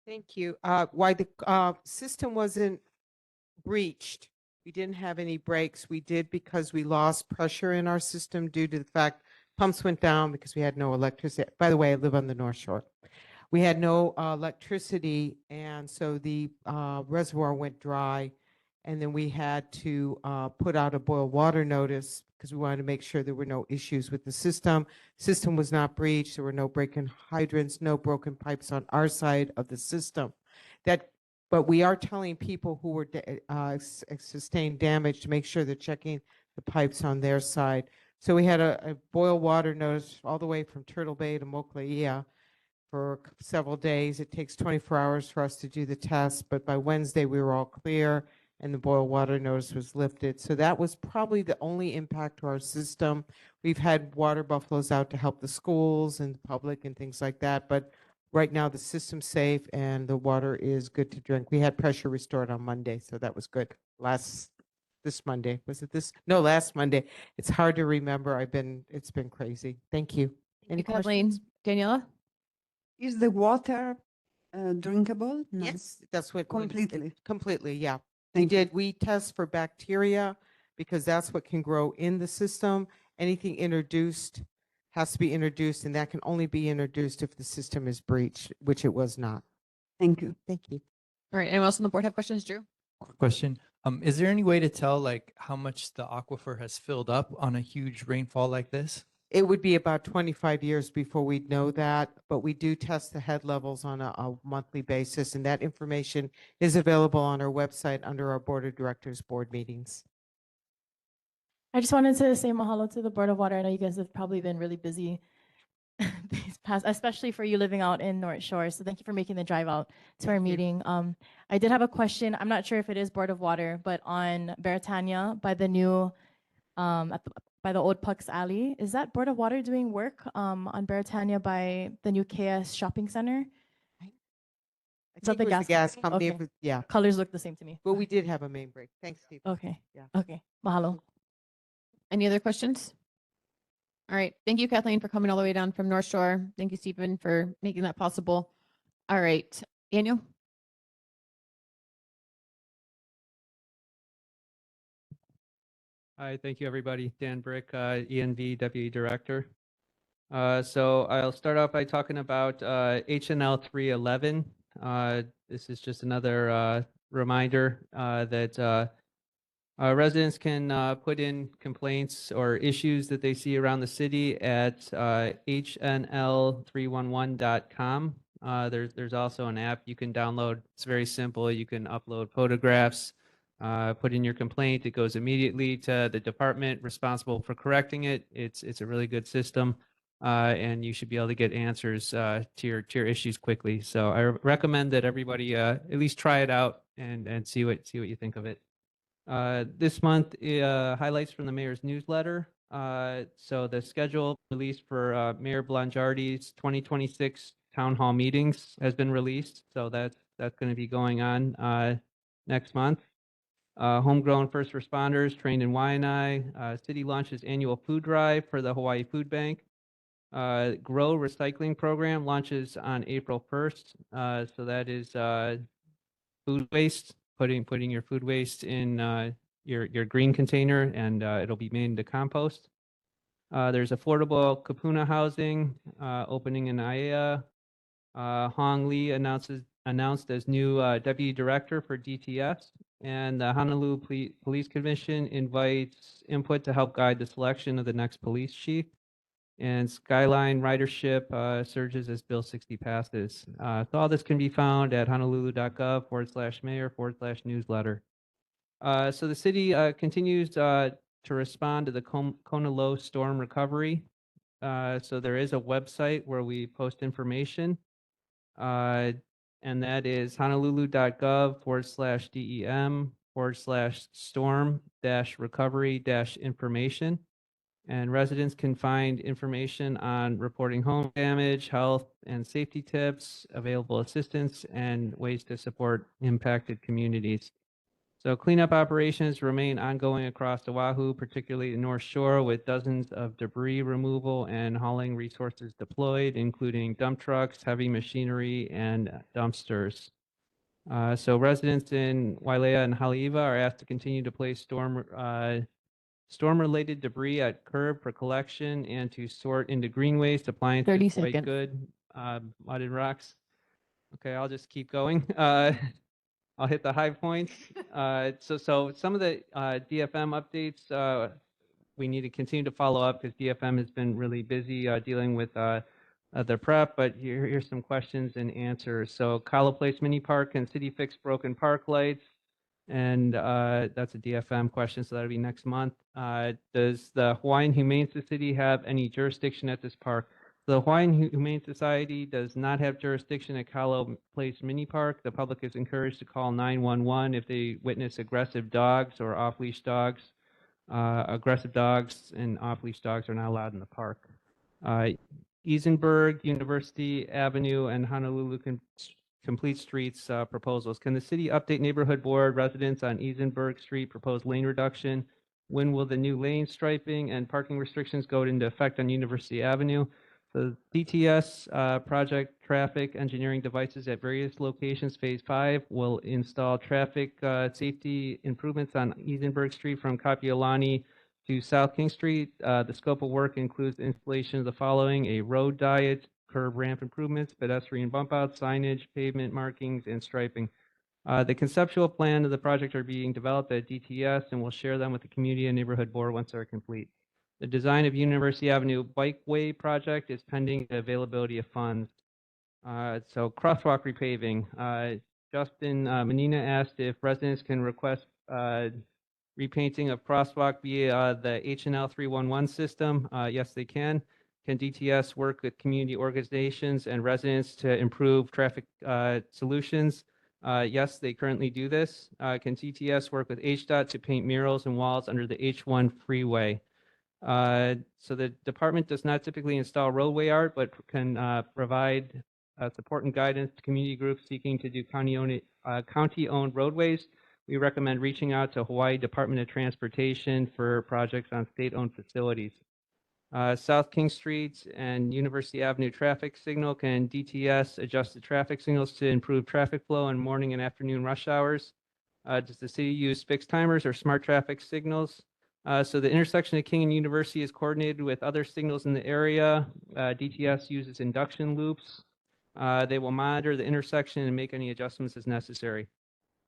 Thank you. Why the system wasn't breached, we didn't have any breaks. We did because we lost pressure in our system due to the fact pumps went down because we had no electricity. By the way, I live on the North Shore. We had no electricity, and so the reservoir went dry, and then we had to put out a boil water notice because we wanted to make sure there were no issues with the system. System was not breached. There were no breaking hydrants, no broken pipes on our side of the system. But we are telling people who were sustained damage to make sure they're checking the pipes on their side. So we had a boil water notice all the way from Turtle Bay to Moʻiliʻili for several days. It takes 24 hours for us to do the test, but by Wednesday we were all clear and the boil water notice was lifted. So that was probably the only impact to our system. We've had water buffaloes out to help the schools and the public and things like that, but right now the system's safe and the water is good to drink. We had pressure restored on Monday, so that was good. This Monday, was it this? No, last Monday. It's hard to remember. It's been crazy. Thank you. Any Kathleen, questions? Daniela? Is the water drinkable? No. Yes, that's what. Completely. Completely, yeah. Thank you. We test for bacteria because that's what can grow in the system. Anything introduced has to be introduced, and that can only be introduced if the system is breached, which it was not. Thank you. Thank you. All right. Anyone else on the board have questions, Drew? Quick question. Is there any way to tell like how much the aquifer has filled up on a huge rainfall like this? It would be about 25 years before we'd know that, but we do test the head levels on a monthly basis, and that information is available on our website under our Board of Directors board meetings. I just wanted to say mahalo to the Board of Water. I know you guys have probably been really busy these past, especially for you living out in North Shore. So thank you for making the drive out to our meeting. I did have a question. I'm not sure if it is Board of Water, but on Beretania by the new, by the old Pucks Alley, is that Board of Water doing work on Beretania by the new KS shopping center? Is that think it was the gas company, Okay. yeah. Colors look the same to me. But we did have a main break. Thanks, Steve. Okay. Yeah. Okay. Mahalo. Any other questions? All right. Thank you, Kathleen, for coming all the way down from North Shore. Thank you, Stephen, for making that possible. All right. Daniel? Hi, thank you, everybody. Dan Brick, ENV Deputy Director. So I'll start off by talking about HNL 311. This is just another reminder that residents can put in complaints or issues that they see around the city at hnl311.com. There's also an app you can download. It's very simple. You can upload photographs, put in your complaint. It goes immediately to the department responsible for correcting it. It's a really good system. and you should be able to get answers to your issues quickly. So I recommend that everybody at least try it out and see what you think of it. This month, highlights from the mayor's newsletter. So the schedule released for Mayor Blangiardi's 2026 town hall meetings has been released. So that's going to be going on next month. Homegrown first responders trained in Waianae. City launches annual food drive for the Hawaii Food Bank. Grow recycling program launches on April 1st. So that is food waste, putting your food waste in your green container, and it'll be made into compost. There's affordable kapuna housing opening in Aiea. Hong Lee announced as new deputy director for DTS, and the Honolulu Police Commission invites input to help guide the selection of the next police chief. And Skyline ridership surges as Bill 60 passes. So all this can be found at honolulu.gov/mayor/newsletter. So the city continues to respond to the Kona Low storm recovery. So there is a website where we post information, and that is honolulu.gov/dem/storm-recovery-information. And residents can find information on reporting home damage, health and safety tips, available assistance, and ways to support impacted communities. So cleanup operations remain ongoing across Oahu, particularly the North Shore, with dozens of debris removal and hauling resources deployed, including dump trucks, heavy machinery, and dumpsters. So residents in Wailea and Haleiwa are asked to continue to place storm-related debris at curb for collection and to sort into green waste, appliances, 30 white seconds. good, mud and rocks. Okay, I'll just keep going. I'll hit the high points. So some of the DFM updates we need to continue to follow up because DFM has been really busy dealing with their prep, but here's some questions and answers. So Kala Place Mini Park and City fix broken park lights. And that's a DFM question, so that'll be next month. Does the Hawaiian Humane Society have any jurisdiction at this park? The Hawaiian Humane Society does not have jurisdiction at Kalo Place Mini Park. The public is encouraged to call 911 if they witness aggressive dogs or off-leash dogs. Aggressive dogs and off-leash dogs are not allowed in the park. Eisenberg, University Avenue, and Honolulu Complete Streets proposals. Can the city update neighborhood board residents on Eisenberg Street proposed lane reduction? When will the new lane striping and parking restrictions go into effect on University Avenue? The DTS project traffic engineering devices at various locations, phase 5, will install traffic safety improvements on Eisenberg Street from Kapiolani to South King Street. The scope of work includes the installation of the following: a road diet, curb ramp improvements, pedestrian bump outs, signage, pavement markings, and striping. The conceptual plan of the project are being developed at DTS, and we'll share them with the community and neighborhood board once they're complete. The design of University Avenue Bikeway project is pending the availability of funds. So crosswalk repaving. Justin Menina asked if residents can request repainting of crosswalk via the H&L 311 system. Yes, they can. Can DTS work with community organizations and residents to improve traffic solutions? Yes, they currently do this. Can DTS work with HDOT to paint murals and walls under the H1 freeway? So the department does not typically install roadway art, but can provide support and guidance to community groups seeking to do county-owned roadways. We recommend reaching out to Hawaii Department of Transportation for projects on state-owned facilities. South King Street and University Avenue traffic signal. Can DTS adjust the traffic signals to improve traffic flow in morning and afternoon rush hours? Does the city use fixed timers or smart traffic signals? So the intersection of King and University is coordinated with other signals in the area. DTS uses induction loops. They will monitor the intersection and make any adjustments as necessary.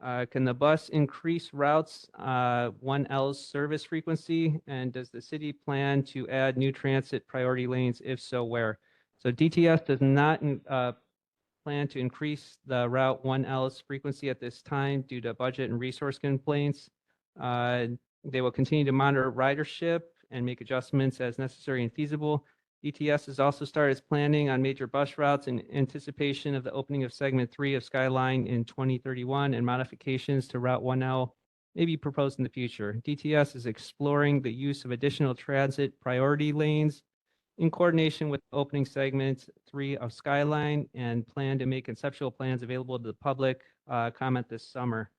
Can the bus increase routes 1L's service frequency? And does the city plan to add new transit priority lanes? If so, where? So DTS does not plan to increase the route 1L's frequency at this time due to budget and resource complaints. They will continue to monitor ridership and make adjustments as necessary and feasible. DTS has also started its planning on major bus routes in anticipation of the opening of segment 3 of Skyline in 2031, and modifications to Route 1L may be proposed in the future. DTS is exploring the use of additional transit priority lanes in coordination with opening segment 3 of Skyline, and plan to make conceptual plans available to the public comment this summer.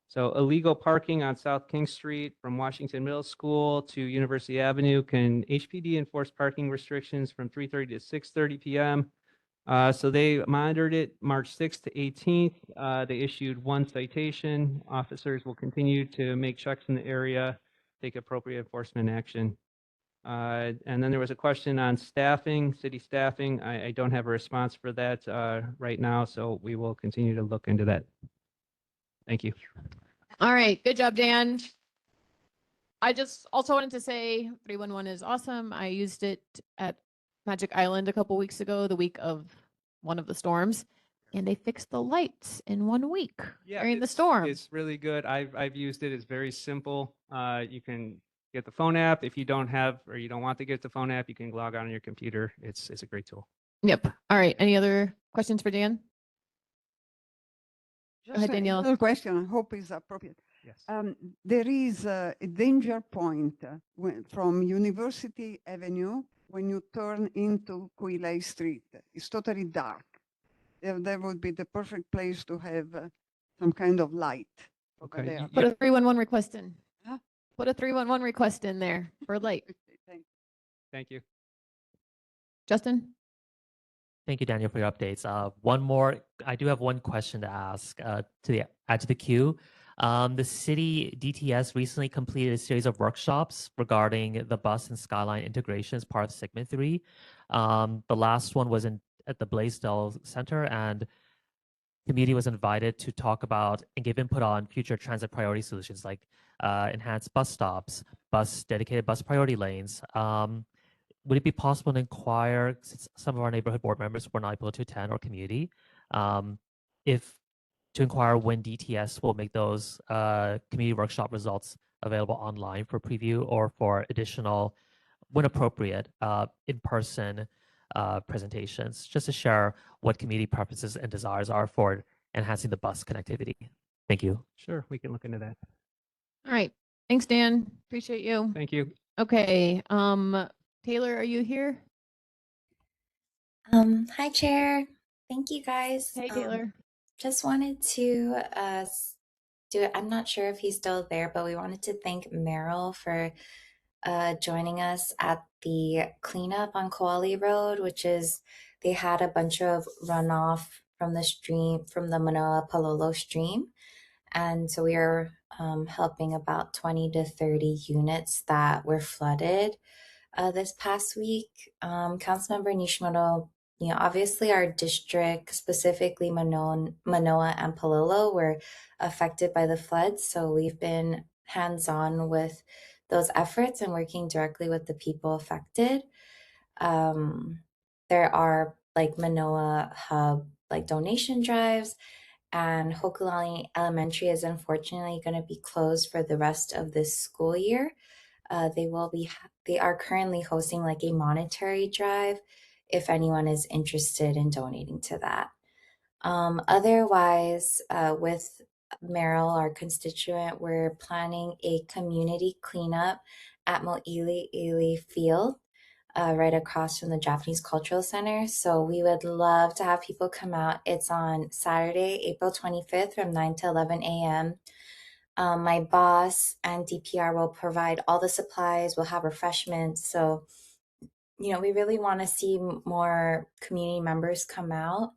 So illegal parking on South King Street from Washington Middle School to University Avenue, can HPD enforce parking restrictions from 3:30 to 6:30 p.m.? So they monitored it March 6th to 18th. They issued 1 citation. Officers will continue to make checks in the area, take appropriate enforcement action. And then there was a question on staffing, city staffing. I don't have a response for that right now, so we will continue to look into that. Thank you. All right, good job, Dan. I just also wanted to say 311 is awesome. I used it at Magic Island a couple weeks ago, the week of one of the storms, and they fixed the lights in 1 week during the storm. It's really good. I've used it. It's very simple. You can get the phone app. If you don't have or you don't want to get the phone app, you can log on your computer. It's a great tool. Yep. All right. Any other questions for Dan? Go ahead, Just a Danielle. little question, I hope is appropriate. Yes. There is a danger point from University Avenue when you turn into Quilay Street. It's totally dark. There would be the perfect place to have some kind of light over Okay. there. Put a 311 request in. Huh? Put a 311 request in there for light. Thank you. Justin? Thank you, Daniel, for your updates. One more, I do have one question to ask add to the queue. The city DTS recently completed a series of workshops regarding the bus and Skyline integration as part of Segment 3. The last one was at the Blaisdell Center, and community was invited to talk about and give input on future transit priority solutions like enhanced bus stops, dedicated bus priority lanes. Would it be possible to inquire, since some of our neighborhood board members were not able to attend, or community, to inquire when DTS will make those community workshop results available online for preview or for additional, when appropriate, in-person presentations, just to share what community preferences and desires are for enhancing the bus connectivity. Thank you. Sure, we can look into that. All right. Thanks, Dan. Appreciate you. Thank you. Okay. Taylor, are you here? Hi, Chair. Thank you, guys. Hey, Taylor. Just wanted to do it. I'm not sure if he's still there, but we wanted to thank Meryl for joining us at the cleanup on Koali Road, which is, they had a bunch of runoff from the stream, from the Manoa Palolo stream. And so we are helping about 20 to 30 units that were flooded this past week. Councilmember Nishimoto, obviously our district, specifically Manoa and Palolo, were affected by the floods. So we've been hands-on with those efforts and working directly with the people affected. There are like Manoa Hub, like donation drives, and Hokulani Elementary is unfortunately going to be closed for the rest of this school year. They are currently hosting like a monetary drive if anyone is interested in donating to that. Otherwise, with Meryl, our constituent, we're planning a community cleanup at Mōʻiliʻili Field, right across from the Japanese Cultural Center. So we would love to have people come out. It's on Saturday, April 25th from 9 to 11 a.m. My boss and DPR will provide all the supplies. We'll have refreshments. So, we really want to see more community members come out,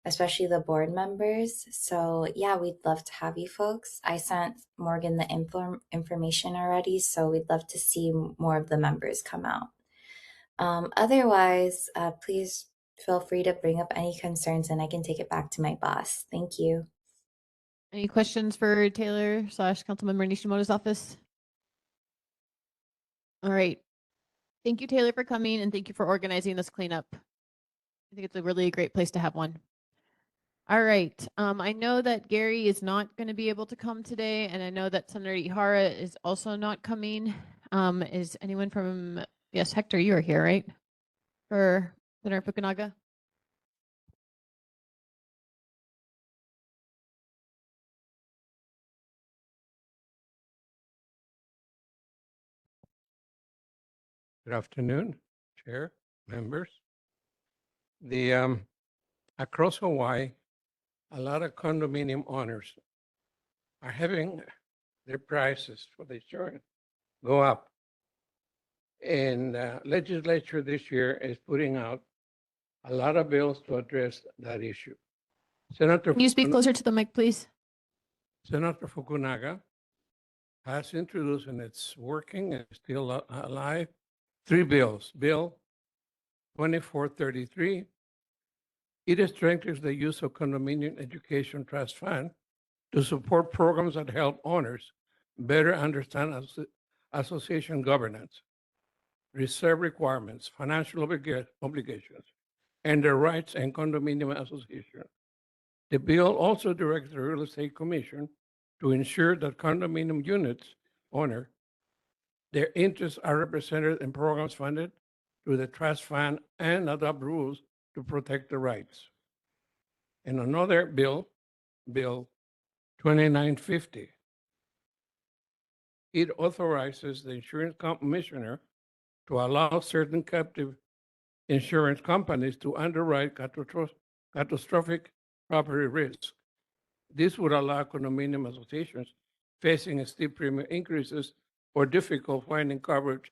especially the board members. So yeah, we'd love to have you folks. I sent Morgan the information already, so we'd love to see more of the members come out. Otherwise, please feel free to bring up any concerns and I can take it back to my boss. Thank you. Any questions for Taylor / Councilmember Nishimoto's office? All right. Thank you, Taylor, for coming, and thank you for organizing this cleanup. I think it's a really great place to have one. All right. I know that Gary is not going to be able to come today, and I know that Senator Ihara is also not coming. Is anyone from, yes, Hector, you are here, right? for Senator Fukunaga? Good afternoon, Chair, members. The across Hawaii, a lot of condominium owners are having their prices for the insurance go up. And legislature this year is putting out a lot of bills to address that issue. Can you speak closer to the mic, please? Senator Fukunaga has introduced, and it's working and still alive, 3 bills. Bill 2433, it strengthens the use of condominium education trust fund to support programs that help owners better understand association governance, reserve requirements, financial obligations, and their rights and condominium association. The bill also directs the Real Estate Commission to ensure that condominium units owner, their interests are represented in programs funded through the trust fund and adopt rules to protect the rights. And another bill, Bill 2950, it authorizes the insurance commissioner to allow certain captive insurance companies to underwrite catastrophic property risk. This would allow condominium associations facing steep premium increases or difficult finding coverage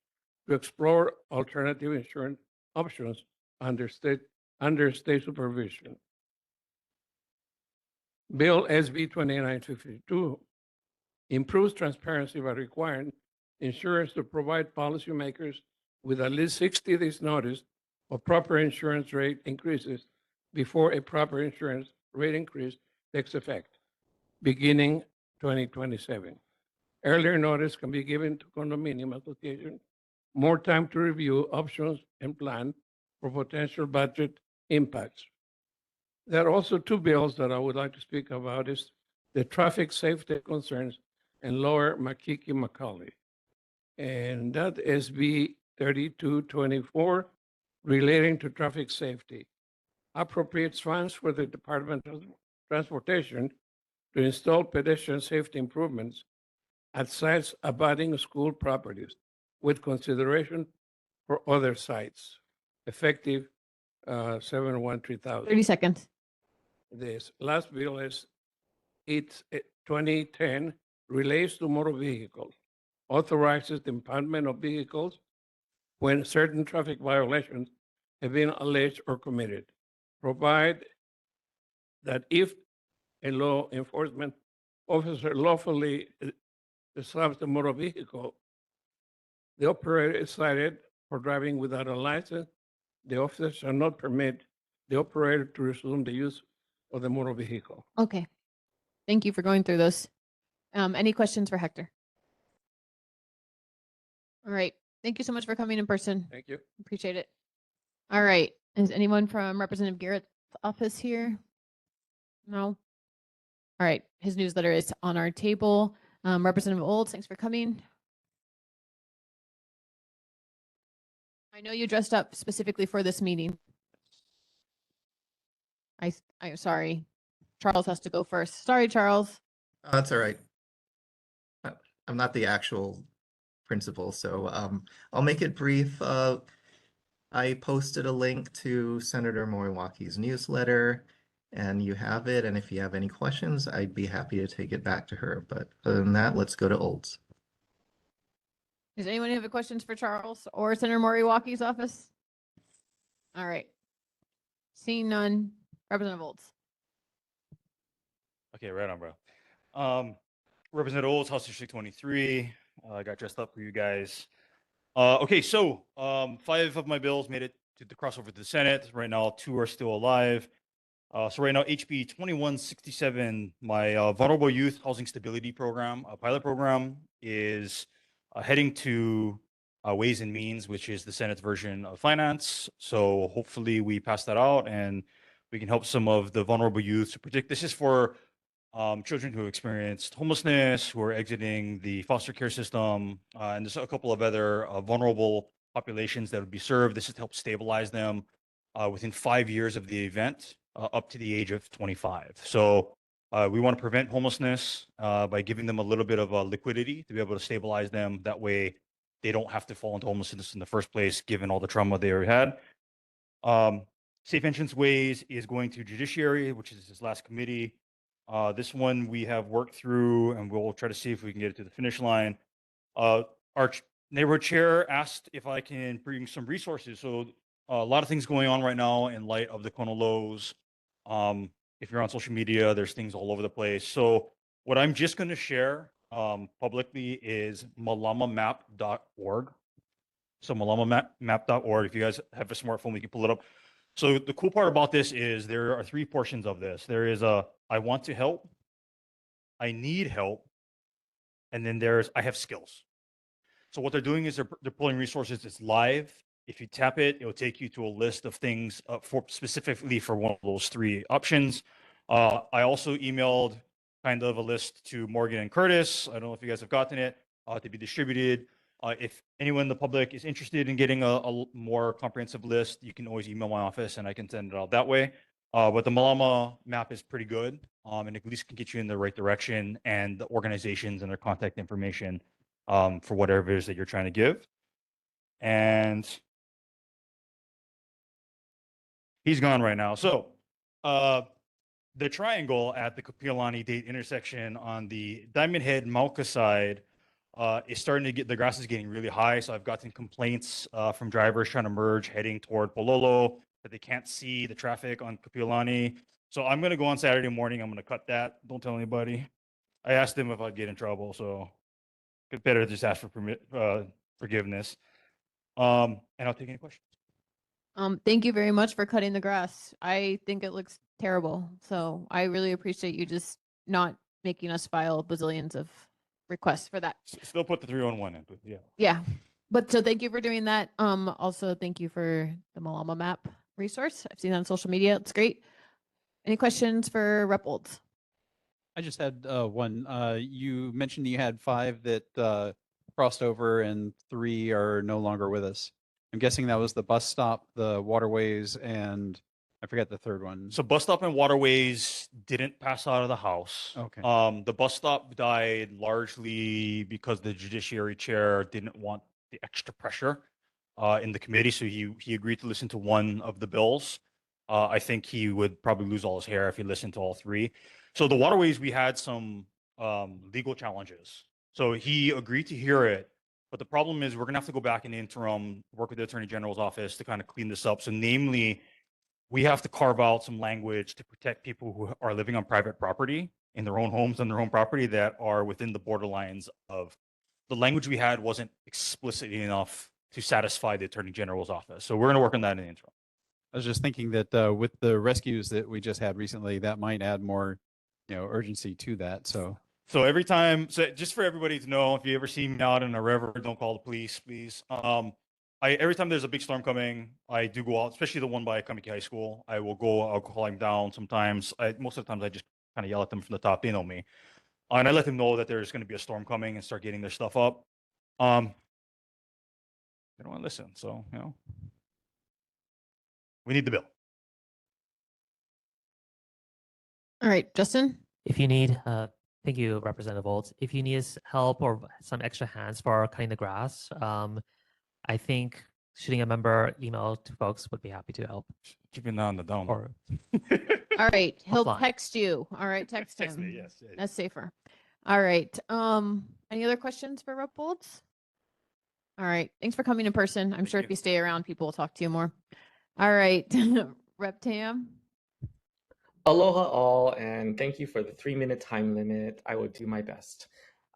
to explore alternative insurance options under state supervision. Bill SB 2952 improves transparency by requiring insurers to provide policymakers with at least 60 days notice of proper insurance rate increases before a proper insurance rate increase takes effect, beginning 2027. Earlier notice can be given to condominium association, more time to review options and plan for potential budget impacts. There are also 2 bills that I would like to speak about is the traffic safety concerns and lower McCully-Mōʻiliʻili. And that is SB 3224 relating to traffic safety. Appropriates funds for the Department of Transportation to install pedestrian safety improvements at sites abutting school properties with consideration for other sites, effective 7/1/3000. 30 seconds. This last bill is 2010, relates to motor vehicles, authorizes the impoundment of vehicles when certain traffic violations have been alleged or committed. Provide that if a law enforcement officer lawfully stops the motor vehicle, the operator is cited for driving without a license. The officer shall not permit the operator to resume the use of the motor vehicle. Okay. Thank you for going through those. Any questions for Hector? All right. Thank you so much for coming in person. Thank you. Appreciate it. All right. Is anyone from Representative Garrett's office here? No? All right. His newsletter is on our table. Representative Olds, thanks for coming. I know you dressed up specifically for this meeting. I'm sorry. Charles has to go first. Sorry, Charles. That's all right. I'm not the actual principal, so I'll make it brief. I posted a link to Senator Moriwaki's newsletter, and you have it. And if you have any questions, I'd be happy to take it back to her. But other than that, let's go to Olds. Does anyone have any questions for Charles or Senator Moriwaki's office? All right. Seeing none, Representative Olds. Okay, right on, bro. Representative Olds, House District 23. I got dressed up for you guys. Okay, so 5 of my bills made it to the crossover to the Senate. Right now, 2 are still alive. So right now, HB 2167, my Vulnerable Youth Housing Stability Program, a pilot program, is heading to Ways and Means, which is the Senate's version of finance. So hopefully we pass that out and we can help some of the vulnerable youth to predict. This is for children who experienced homelessness, who are exiting the foster care system, and there's a couple of other vulnerable populations that would be served. This is to help stabilize them within 5 years of the event up to the age of 25. So we want to prevent homelessness by giving them a little bit of liquidity to be able to stabilize them. That way they don't have to fall into homelessness in the first place, given all the trauma they already had. Safe Entrance Ways is going to Judiciary, which is this last committee. This one we have worked through, and we'll try to see if we can get it to the finish line. Our neighborhood chair asked if I can bring some resources. So a lot of things going on right now in light of the Kona lows. If you're on social media, there's things all over the place. So what I'm just going to share publicly is malamamap.org. So malamamap.org. If you guys have a smartphone, we can pull it up. So the cool part about this is there are 3 portions of this. There is I want to help, I need help, and then there's I have skills. So what they're doing is they're pulling resources. It's live. If you tap it, it will take you to a list of things for specifically for one of those 3 options. I also emailed kind of a list to Morgan and Curtis. I don't know if you guys have gotten it to be distributed. If anyone in the public is interested in getting a more comprehensive list, you can always email my office and I can send it out that way. But the Malama map is pretty good, and at least can get you in the right direction and the organizations and their contact information for whatever it is that you're trying to give. And he's gone right now. So the triangle at the Kapiolani Date intersection on the Diamond Head Mauka side is starting to get, the grass is getting really high. So I've gotten complaints from drivers trying to merge heading toward Pololo that they can't see the traffic on Kapiolani. So I'm going to go on Saturday morning. I'm going to cut that. Don't tell anybody. I asked them if I'd get in trouble. So it's better to just ask for forgiveness. And I'll take any questions. Thank you very much for cutting the grass. I think it looks terrible. So I really appreciate you just not making us file bazillions of requests for that. Still put the 311 in, but yeah. Yeah. But so thank you for doing that. Also thank you for the Malama map resource. I've seen that on social media. It's great. Any questions for Rep. Olds? I just had one. You mentioned you had 5 that crossed over and 3 are no longer with us. I'm guessing that was the bus stop, the waterways, and I forget the third one. So bus stop and waterways didn't pass out of the house. Okay. The bus stop died largely because the judiciary chair didn't want the extra pressure in the committee. So he agreed to listen to one of the bills. I think he would probably lose all his hair if he listened to all 3. So the waterways, we had some legal challenges. So he agreed to hear it. But the problem is we're going to have to go back in the interim, work with the Attorney General's office to kind of clean this up. So namely, we have to carve out some language to protect people who are living on private property in their own homes, on their own property that are within the borderlines of the language we had wasn't explicitly enough to satisfy the Attorney General's office. So we're going to work on that in the interim. I was just thinking that with the rescues that we just had recently, that might add more, urgency to that. So every time, so just for everybody to know, if you ever see me out in a river, don't call the police, please. Every time there's a big storm coming, I do go out, especially the one by Kamiki High School. I'll climb down sometimes. Most of the times I just kind of yell at them from the top. They know me. And I let them know that there's going to be a storm coming and start getting their stuff up. They don't want to listen. So, we need the bill. All right, Justin? If you need, thank you, Representative Olds. If you need help or some extra hands for cutting the grass, I think shooting a member email to folks would be happy to help. Keeping that on the down. Or All right, he'll Offline. text you. All right, text him. Text me, yes, yeah, yeah. That's safer. All right. Any other questions for Rep. Olds? All right. Thanks for coming in person. I'm sure if you stay around, people will talk to you more. All right. Rep. Tam. Aloha all, and thank you for the 3-minute time limit. I will do my best.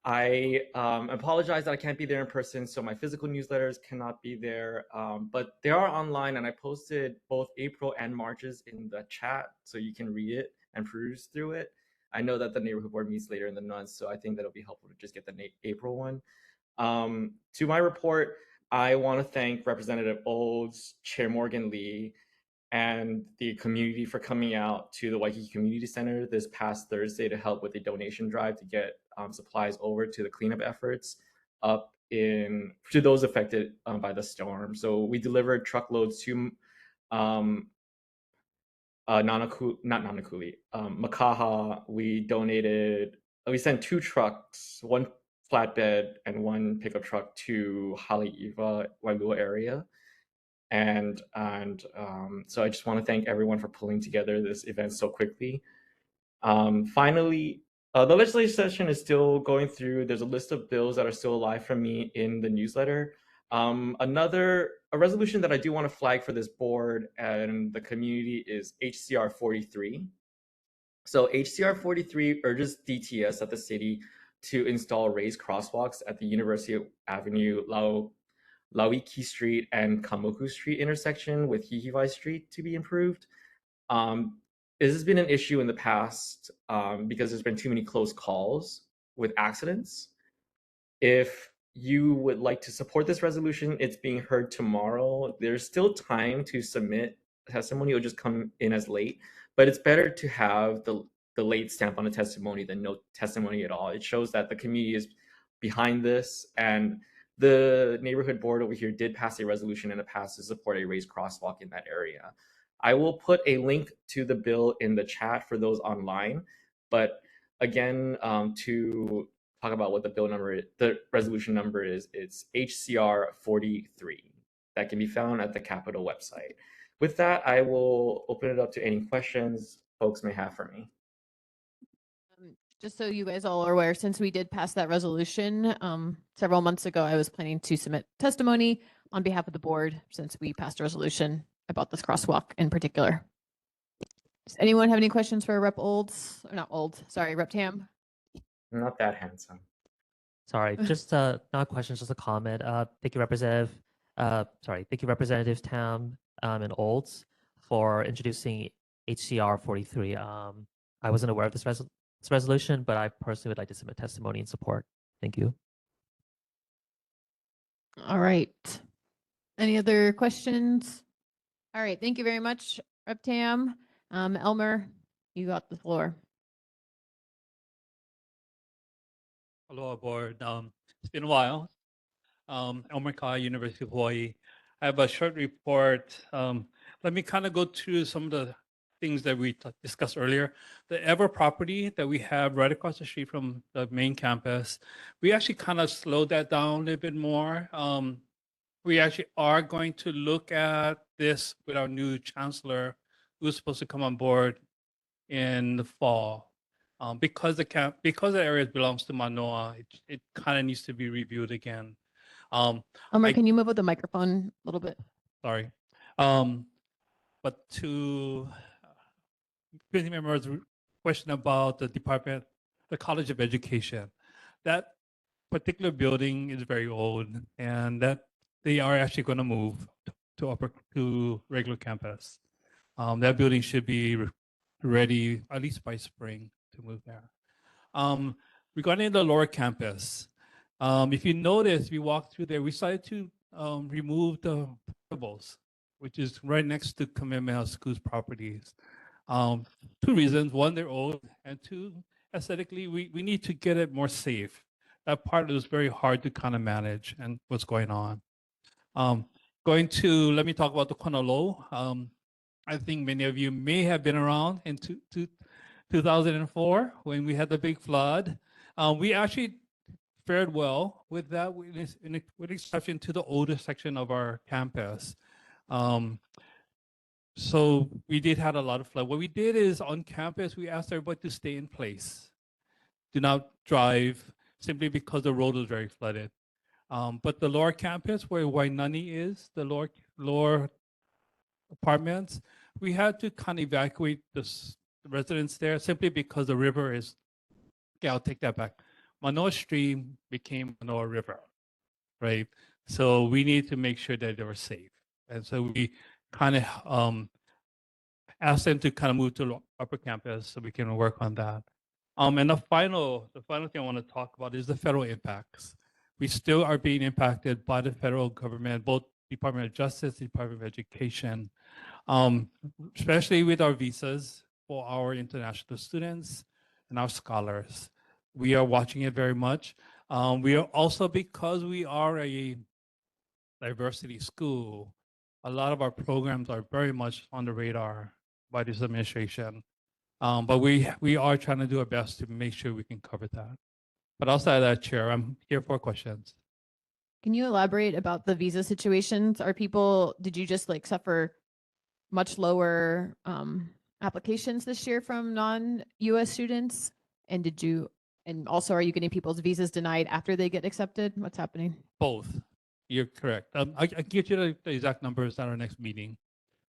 I apologize that I can't be there in person, so my physical newsletters cannot be there, but they are online, and I posted both April and March's in the chat, so you can read it and peruse through it. I know that the neighborhood board meets later in the month, so I think that'll be helpful to just get the April one. To my report, I want to thank Representative Olds, Chair Morgan Lee, and the community for coming out to the Waikiki Community Center this past Thursday to help with the donation drive to get supplies over to the cleanup efforts up to those affected by the storm. So we delivered truckloads to Makaha. We sent 2 trucks, 1 flatbed and 1 pickup truck to Haleiwa, Wailua area. And so I just want to thank everyone for pulling together this event so quickly. Finally, the legislative session is still going through. There's a list of bills that are still alive from me in the newsletter. A resolution that I do want to flag for this board and the community is HCR 43. So HCR 43 urges DTS at the city to install raised crosswalks at the University Avenue, Lauiki Street and Kamoku Street intersection with Hihiwai Street to be improved. This has been an issue in the past because there's been too many close calls with accidents. If you would like to support this resolution, it's being heard tomorrow. There's still time to submit testimony. It'll just come in as late, but it's better to have the late stamp on a testimony than no testimony at all. It shows that the community is behind this, and the neighborhood board over here did pass a resolution in the past to support a raised crosswalk in that area. I will put a link to the bill in the chat for those online, but again, to talk about what the resolution number is, it's HCR 43. That can be found at the Capitol website. With that, I will open it up to any questions folks may have for me. Just so you guys all are aware, since we did pass that resolution several months ago, I was planning to submit testimony on behalf of the board since we passed a resolution about this crosswalk in particular. Does anyone have any questions for Rep. Olds? Or not Old, sorry, Rep. Tam? Not that handsome. Sorry, just not a question, just a comment. Thank you, Representative. Thank you, Representative Tam and Olds for introducing HCR 43. I wasn't aware of this resolution, but I personally would like to submit testimony in support. Thank you. All right. Any other questions? All right. Thank you very much, Rep. Tam. Elmer, you got the floor. Hello, board. It's been a while. Elmer Kai, University of Hawaii. I have a short report. Let me kind of go through some of the things that we discussed earlier. The Ever property that we have right across the street from the main campus, we actually kind of slowed that down a little bit more. We actually are going to look at this with our new chancellor, who's supposed to come on board in the fall. Because the area belongs to Manoa, it kind of needs to be reviewed again. Elmer, can you move up the microphone a little bit? Sorry. But to committee members' question about the department, the College of Education, that particular building is very old, and that they are actually going to move to regular campus. That building should be ready at least by spring to move there. Regarding the lower campus, if you notice, we walked through there, we decided to remove the portables, which is right next to Kamehameha School's properties. 2 reasons. 1, they're old, and 2, aesthetically, we need to get it more safe. That part is very hard to kind of manage and what's going on. Let me talk about the Konolo. I think many of you may have been around in 2004 when we had the big flood. We actually fared well with that, with exception to the older section of our campus. So we did have a lot of flood. What we did is on campus, we asked everybody to stay in place. Do not drive simply because the road was very flooded. But the lower campus where Wainani is, the lower apartments, we had to kind of evacuate the residents there simply because the river is, okay, I'll take that back. Manoa Stream became Manoa River, right? So we need to make sure that they were safe. And so we kind of asked them to kind of move to upper campus so we can work on that. And the final thing I want to talk about is the federal impacts. We still are being impacted by the federal government, both Department of Justice, Department of Education, especially with our visas for our international students and our scholars. We are watching it very much. We are also, because we are a diversity school, a lot of our programs are very much on the radar by this administration. But we are trying to do our best to make sure we can cover that. But outside of that, Chair, I'm here for questions. Can you elaborate about the visa situations? Did you just like suffer much lower applications this year from non-US students? And also, are you getting people's visas denied after they get accepted? What's happening? Both. You're correct. I can get you the exact numbers at our next meeting.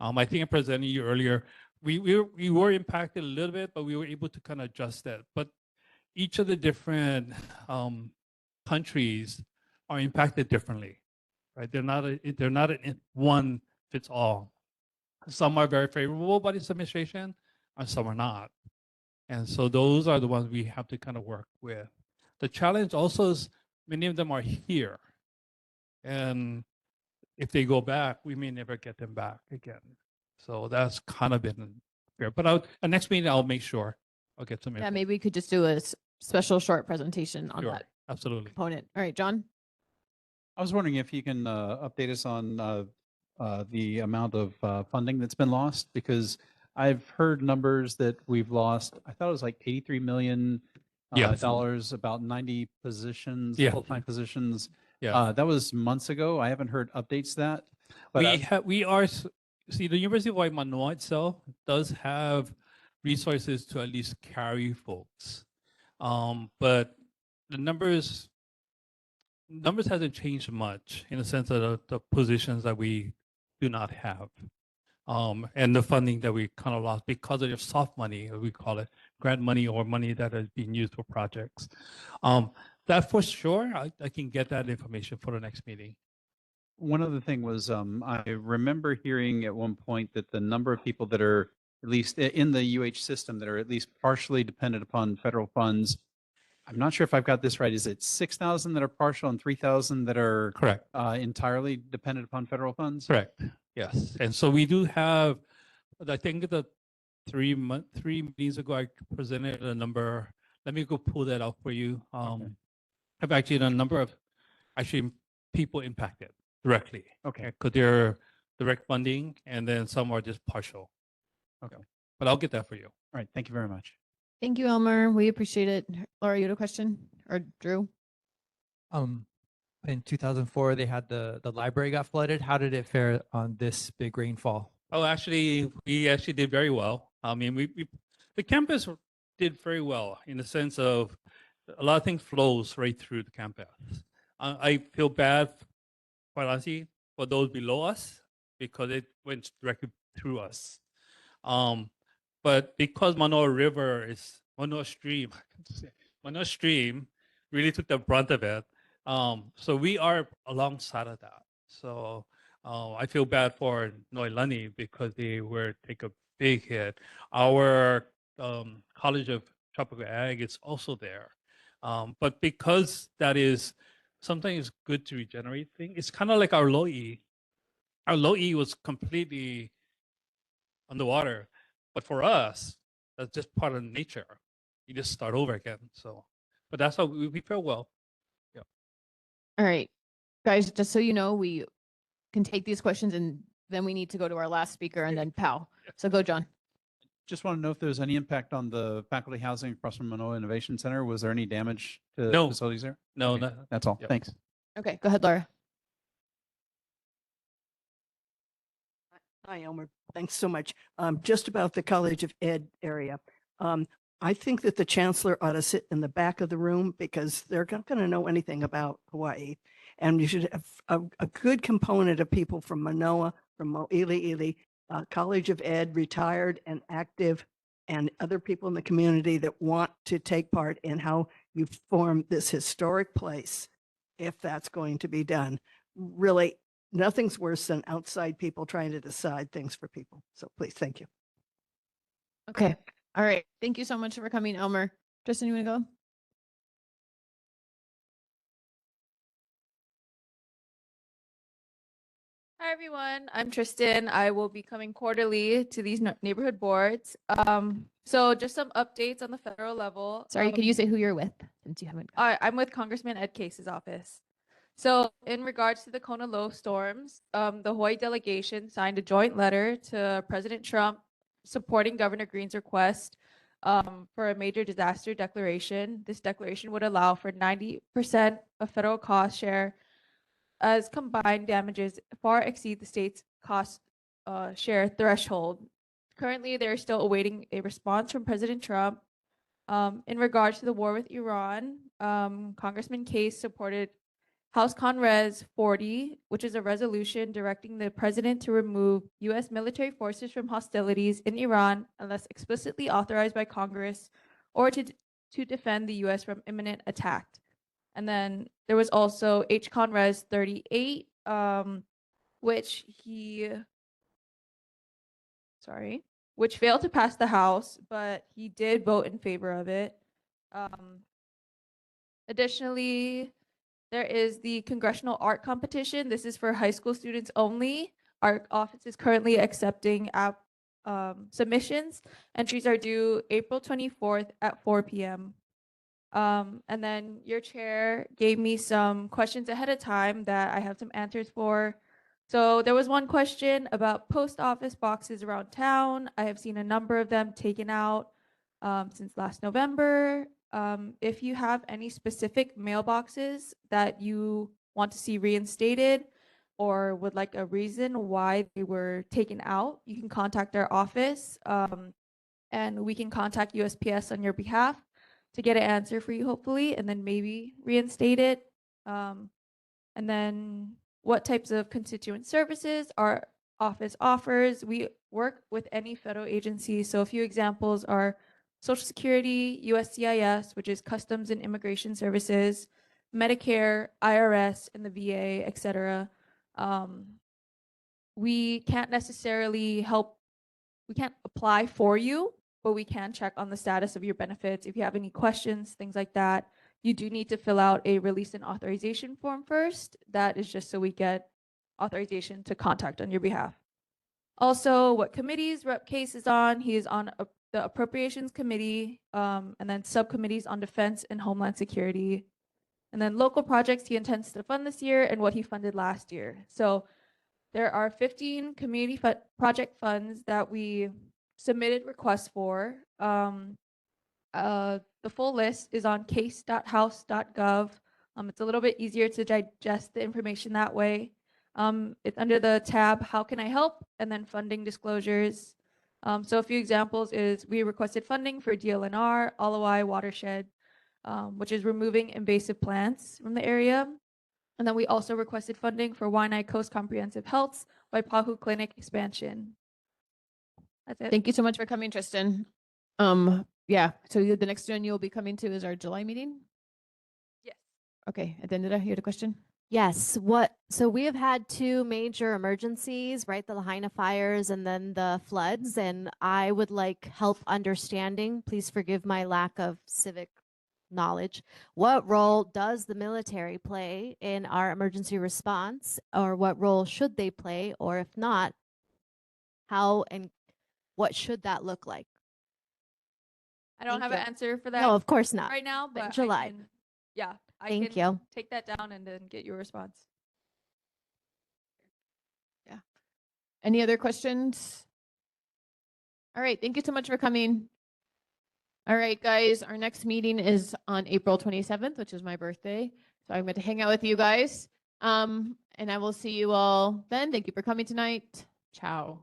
I think I presented you earlier. We were impacted a little bit, but we were able to kind of adjust that. But each of the different countries are impacted differently, right? They're not a one fits all. Some are very favorable by this administration, and some are not. And so those are the ones we have to kind of work with. The challenge also is many of them are here. And if they go back, we may never get them back again. So that's kind of been fair. But next meeting, I'll make sure I'll get some info. Yeah, maybe we could just do a special short presentation on Sure, that absolutely. component. All right, John? I was wondering if you can update us on the amount of funding that's been lost, because I've heard numbers that we've lost. I thought it was like $83 million, about 90 positions, full-time positions. That was months ago. I haven't heard updates to that. But See, the University of Hawaii Manoa itself does have resources to at least carry folks. But the numbers hasn't changed much in the sense of the positions that we do not have. And the funding that we kind of lost because of the soft money, as we call it, grant money or money that is being used for projects. That for sure, I can get that information for the next meeting. one other thing was, I remember hearing at one point that the number of people that are at least in the UH system that are at least partially dependent upon federal funds. I'm not sure if I've got this right. Is it 6,000 that are partial and 3,000 that are correct entirely dependent upon federal funds? Correct. Yes. And so we do have, I think the 3 meetings ago, I presented a number. Let me go pull that out for you. I've actually done a number of people impacted directly. Okay. Because they're direct funding and then some are just partial. Okay. But I'll get that for you. All right. Thank you very much. Thank you, Elmer. We appreciate it. Laura, you had a question? Or Drew? In 2004, they had the library got flooded. How did it fare on this big rainfall? Oh, actually, we actually did very well. I mean, the campus did very well in the sense of a lot of things flows right through the campus. I feel bad, quite honestly, for those below us because it went directly through us. But because Manoa Stream really took the brunt of it. So we are alongside of that. So I feel bad for Noilani because they were take a big hit. Our College of Tropical Ag is also there. But because that is something is good to regenerate things, it's kind of like our Lo'i. Our Lo'i was completely underwater. But for us, that's just part of nature. You just start over again. So, but that's how we feel well. Yeah. All right, guys, just so you know, we can take these questions and then we need to go to our last speaker and then Pal. So go, John. Just want to know if there's any impact on the faculty housing across from Manoa Innovation Center. Was there any damage to No. facilities there? No, Okay, no. that's all. Yep. Thanks. Okay, go ahead, Laura. Hi, Elmer. Thanks so much. Just about the College of Ed area. I think that the chancellor ought to sit in the back of the room because they're not going to know anything about Hawaii. And you should have a good component of people from Manoa, from Mōʻiliʻili, College of Ed, retired and active, and other people in the community that want to take part in how you form this historic place, if that's going to be done. Really, nothing's worse than outside people trying to decide things for people. So please, thank you. Okay. All right. Thank you so much for coming, Elmer. Tristan, you want to go? Hi, everyone. I'm Tristan. I will be coming quarterly to these neighborhood boards. So just some updates on the federal level. Sorry, could you say who you're with since you haven't? I'm with Congressman Ed Case's office. So in regards to the Kona low storms, the Hawaii delegation signed a joint letter to President Trump supporting Governor Green's request for a major disaster declaration. This declaration would allow for 90% of federal cost share as combined damages far exceed the state's cost share threshold. Currently, they're still awaiting a response from President Trump. In regards to the war with Iran, Congressman Case supported House Con Res 40, which is a resolution directing the president to remove U.S. military forces from hostilities in Iran unless explicitly authorized by Congress or to defend the U.S. from imminent attack. And then there was also H. Con Res 38, which which failed to pass the House, but he did vote in favor of it. Additionally, there is the Congressional Art Competition. This is for high school students only. Our office is currently accepting submissions. Entries are due April 24th at 4 p.m. And then your chair gave me some questions ahead of time that I have some answers for. So there was one question about post office boxes around town. I have seen a number of them taken out since last November. If you have any specific mailboxes that you want to see reinstated or would like a reason why they were taken out, you can contact our office and we can contact USPS on your behalf to get an answer for you, hopefully, and then maybe reinstate it. And then what types of constituent services our office offers. We work with any federal agency. So a few examples are Social Security, USCIS, which is Customs and Immigration Services, Medicare, IRS, and the VA, et cetera. We can't necessarily help, we can't apply for you, but we can check on the status of your benefits. If you have any questions, things like that, you do need to fill out a release and authorization form first. That is just so we get authorization to contact on your behalf. Also, what committees Rep. Case is on. He is on the Appropriations Committee, and then subcommittees on Defense and Homeland Security. And then local projects he intends to fund this year and what he funded last year. So there are 15 community project funds that we submitted requests for. The full list is on case.house.gov. It's a little bit easier to digest the information that way. It's under the tab, How Can I Help? And then funding disclosures. So a few examples is we requested funding for DLNR, Alawai watershed, which is removing invasive plants from the area. And then we also requested funding for Waianae Coast Comprehensive Health's Waipahu Clinic expansion. That's it. Thank you so much for coming, Tristan. Yeah, so the next one you'll be coming to is our July meeting? Yes. Okay, Adendida, you had a question? Yes, so we have had two major emergencies, right? The Lahaina fires and then the floods, and I would like help understanding. Please forgive my lack of civic knowledge. What role does the military play in our emergency response, or what role should they play, or if not, how and what should that look like? I don't have an answer for that. No, of course not. Right now, but July. I can, yeah, I Thank can you. take that down and then get your response. Yeah. Any other questions? All right, thank you so much for coming. All right, guys, our next meeting is on April 27th, which is my birthday. So I'm going to hang out with you guys. And I will see you all then. Thank you for coming tonight. Ciao.